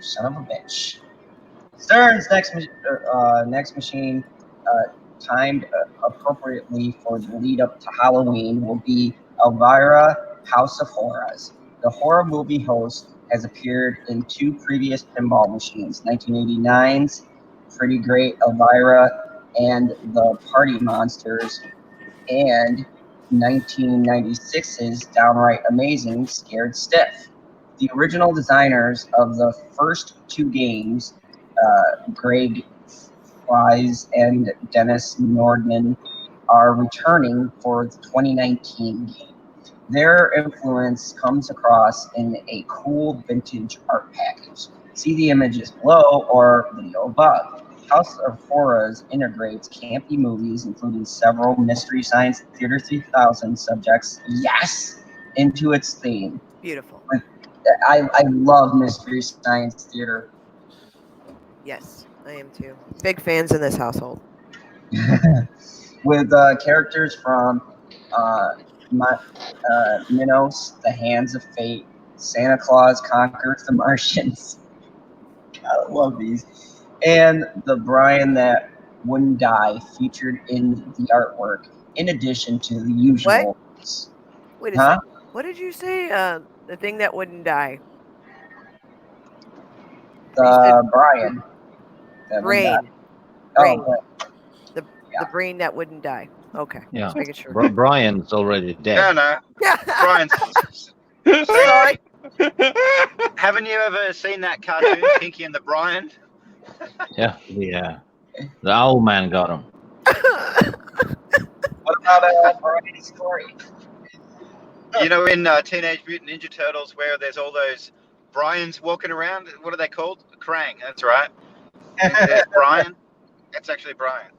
Son of a bitch. Stern's next machine, timed appropriately for the lead up to Halloween, will be Elvira, House of Horrors. The horror movie host has appeared in two previous pinball machines, 1989's Pretty Great Elvira and the Party Monsters, and 1996's Downright Amazing Scared Stiff. The original designers of the first two games, Greg Wise and Dennis Nordman, are returning for the 2019 game. Their influence comes across in a cool vintage art package. See the images below or video above. House of Horrors integrates campy movies, including several Mystery Science Theater 3000 subjects, yes, into its theme. Beautiful. I love Mystery Science Theater. Yes, I am too. Big fans in this household. With characters from Minos, The Hands of Fate, Santa Claus Conquers the Martians. I love these. And the Brian That Wouldn't Die featured in the artwork, in addition to the usual. Wait a Huh? second. What did you say? The thing that wouldn't die. The Brian. That Wouldn't Die. Brain. Brain. Oh, The Yeah. brain that wouldn't die. Okay. Yeah. Just making sure. Brian's already no, dead. no, Yeah. Brian. Sorry. Haven't you ever seen that cartoon, Pinky and the Brian? Yeah, the owl man got him. What about Variety Story? You know, in Teenage Mutant Ninja Turtles, where there's all those Brians walking around. What are they called? Krang. That's right. There's Brian. That's actually Brian.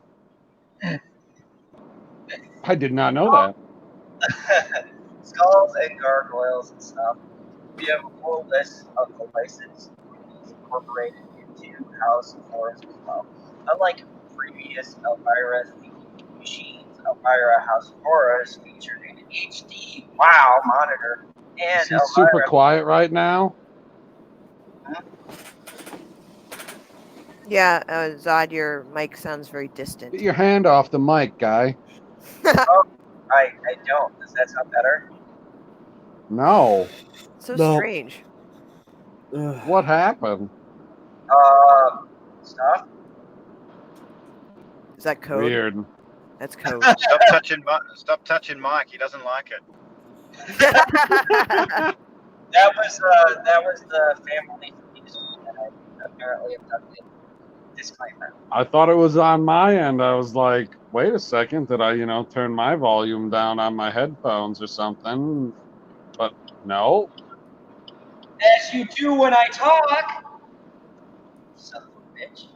I did not know that. Skulls and gargoyles and stuff. We have a full list of the licensed movies incorporated into House of Horrors as well. Unlike previous Elvira themed machines, Elvira House of Horrors featured an HD WOW monitor Is and he super quiet right now? Yeah, Zod, your mic sounds very distant. Get your hand off the mic, guy. I don't. Does that sound better? No. So No. strange. What happened? Stuff. Is that code? Weird. That's code. Stop touching Mike. He doesn't like it. That was the family feast that I apparently abducted. Disclaimer. I thought it was on my end. I was like, wait a second, did I, turn my volume down on my headphones or something? But no. As you do when I talk. Son of a bitch.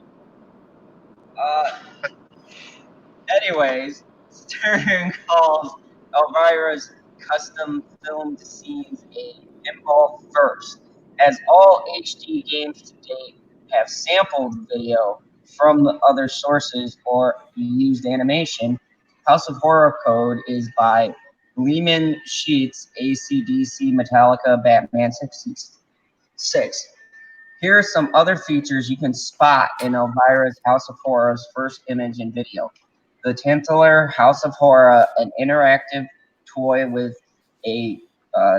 Anyways, Stern calls Elvira's custom filmed scenes a pinball first, as all HD games to date have sampled video from the other sources or used animation. House of Horror code is by Lehman Sheets, AC/DC, Metallica, Batman 66. Here are some other features you can spot in Elvira's House of Horror's first image and video. The Tantalar House of Horror, an interactive toy with a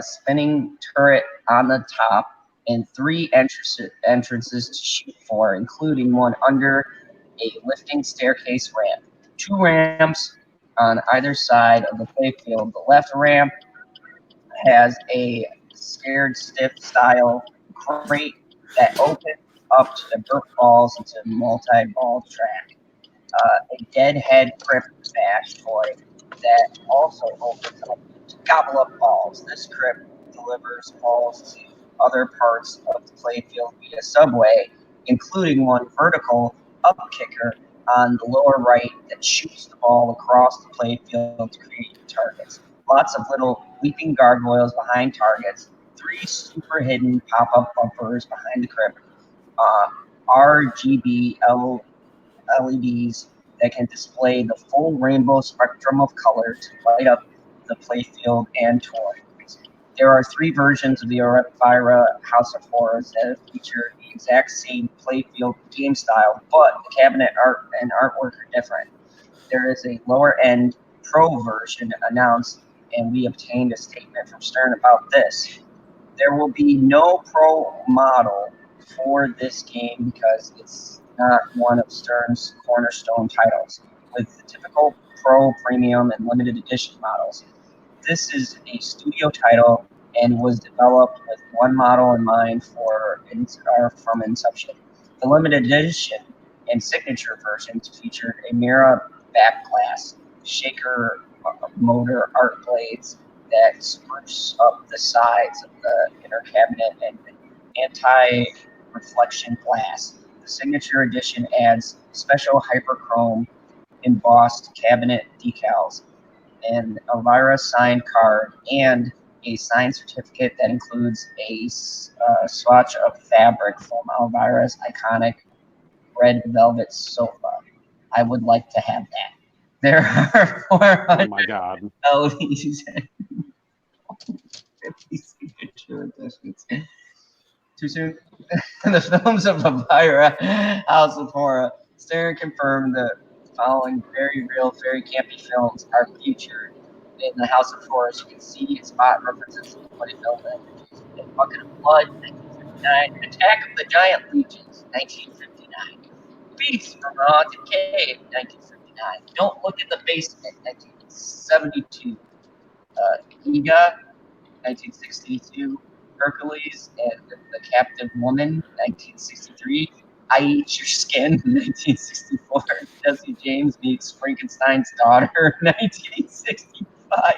spinning turret on the top and 3 entrances to shoot for, including one under a lifting staircase ramp. 2 ramps on either side of the playfield. The left ramp has a scared stiff style crate that opens up to the burnt balls into multi-ball track. A deadhead crypt bash toy that also opens up to gobble up balls. This crypt delivers balls to other parts of the playfield via subway, including one vertical up kicker on the lower right that shoots the ball across the playfield to create targets. Lots of little leaping gargoyles behind targets. 3 super hidden pop-up bumpers behind the crypt. RGB LEDs that can display the full rainbow spectrum of color to light up the playfield and toys. There are 3 versions of the Elvira House of Horrors that feature the exact same playfield game style, but the cabinet art and artwork are different. There is a lower-end Pro version announced, and we obtained a statement from Stern about this. There will be no Pro model for this game because it's not one of Stern's cornerstone titles, with the typical Pro, Premium, and Limited Edition models. This is a studio title and was developed with one model in mind from inception. The Limited Edition and Signature versions featured a mirror back glass, shaker motor art blades that spruce up the sides of the inner cabinet, and anti-reflection glass. The Signature Edition adds special hyperchrome embossed cabinet decals, an Elvira signed card, and a signed certificate that includes a swatch of fabric from Elvira's iconic red velvet sofa. I would like to have that. There are 400 Oh my God. LEDs and 50 signature editions. Too soon? The films of Elvira House of Horror. Stern confirmed the following very real, very campy films are featured in the House of Horrors. You can see spot references to Bloody Velvet, A Bucket of Blood, 1959, Attack of the Giant Legions, 1959, Beasts from a Haunted Cave, 1959, Don't Look in the Basement, 1972, Ega, 1962, Hercules and the Captive Woman, 1963, I Eat Your Skin, 1964. Jesse James Meets Frankenstein's Daughter, 1965.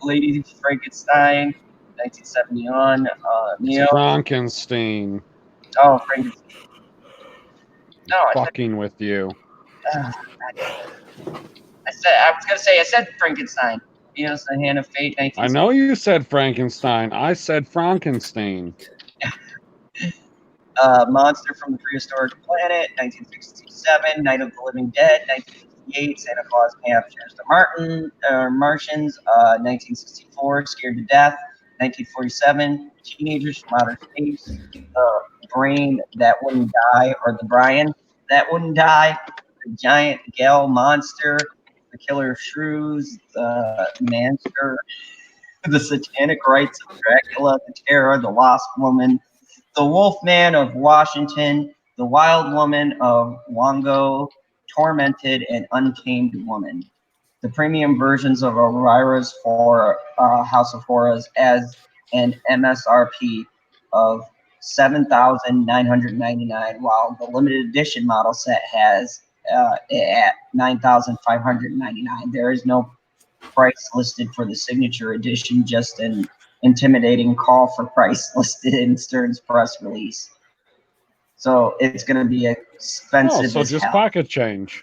Lady Frankenstein, 1971. Neo. Frankenstein. Oh, Frankenstein. No, Fucking with you. I said Frankenstein. Venus, the Hand of Fate, I know you said Frankenstein. I said Frankenstein. Monster from the Prehistoric Planet, 1967. Night of the Living Dead, 1968. Santa Claus Captures the Martians, 1964. Scared to Death, 1947. Teenagers from Outer Space. The Brain That Wouldn't Die, or the Brian That Wouldn't Die. The Giant Gale Monster. The Killer of Shrews. The Manster. The Satanic Rites of Dracula. The Terror. The Lost Woman. The Wolfman of Washington, The Wild Woman of Wongo, Tormented and Untamed Woman. The premium versions of Elvira's for House of Horrors as an MSRP of $7,999, while the limited edition model set has it at $9,599. There is no price listed for the signature edition, just an intimidating call for price listed in Stern's press release. So it's going to be expensive. Oh, so as just hell. pocket change.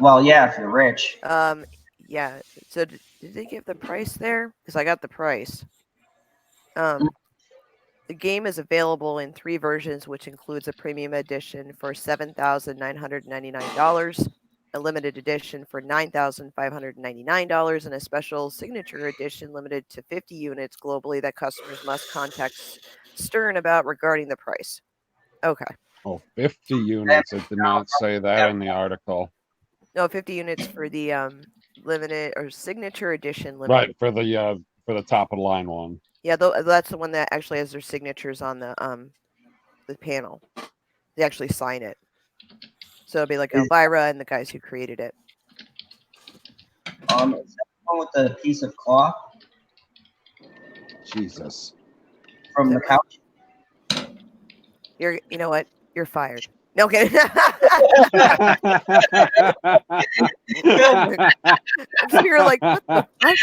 Well, yeah, if you're rich. Yeah. So did they give the price there? Because I got the price. The game is available in 3 versions, which includes a premium edition for $7,999, a limited edition for $9,599, and a special signature edition limited to 50 units globally that customers must contact Stern about regarding the price. Okay. Oh, 50 units. It did not say that in the article. No, 50 units for the limited or signature edition limited. Right, for the top of the line one. Yeah, that's the one that actually has their signatures on the panel. They actually sign it. So it'll be like Elvira and the guys who created it. Is that the one with the piece of cloth Jesus. from the couch? You know what? You're fired. No kidding. So you're like, what the fuck?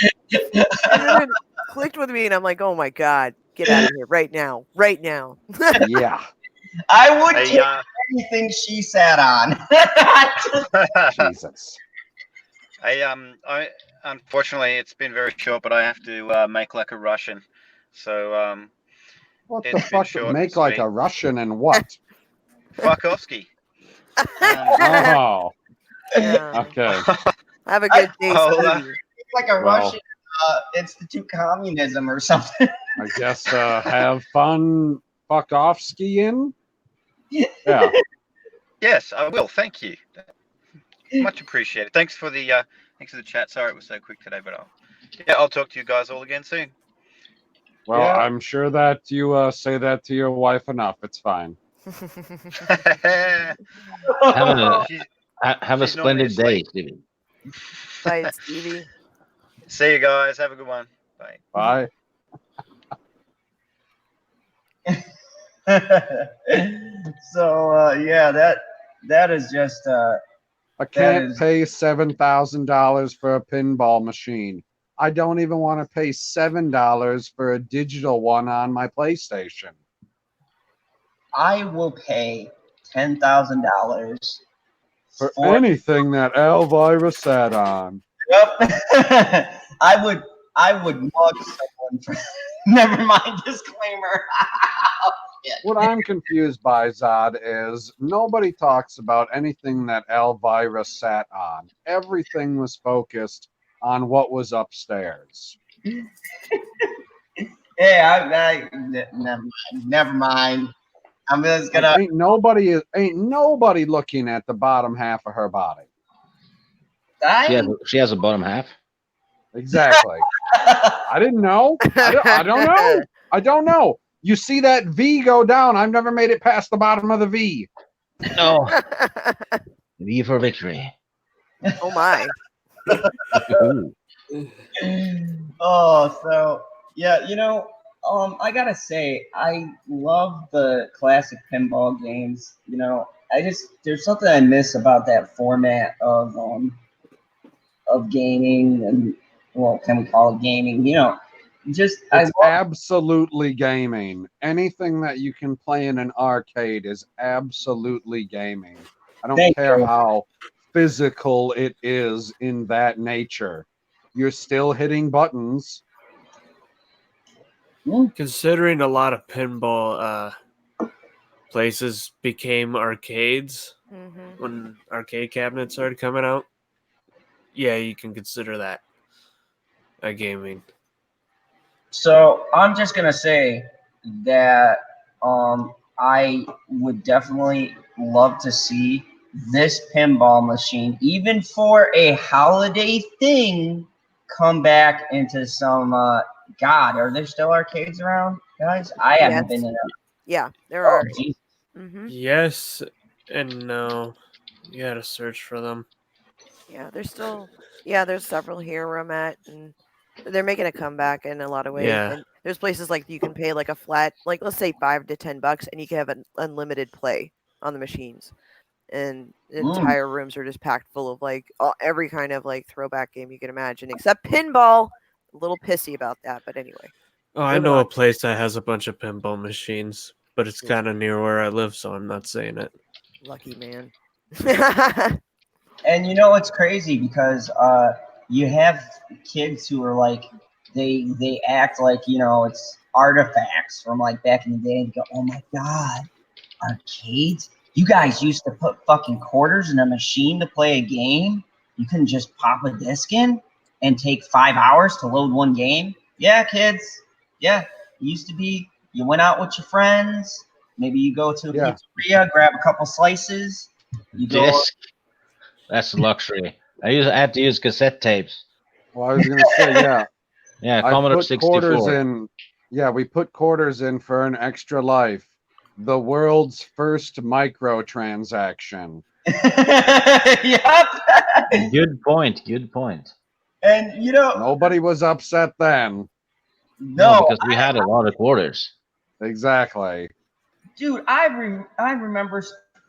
And then it clicked with me, and I'm like, oh my god, get out of here right now, right now. Yeah. I would take anything she sat on. Jesus. I unfortunately it's been very short, but I have to make like a Russian. So What the it's been fuck? short Make and like sweet. a Russian and what? Fuckovsky. Oh. Yeah. Okay. Have a good day, Stevie. It's like a Well. Russian Institute Communism or something. I guess have fun. Fuck off skiing. Yeah. Yes, I will. Thank you. Much appreciated. Thanks for the chat. Sorry it was so quick today, but I'll talk to you guys all again soon. Well, Yeah. I'm sure that you say that to your wife enough. It's fine. Have a She's normally splendid day, asleep. Stevie. Bye, Stevie. See you guys. Have a good one. Bye. Bye. So yeah, that is just I can't pay $7,000 for a pinball machine. I don't even want to pay $7 for a digital one on my PlayStation. I will pay $10,000 For anything that Elvira sat on. Yep. I would mug someone for never mind disclaimer. What I'm confused by, Zod, is nobody talks about anything that Elvira sat on. Everything was focused on what was upstairs. Yeah, never mind. I'm just gonna. Ain't nobody looking at the bottom half of her body. She has a bottom half. Exactly. I didn't know. I don't know. I don't know. You see that V go down. I've never made it past the bottom of the V. No. V for victory. Oh my. Oh, so yeah, I gotta say, I love the classic pinball games. You know, there's something I miss about that format of gaming, and well, can we call it gaming? You know, I It's love. absolutely gaming. Anything that you can play in an arcade is absolutely gaming. I don't Thank care you. how physical it is in that nature. You're still hitting buttons. Considering a lot of pinball places became arcades Mm-hmm. when arcade cabinets started coming out, yeah, you can consider that a gaming. So I'm just gonna say that I would definitely love to see this pinball machine, even for a holiday thing, come back into some. God, are there still arcades around, guys? I haven't been Yes. in a. Yeah, there Oh, are. geez. Mm-hmm. Yes and no. You gotta search for them. Yeah, there's still. Yeah, there's several here where I'm at, and they're making a comeback in a lot of ways. Yeah. And there's places like you can pay like a flat, like let's say $5 to $10, and you can have an unlimited play on the machines. And Mm. entire rooms are just packed full of like every kind of like throwback game you can imagine, except pinball. A little pissy about that, but anyway, Oh, I moving know a on. place that has a bunch of pinball machines, but it's Ooh. kind of near where I live, so I'm not saying it. Lucky man. And you know it's crazy because you have kids who are like they act like it's artifacts from like back in the day and go, oh my god, arcades? You guys used to put fucking quarters in a machine to play a game? You couldn't just pop a disc in and take 5 hours to load one game? Yeah, kids. Yeah, it used to be you went out with your friends. Maybe you go to a Yeah. pizzeria, grab a couple slices. You go. Disc. That's a luxury. I had to use cassette tapes. Well, I was gonna say, yeah, Yeah, I Commodore put quarters 64. in. Yeah, we put quarters in for an extra life. The world's first microtransaction. Yep. Good point. Good point. And Nobody was upset then. No, no, because we had a lot of quarters. Exactly. dude, I remember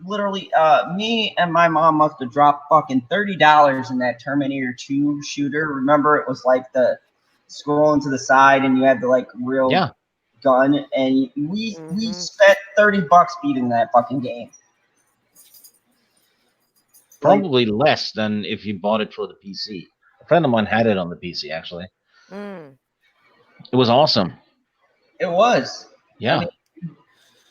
literally me and my mom must have dropped fucking $30 in that Terminator 2 shooter. Remember, it was like the scrolling to the side and you had the like real Yeah. gun, and we Mhm. spent $30 beating that fucking game. Like, Probably less than if you bought it for the PC. A friend of mine had it on the PC, actually. Mm. It was awesome. it was. Yeah. I mean,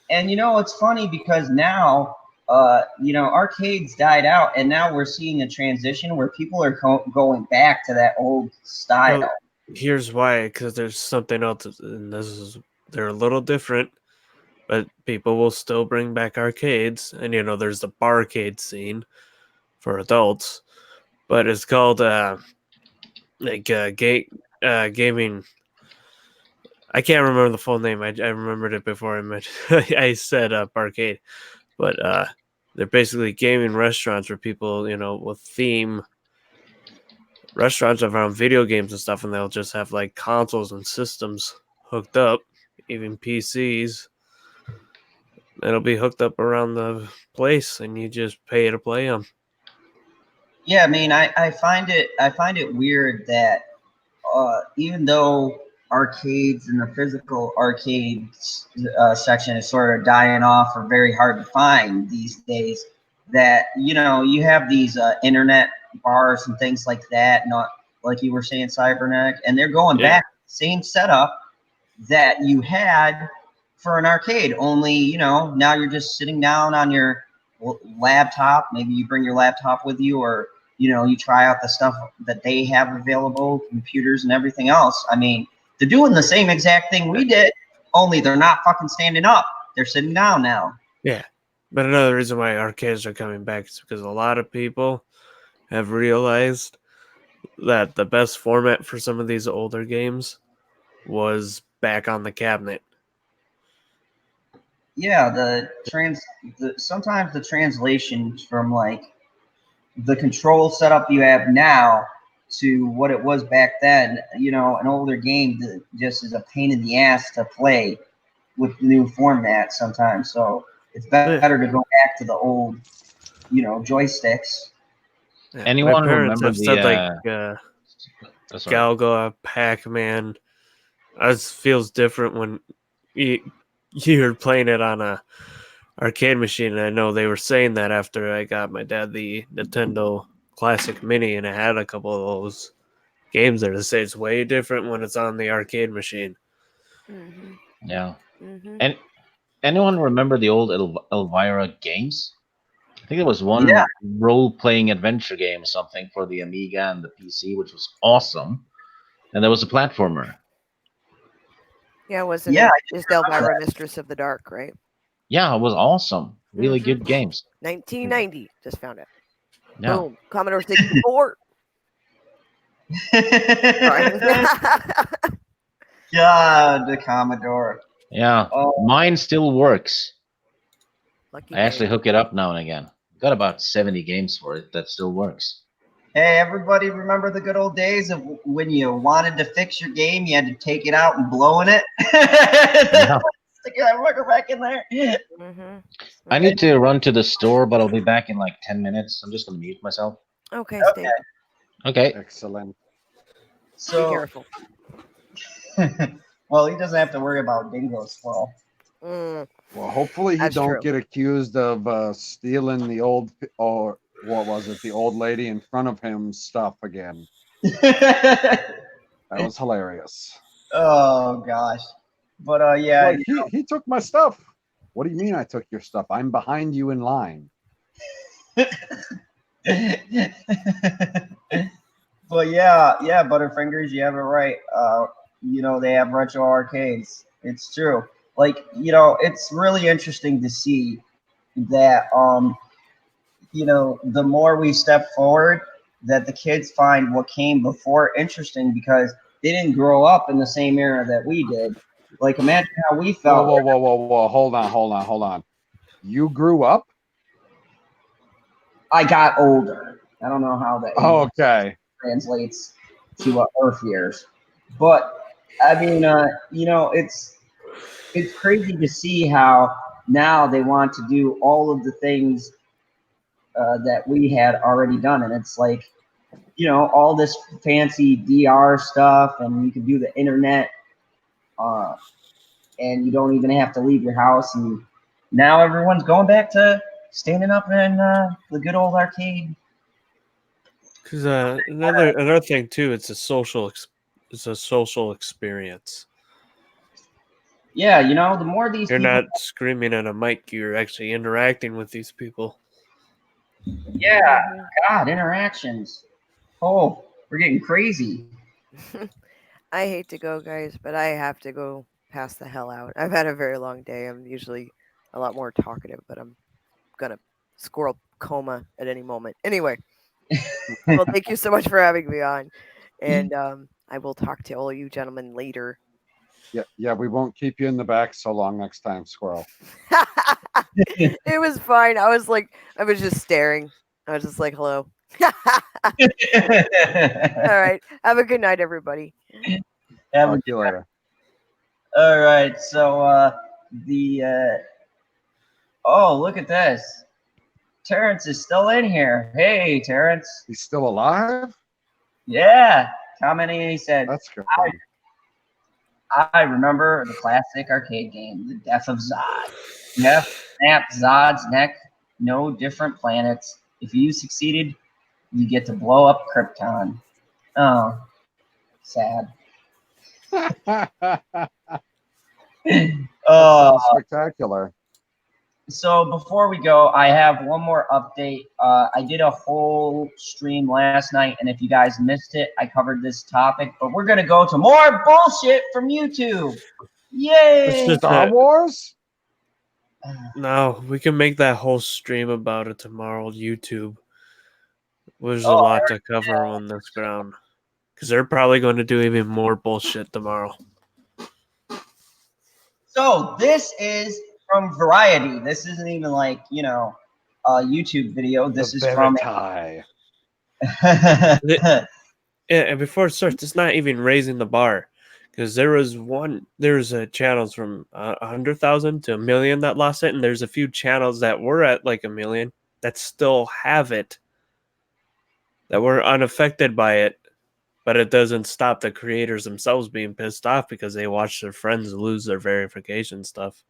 and it's funny because now, arcades died out, and now we're seeing a transition where people are going back to that old style. Well, here's why, because there's something else, and they're a little different, but people will still bring back arcades, and there's the barcade scene for adults, but it's called gaming. I can't remember the full name. I remembered it before I mentioned I said barcade, but they're basically gaming restaurants where people will theme restaurants around video games and stuff, and they'll just have like consoles and systems hooked up, even PCs. It'll be hooked up around the place, and you just pay to play them. Yeah, I mean, I find it weird that even though arcades and the physical arcades section is sort of dying off or very hard to find these days, that you have these internet bars and things like that, not like you were saying, Cybernetic, and they're going back to the same setup that you had for an arcade. Only now you're just sitting down on your laptop. Maybe you bring your laptop with you, or you try out the stuff that they have available, computers and everything else. I mean, they're doing the same exact thing we did, only they're not fucking standing up. They're sitting down now. Yeah. But another reason why arcades are coming back is because a lot of people have realized that the best format for some of these older games was back on the cabinet. Yeah, sometimes the translations from like the control setup you have now to what it was back then. You know, an older game that just is a pain in the ass to play with the new format sometimes. So it's better to go back to the old, you know, joysticks. Yeah, Anyone my parents remember have said like sorry. Galga, Pac-Man. It feels different when you're playing it on a arcade machine. And I know they were saying that after I got my dad the Nintendo Classic Mini, and I had a couple of those games there. They say it's way different when it's on the arcade machine. Mm-hmm. Yeah. Mm-hmm. And anyone remember the old Elvira games? I think there was one Yeah. role-playing adventure game or something for the Amiga and the PC, which was awesome. And there was a platformer. Yeah, wasn't Yeah, it just Elvira, Mistress of the Dark, right? Yeah, it was awesome. Really Mhm. good games. 1990. Just found it. Yeah. Boom. Commodore 64. Sorry. God, the Commodore. Yeah. Oh. Mine still works. Lucky I actually day. hook it up now and again. Got about 70 games for it that still works. Hey, everybody remember the good old days of when you wanted to fix your game, you had to take it out and blow in it? Yeah. Stick that rubber back in there. Mm-hmm. I need to run to the store, but I'll be back in like 10 minutes. I'm just going to mute myself. Okay, Okay. stay. Okay. Excellent. Be So, careful. well, he doesn't have to worry about Dingo Squirrel. Mm, Well, hopefully he That's don't true. get accused of stealing the old, or what was it, the old lady in front of him stuff again. That was hilarious. Oh gosh, but yeah, Like he took my stuff. What do you mean I took your stuff? I'm behind you in line. but yeah, Butterfingers, you have it right. You know, they have retro arcades. It's true. Like, you know, it's really interesting to see that you know, the more we step forward, that the kids find what came before interesting because they didn't grow up in the same era that we did. Like, imagine how we Whoa, felt. whoa. Hold on. You grew up? I got older. I don't know how that Okay. translates to Earth years, but I mean, you know, it's crazy to see how now they want to do all of the things that we had already done, and it's like, you know, all this fancy DR stuff, and you can do the internet, and you don't even have to leave your house, and now everyone's going back to standing up in the good old arcade. Because another thing too, it's a social experience. Yeah, you know, the more these You're people, not screaming at a mic; you're actually interacting with these people. yeah, mhm. God, interactions. Oh, we're getting crazy. I hate to go, guys, but I have to go pass the hell out. I've had a very long day. I'm usually a lot more talkative, but I'm gonna squirrel coma at any moment. Anyway, well, thank you so much for having me on, and I will talk to all you gentlemen later. Yeah, we won't keep you in the back so long next time, Squirrel. It was fine. I was just staring. I was just like, hello. All right. Have a good night, everybody. Have a Talk to you later. All right, so the oh, look at this. Terrence is still in here. Hey, Terrence. He's still alive? Yeah, commenting. He said, That's good. "I remember the classic arcade game, The Death of Zod. Jeff snapped Zod's neck. No different planets. If you succeeded, you get to blow up Krypton. Oh, sad. Sounds spectacular. So before we go, I have one more update. I did a whole stream last night, and if you guys missed it, I covered this topic. But we're gonna go to more bullshit from YouTube. Yay! Star Wars? No, we can make that whole stream about it tomorrow on YouTube. There's a Oh, lot to cover on this ground. Because they're probably going to do even more bullshit tomorrow. So this is from Variety. This isn't even like, you know, a YouTube video. This is from Verity. and before it starts, it's not even raising the bar, because there's channels from 100,000 to 1,000,000 that lost it, and there's a few channels that were at like 1,000,000 that still have it, that were unaffected by it, but it doesn't stop the creators themselves being pissed off because they watch their friends lose their verification stuff.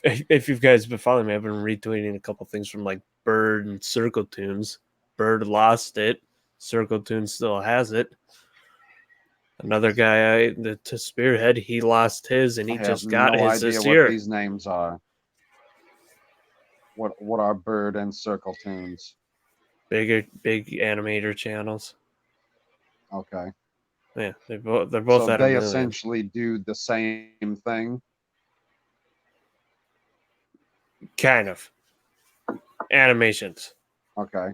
If you guys have been following me, I've been retweeting a couple things from like Bird and Circle Tunes. Bird lost it. Circle Tunes still has it. Another guy, to Spearhead, he lost his and he I have just got no his idea this what year. these names are. What are Bird and Circle Tunes? Big animator channels. Okay. Yeah, they're both So at they 1,000,000. essentially do the same thing. Kind of. Animations. Okay.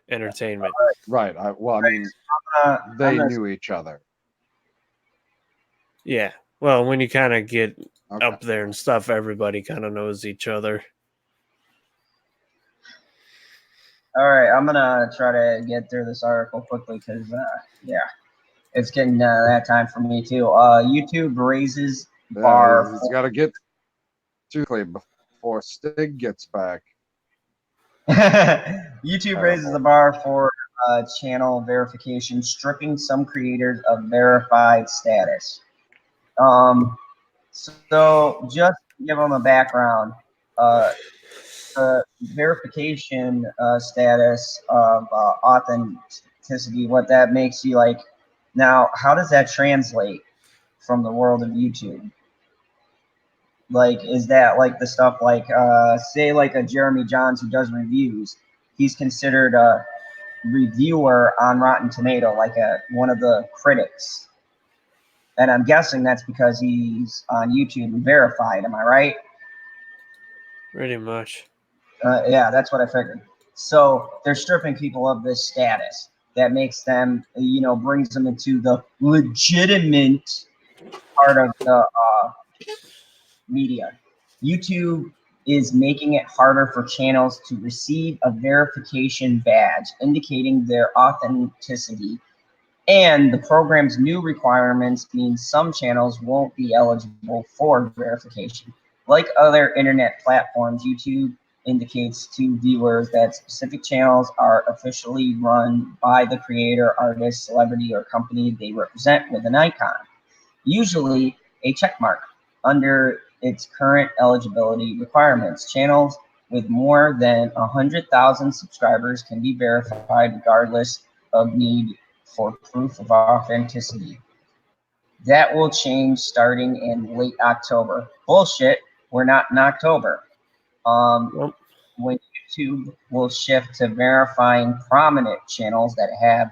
Entertainment. Right. I mean, I'm they gonna- knew each other. Yeah. Well, when you kind of get Okay. up there and stuff, everybody kind of knows each other. All right, I'm gonna try to get through this article quickly because, yeah, it's getting that time for me too. YouTube raises bar. He's got to get to quickly before Stig gets back. YouTube raises the bar for channel verification, stripping some creators of verified status. So just to give them a background, the verification status of authenticity, what that makes you like. Now, how does that translate from the world of YouTube? Like, is that like the stuff like, say, like a Jeremy Johns who does reviews? He's considered a reviewer on Rotten Tomato, like one of the critics. And I'm guessing that's because he's on YouTube and verified. Am I right? Pretty much. Yeah, that's what I figured. So they're stripping people of this status that makes them, brings them into the legitimate part of the media. YouTube is making it harder for channels to receive a verification badge indicating their authenticity. And the program's new requirements mean some channels won't be eligible for verification. Like other internet platforms, YouTube indicates to viewers that specific channels are officially run by the creator, artist, celebrity, or company they represent with an icon, usually a check mark, under its current eligibility requirements. Channels with more than 100,000 subscribers can be verified regardless of need for proof of authenticity. That will change starting in late October. Bullshit, we're not in October. Nope. When YouTube will shift to verifying prominent channels that have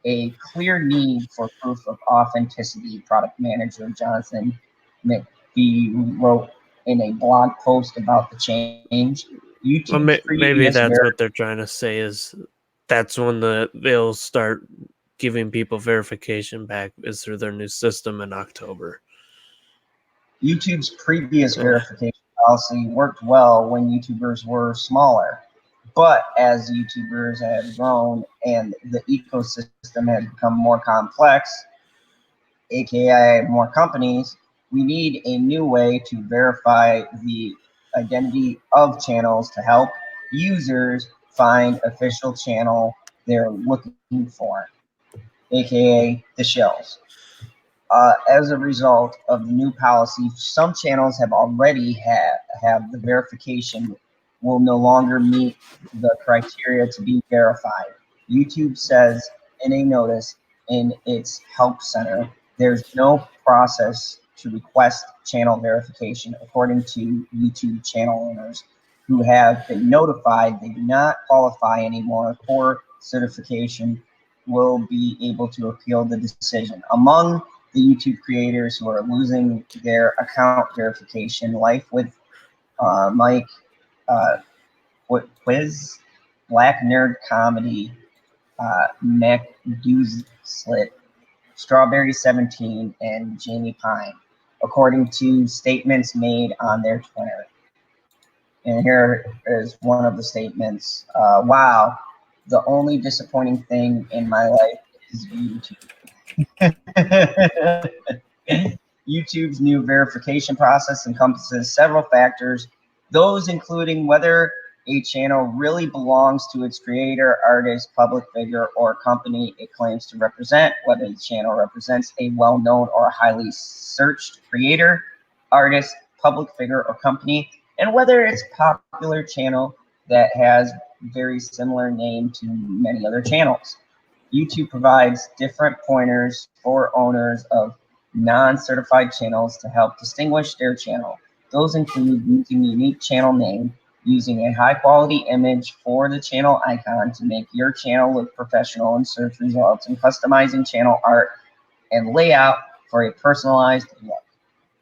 a clear need for proof of authenticity, product manager Jonathan McPhee wrote in a blog post about the change. Well, maybe that's what they're trying to say, is that's when they'll start giving people verification back, is through their new system in October. YouTube's previous verification policy worked well when YouTubers were smaller. But as YouTubers have grown and the ecosystem has become more complex, aka more companies, we need a new way to verify the identity of channels to help users find official channel they're looking for, aka the shells. As a result of the new policy, some channels have already have the verification will no longer meet the criteria to be verified. YouTube says in a notice in its help center, there's no process to request channel verification, according to YouTube channel owners who have been notified they do not qualify anymore for certification will be able to appeal the decision. Among the YouTube creators who are losing their account verification, Life with Mike, Quiz, Black Nerd Comedy, Mac Slit, Strawberry 17, and Jamie Pine, according to statements made on their Twitter. And here is one of the statements. Wow, the only disappointing thing in my life is YouTube. YouTube's new verification process encompasses several factors, those including whether a channel really belongs to its creator, artist, public figure, or company it claims to represent, whether the channel represents a well-known or highly searched creator, artist, public figure, or company, and whether it's a popular channel that has very similar name to many other channels. YouTube provides different pointers for owners of non-certified channels to help distinguish their channel. Those include using unique channel name, using a high-quality image for the channel icon to make your channel look professional in search results, and customizing channel art and layout for a personalized look.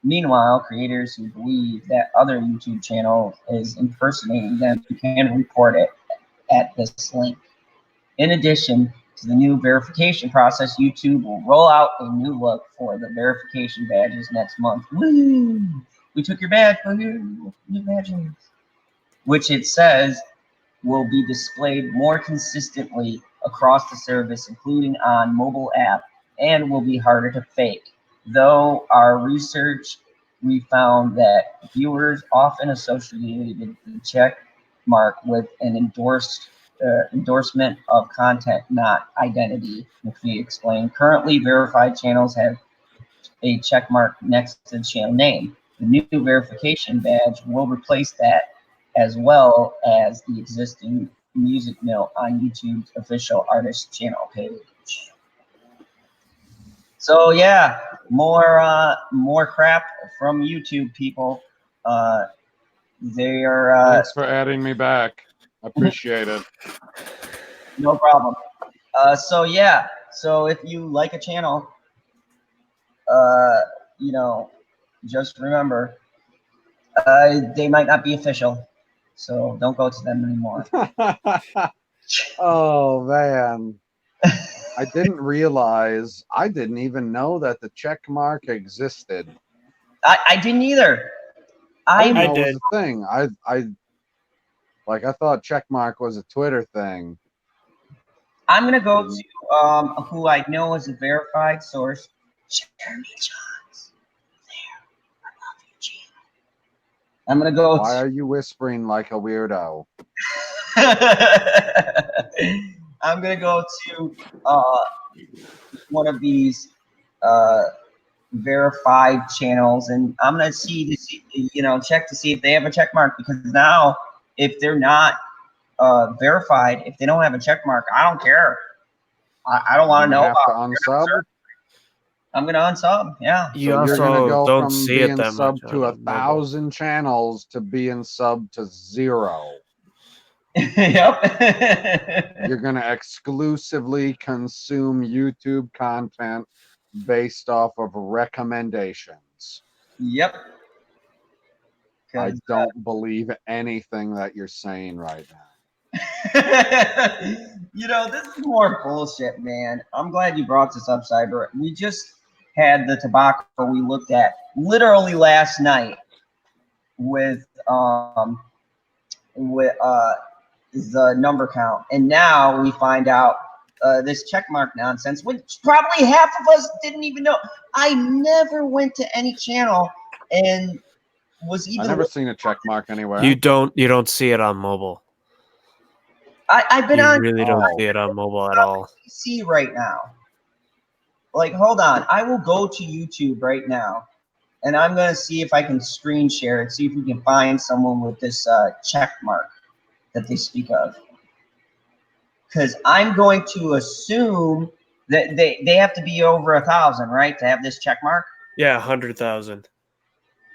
Meanwhile, creators who believe that other YouTube channel is impersonating them can report it at this link. In addition to the new verification process, YouTube will roll out a new look for the verification badges next month. Woo! We took your badge, new badges. Which it says will be displayed more consistently across the service, including on mobile app, and will be harder to fake. Though our research, we found that viewers often associated the check mark with an endorsement of content, not identity, which we explained. Currently, verified channels have a check mark next to the channel name. The new verification badge will replace that, as well as the existing music note on YouTube's official artist channel page. So yeah, more crap from YouTube, people. They are Thanks for adding me back. I appreciate it. no problem. So yeah, so if you like a channel, you know, just remember, they might not be official, so don't go to them anymore. Oh man, I didn't realize. I didn't even know that the check mark existed. I didn't either. I didn't I know it did. was a thing. I thought check mark was a Twitter thing. I'm gonna go to who I know is a verified source, Jeremy Johns. There, I love you, Gina. I'm gonna go. Why are you whispering like a weirdo? I'm gonna go to one of these verified channels, and I'm gonna check to see if they have a check mark, because now if they're not verified, if they don't have a check mark, I don't care. I don't want to know Have to about unsub. I'm gonna unsub. Yeah. You So you're gonna also go don't from see it being that much sub to on mobile. 1,000 channels to being sub to 0. Yep. You're gonna exclusively consume YouTube content based off of recommendations. Yep. I don't believe anything that you're saying right now. This is more bullshit, man. I'm glad you brought this up, Cyber. We just had the tobacco we looked at literally last night with the number count, and now we find out this checkmark nonsense, which probably half of us didn't even know. I never went to any channel and was even. I've never seen a check mark anywhere. You don't see it on mobile. I've been You on really don't see it on mobile at all. PC right now. Like, hold on. I will go to YouTube right now, and I'm going to see if I can screen share it, see if we can find someone with this check mark that they speak of. Because I'm going to assume that they have to be over 1,000, right, to have this check mark? Yeah, 100,000.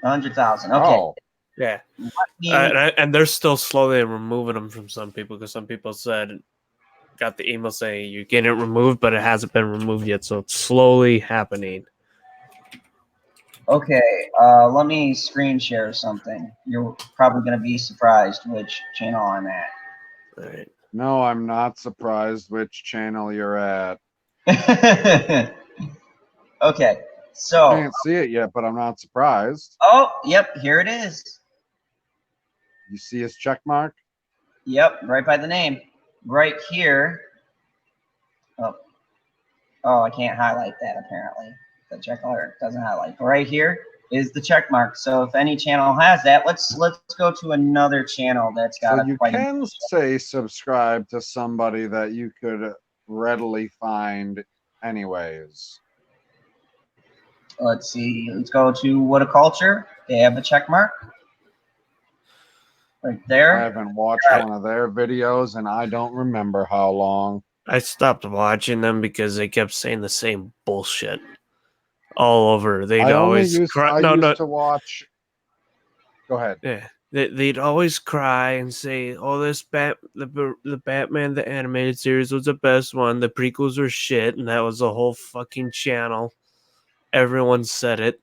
100,000. Okay. Oh, Yeah. Me- And they're still slowly removing them from some people, because some people got the email saying you're getting it removed, but it hasn't been removed yet, so it's slowly happening. Okay, let me screen share something. You're probably going to be surprised which channel I'm at. All right. no, I'm not surprised which channel you're at. Okay, so. Can't see it yet, but I'm not surprised. Oh, yep, here it is. You see his check mark? Yep, right by the name. Right here. Oh. Oh, I can't highlight that apparently. The check mark doesn't highlight. But right here is the check mark. So if any channel has that, let's go to another channel that's got So you quite can say subscribe to somebody that you could readily find anyways. Let's see. Let's go to What a Culture. They have a check mark right I there. haven't watched one of their videos and I don't remember how long. I stopped watching them because they kept saying the same bullshit all over. They'd I only always used cry. I No, used no, to watch. Go ahead. yeah. They'd always cry and say, "Oh, the Batman the animated series was the best one. The prequels were shit, and that was the whole fucking channel." Everyone said it.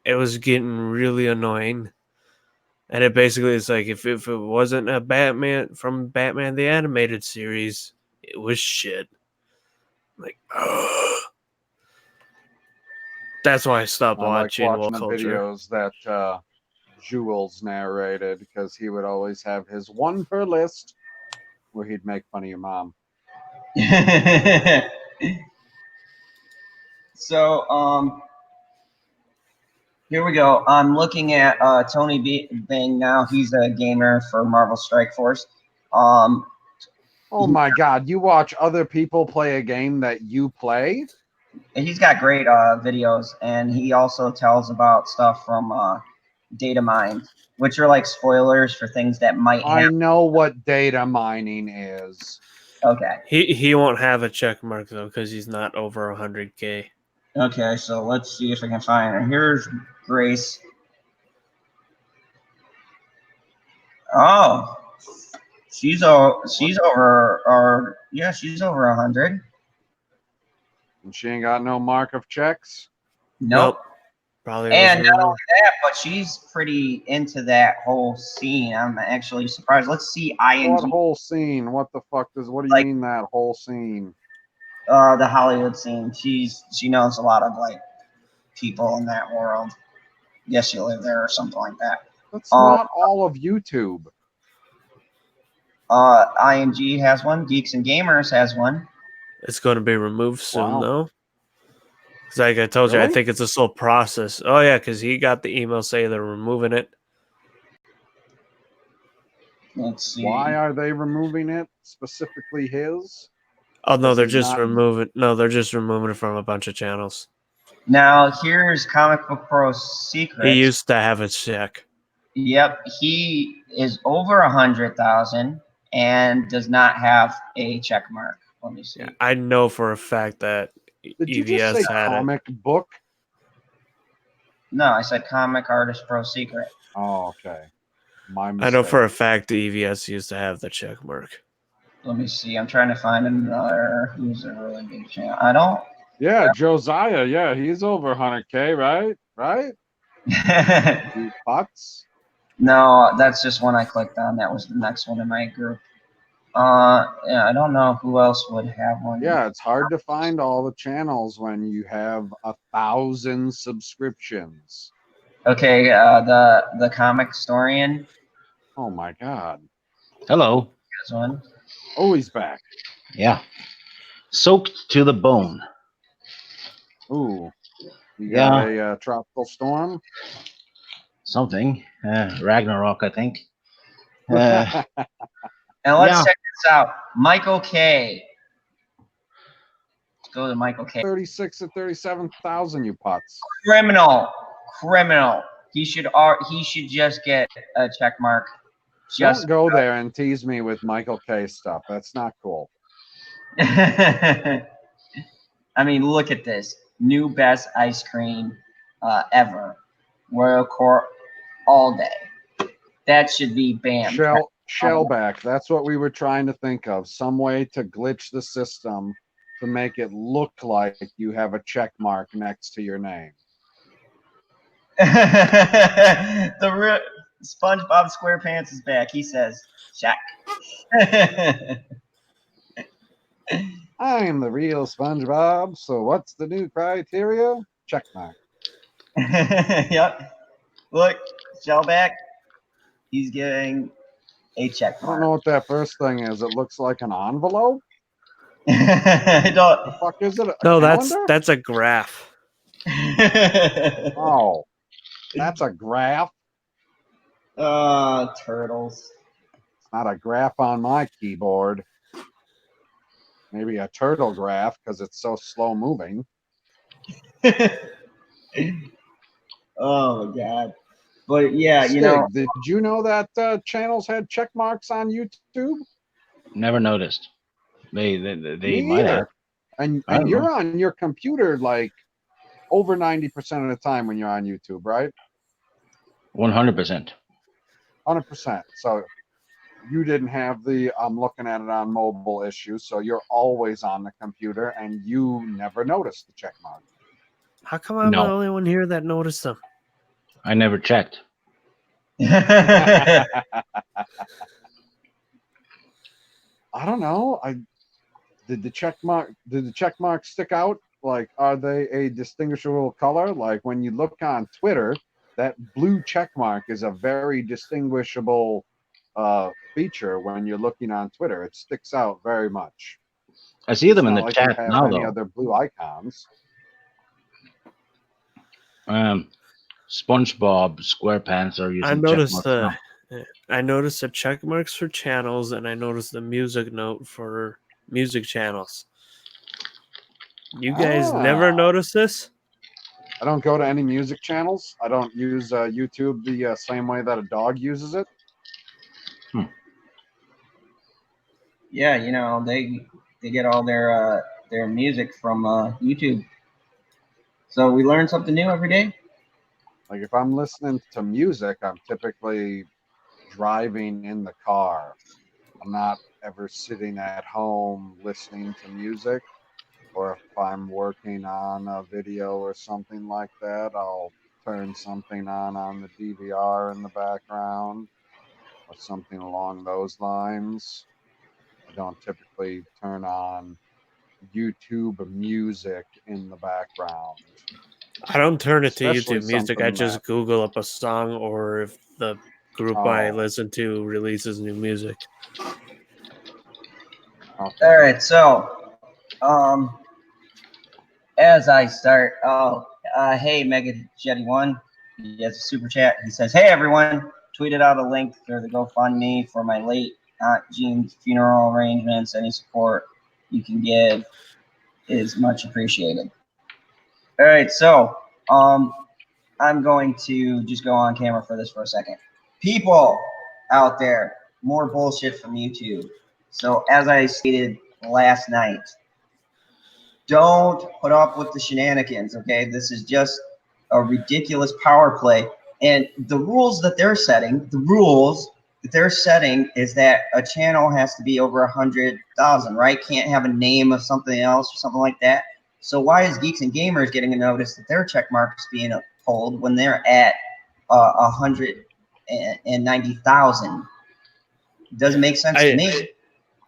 It was getting really annoying. And it basically is like if it wasn't a Batman from Batman the animated series, it was shit. Like, that's why I stopped I like watching watching What the Culture. videos that Jules narrated because he would always have his one per list where he'd make fun of your mom. So, here we go. I'm looking at Tony Bang now. He's a gamer for Marvel Strike Force. Oh my God! You watch other people play a game that you play? He's got great videos, and he also tells about stuff from data mine, which are like spoilers for things that might I happen. know what data mining is. Okay. He won't have a check mark though because he's not over 100K. Okay, so let's see if I can find her. Here's Grace. Oh, she's over, or yeah, she's over 100. And she ain't got no mark of checks. Nope. Probably. And was not only that, but she's pretty into that whole scene. I'm actually surprised. Let's see ING, What whole scene? What the fuck does? What do you Like- mean that whole scene? the Hollywood scene. She knows a lot of like people in that world. Guess you live there or something like that. That's not all of YouTube. ING has one. Geeks and Gamers has one. It's going to be removed soon Wow. though. 'Cause like I told you, I Really? think it's a slow process. Oh yeah, because he got the email saying they're removing it. Let's see. Why are they removing it? Specifically his? Oh no, This they're is just not- removing. No, they're just removing it from a bunch of channels. Now here's Comic Book Pro Secrets. He used to have a check. Yep, he is over 100,000 and does not have a check mark. Let me see. Yeah, I know for a fact that Did you EVS just say had it. comic book? No, I said Comic Artist Pro Secret. Oh, okay. My I mistake. know for a fact the EVS used to have the check mark. Let me see. I'm trying to find another who's a really big channel. I don't. Yeah, Josiah. Yeah, he's over 100K, right? Right? You putz. No, that's just one I clicked on. That was the next one in my group. Yeah, I don't know who else would have one. Yeah, it's hard to find all the channels when you have 1,000 subscriptions. Okay, the comic historian Oh my God. Hello. has one. Oh, he's back. Yeah. Soaked to the bone. Ooh. You got Yeah. a tropical storm? Something. Ragnarok, I think. Uh, And let's Yeah. check this out. Michael K. Let's go to Michael K. 36 to 37,000, you putz. Criminal. He should just get a check mark. Just Don't go there and tease me with Michael K stuff. That's not cool. I mean, look at this. New best ice cream ever. Royal Court all day. That should be banned. Shellback. That's what we were trying to think of. Some way to glitch the system to make it look like you have a check mark next to your name. SpongeBob SquarePants is back. He says, "Check." I am the real SpongeBob. So what's the new criteria? Check mark. Yep. Look, Shellback. He's getting a check I mark. don't know what that first thing is. It looks like an envelope. I don't. The fuck is it? A No, calendar? that's a graph. Oh, that's a graph. Turtles. It's not a graph on my keyboard. Maybe a turtle graph because it's so slow moving. Oh my god. But yeah, you Stig, know. did you know that channels had check marks on YouTube? Never noticed. They Me might have. either. And I don't know. you're on your computer like over 90% of the time when you're on YouTube, right? 100%. 100%. So you didn't have the I'm looking at it on mobile issue, so you're always on the computer and you never notice the check mark. How come I'm the No. only one here that noticed them? I never checked. I don't know. Did the check mark stick out? Like, are they a distinguishable color? Like when you look on Twitter, that blue check mark is a very distinguishable feature when you're looking on Twitter. It sticks out very much. I see them It's in not the like you chat have now, any though. other blue icons. SpongeBob SquarePants are using I noticed check marks I noticed the check marks for channels, and I noticed the music note for music channels. You guys never noticed this? I don't go to any music channels. I don't use YouTube the same way that a dog uses it. Yeah, you know, they get all their music from YouTube. So we learn something new every day. Like if I'm listening to music, I'm typically driving in the car. I'm not ever sitting at home listening to music. Or if I'm working on a video or something like that, I'll turn something on the DVR in the background or something along those lines. I don't typically turn on YouTube music in the background. I don't turn it to Especially YouTube music. I something just that, Google up a song, or if the group I oh, listen to releases new music. okay. All right, so as I start, hey Mega Jetty One, he has a super chat. He says, "Hey everyone, tweeted out a link for the GoFundMe for my late Aunt Jean's funeral arrangements. Any support you can give is much appreciated." All right, so I'm going to just go on camera for this for a second. People out there, more bullshit from YouTube. So as I stated last night, don't put up with the shenanigans, okay? This is just a ridiculous power play. And the rules that they're setting, is that a channel has to be over 100,000, right? Can't have a name of something else or something like that. So why is Geeks and Gamers getting a notice that their check mark's being pulled when they're at 190,000? Doesn't make sense to me.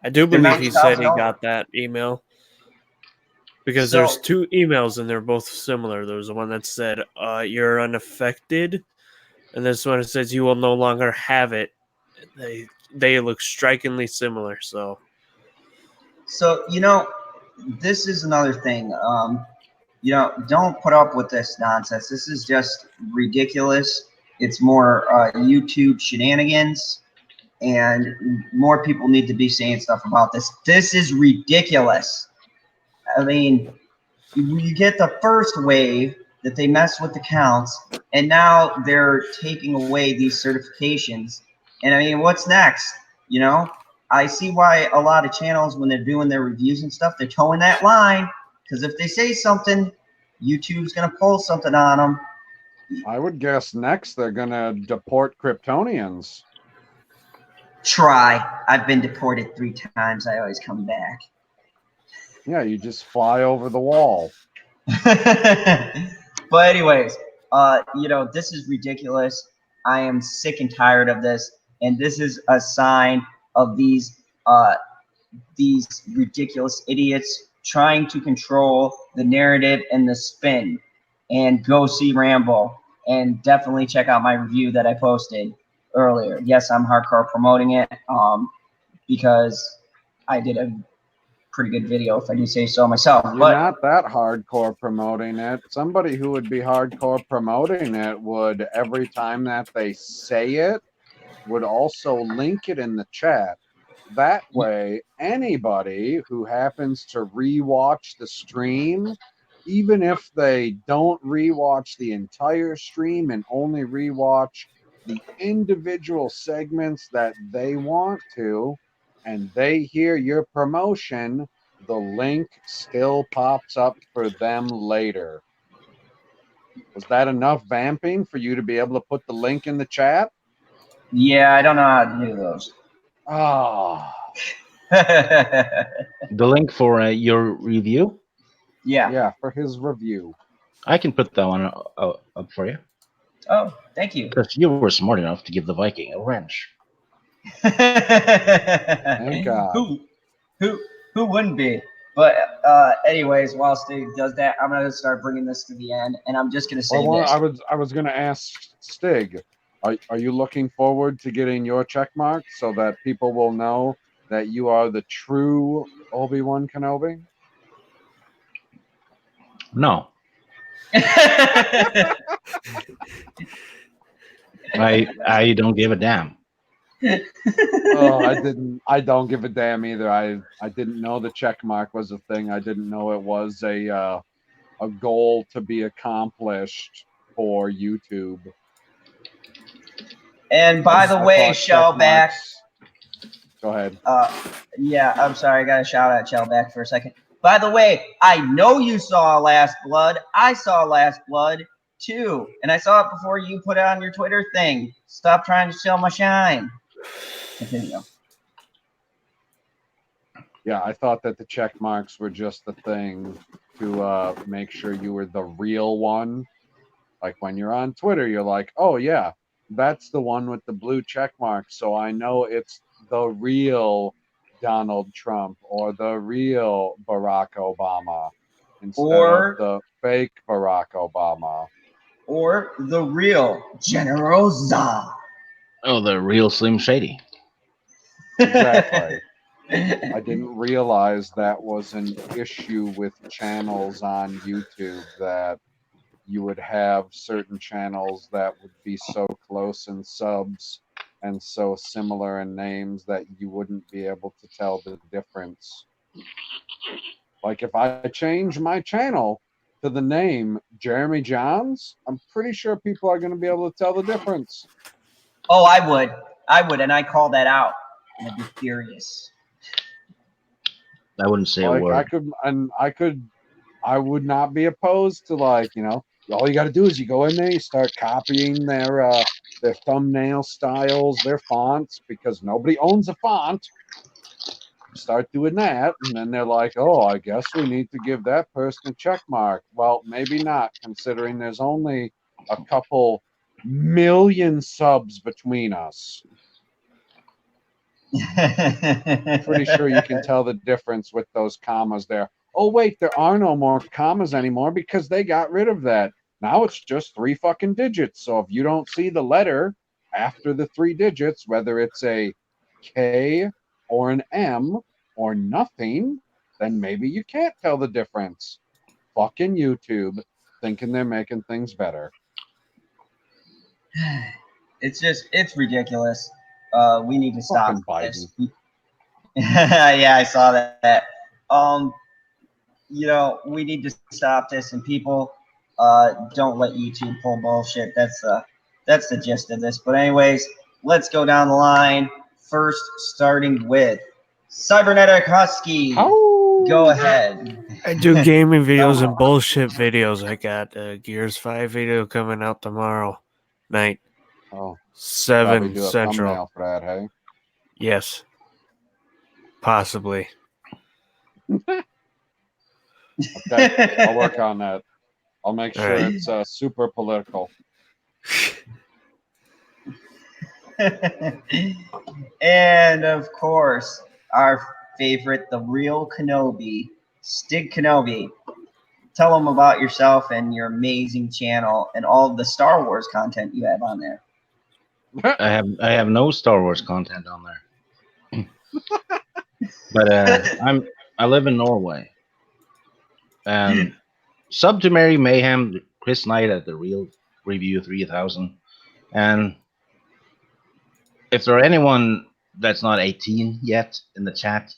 I do They're believe he said 90,000 he over. got that email. Because So- there's two emails and they're both similar. There's the one that said, you're unaffected. And this one that says you will no longer have it. They look strikingly similar. So you know, this is another thing. You know, don't put up with this nonsense. This is just ridiculous. It's more YouTube shenanigans, and more people need to be saying stuff about this. This is ridiculous. I mean, you get the first wave that they mess with the counts, and now they're taking away these certifications. And I mean, what's next? You know, I see why a lot of channels, when they're doing their reviews and stuff, they're towing that line, because if they say something, YouTube's gonna pull something on them. I would guess next they're gonna deport Kryptonians. Try. I've been deported 3 times. I always come back. Yeah, you just fly over the wall. But anyways, you know, this is ridiculous. I am sick and tired of this, and this is a sign of these ridiculous idiots trying to control the narrative and the spin. And go see Rambo, and definitely check out my review that I posted earlier. Yes, I'm hardcore promoting it because I did a pretty good video, if I do say so myself. You're But not that hardcore promoting it. Somebody who would be hardcore promoting it would, every time that they say it, would also link it in the chat. That way, anybody who happens to rewatch the stream, even if they don't rewatch the entire stream and only rewatch the individual segments that they want to, and they hear your promotion, the link still pops up for them later. Was that enough vamping for you to be able to put the link in the chat? yeah, I don't know how to do those. Ah, The link for your review, Yeah. yeah, for his review. I can put that one up for you. Oh, thank you. Because you were smart enough to give the Viking a wrench. Thank God. Who wouldn't be? But anyways, while Stig does that, I'm gonna start bringing this to the end, and I'm just gonna say this. I was gonna ask Stig, are you looking forward to getting your check mark so that people will know that you are the true Obi-Wan Kenobi? No, I don't give a damn. Oh, I don't give a damn either. I didn't know the check mark was a thing. I didn't know it was a goal to be accomplished for YouTube. And by the way, Shellback. Go ahead. Yeah, I'm sorry, I got to shout out Shellback for a second. By the way, I know you saw Last Blood. I saw Last Blood too, and I saw it before you put it on your Twitter thing. Stop trying to steal my shine. Continue. Yeah, I thought that the check marks were just the thing to make sure you were the real one. Like when you're on Twitter, you're like, oh yeah, that's the one with the blue check mark, so I know it's the real Donald Trump or the real Barack Obama instead of the fake Barack Obama. Or the real General Zod. Oh, the real Slim Shady. Exactly. I didn't realize that was an issue with channels on YouTube, that you would have certain channels that would be so close in subs and so similar in names that you wouldn't be able to tell the difference. Like if I change my channel to the name Jeremy Johns, I'm pretty sure people are going to be able to tell the difference. Oh, I would, and I call that out, and I'd be furious. I wouldn't say Like a word. I would not be opposed to, like, you know, all you got to do is you go in there, you start copying their thumbnail styles, their fonts, because nobody owns a font. Start doing that, and then they're like, oh, I guess we need to give that person a check mark. Well, maybe not, considering there's only a couple million subs between us. Pretty sure you can tell the difference with those commas there. Oh, wait, there are no more commas anymore because they got rid of that. Now it's just 3 fucking digits. So if you don't see the letter after the 3 digits, whether it's a K or an M or nothing, then maybe you can't tell the difference. Fucking YouTube thinking they're making things better. It's ridiculous. We need to stop this. Biden. Yeah, I saw that. You know, we need to stop this, and people don't let YouTube pull bullshit. That's the gist of this. But anyways, let's go down the line. First, starting with Cybernetic Husky. Go ahead. I do gaming videos and bullshit videos. I got a Gears 5 video coming out tomorrow night. Oh, 7 do a Central. thumbnail for that, hey? Yes. Possibly. Okay, I'll work on that. I'll make sure Alright. it's super political. And of course, our favorite, the real Kenobi, Stig Kenobi. Tell them about yourself and your amazing channel and all of the Star Wars content you have on there. I have no Star Wars content on there. But I live in Norway. And sub to Mary Mayhem, Chris Knight at the Real Review 3000. And if there are anyone that's not 18 yet in the chat,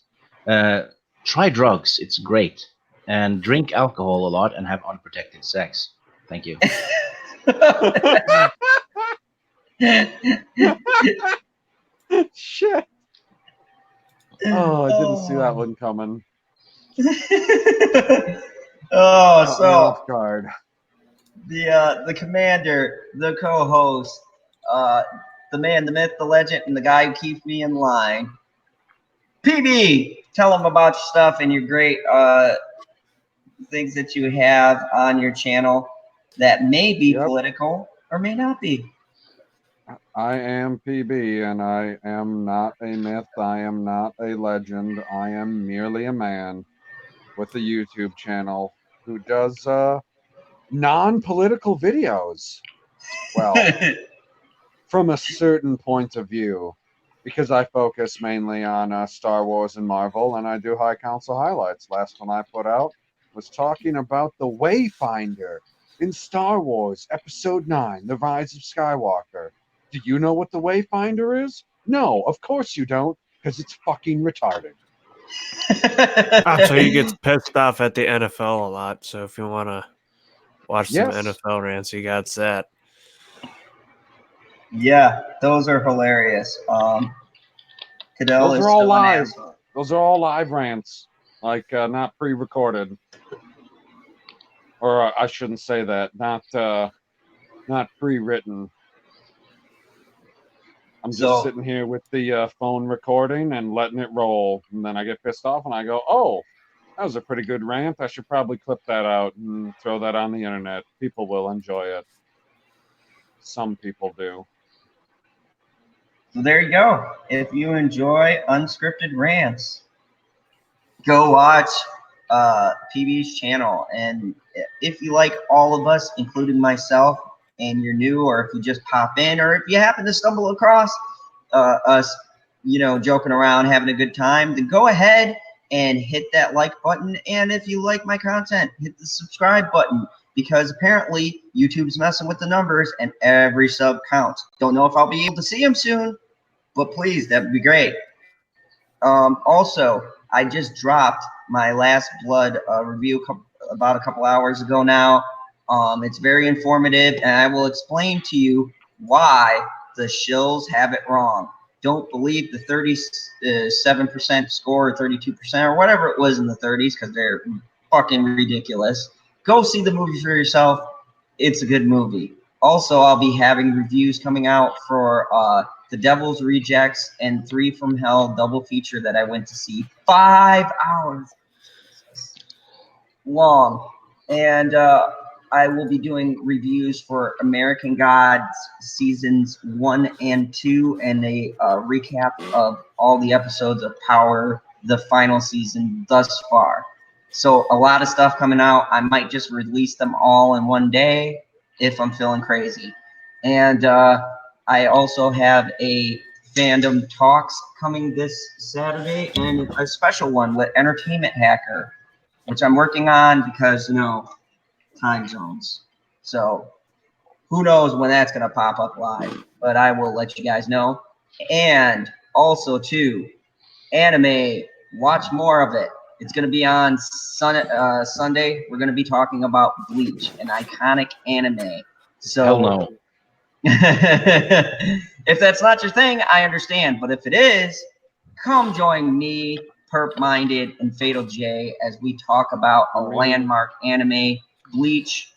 try drugs. It's great. And drink alcohol a lot and have unprotected sex. Thank you. Shit. Oh, I didn't see that one coming. Oh, Caught me so off guard. the commander, the co-host, the man, the myth, the legend, and the guy who keeps me in line. PB, tell them about your stuff and your great things that you have on your channel that may be political or may not be. I am PB, and I am not a myth. I am not a legend. I am merely a man with a YouTube channel who does non-political videos. Well, from a certain point of view, because I focus mainly on Star Wars and Marvel, and I do High Council highlights. Last one I put out was talking about the Wayfinder in Star Wars Episode 9, The Rise of Skywalker. Do you know what the Wayfinder is? No, of course you don't, because it's fucking retarded. So he gets pissed off at the NFL a lot. So if you want to watch some NFL rants, he got that. Yeah, those are hilarious. Cadell Those is are all still live. an asshole. Those are all live rants, like not pre-recorded. Or I shouldn't say that. Not pre-written. I'm just sitting here with the phone recording and letting it roll, and then I get pissed off and I go, "Oh, that was a pretty good rant. I should probably clip that out and throw that on the internet. People will enjoy it. Some people do." So there you go. If you enjoy unscripted rants, go watch PB's channel. And if you like all of us, including myself, and you're new, or if you just pop in, or if you happen to stumble across us, joking around, having a good time, then go ahead and hit that like button. And if you like my content, hit the subscribe button, because apparently YouTube's messing with the numbers and every sub counts. Don't know if I'll be able to see them soon, but please, that would be great. Also, I just dropped my Last Blood review about a couple hours ago now. It's very informative, and I will explain to you why the shills have it wrong. Don't believe the 37% score or 32% or whatever it was in the 30s, because they're fucking ridiculous. Go see the movie for yourself. It's a good movie. Also, I'll be having reviews coming out for The Devil's Rejects and 3 from Hell double feature that I went to see. 5 hours long. And I will be doing reviews for American Gods seasons 1 and 2, and a recap of all the episodes of Power, the final season thus far. So a lot of stuff coming out. I might just release them all in one day if I'm feeling crazy. And I also have a fandom talks coming this Saturday, and a special one with Entertainment Hacker, which I'm working on because, time zones. So who knows when that's going to pop up live, but I will let you guys know. And also, too, anime, watch more of it. It's going to be on Sunday. We're going to be talking about Bleach, an iconic anime. So, hell no. If that's not your thing, I understand. But if it is, come join me, Perp Minded, and Fatal J as we talk about a landmark anime, Bleach,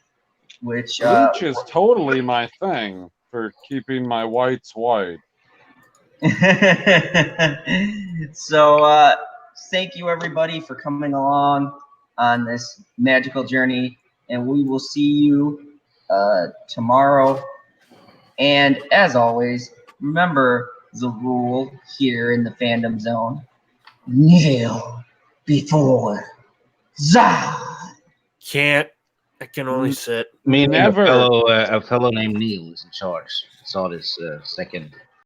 which Bleach is totally my thing for keeping my whites white. So thank you everybody for coming along on this magical journey, and we will see you tomorrow. And as always, remember the rule here in the fandom zone: kneel before Zod. Can't. I can only sit. Me and Never. a fellow named Neil is in charge. Saw this second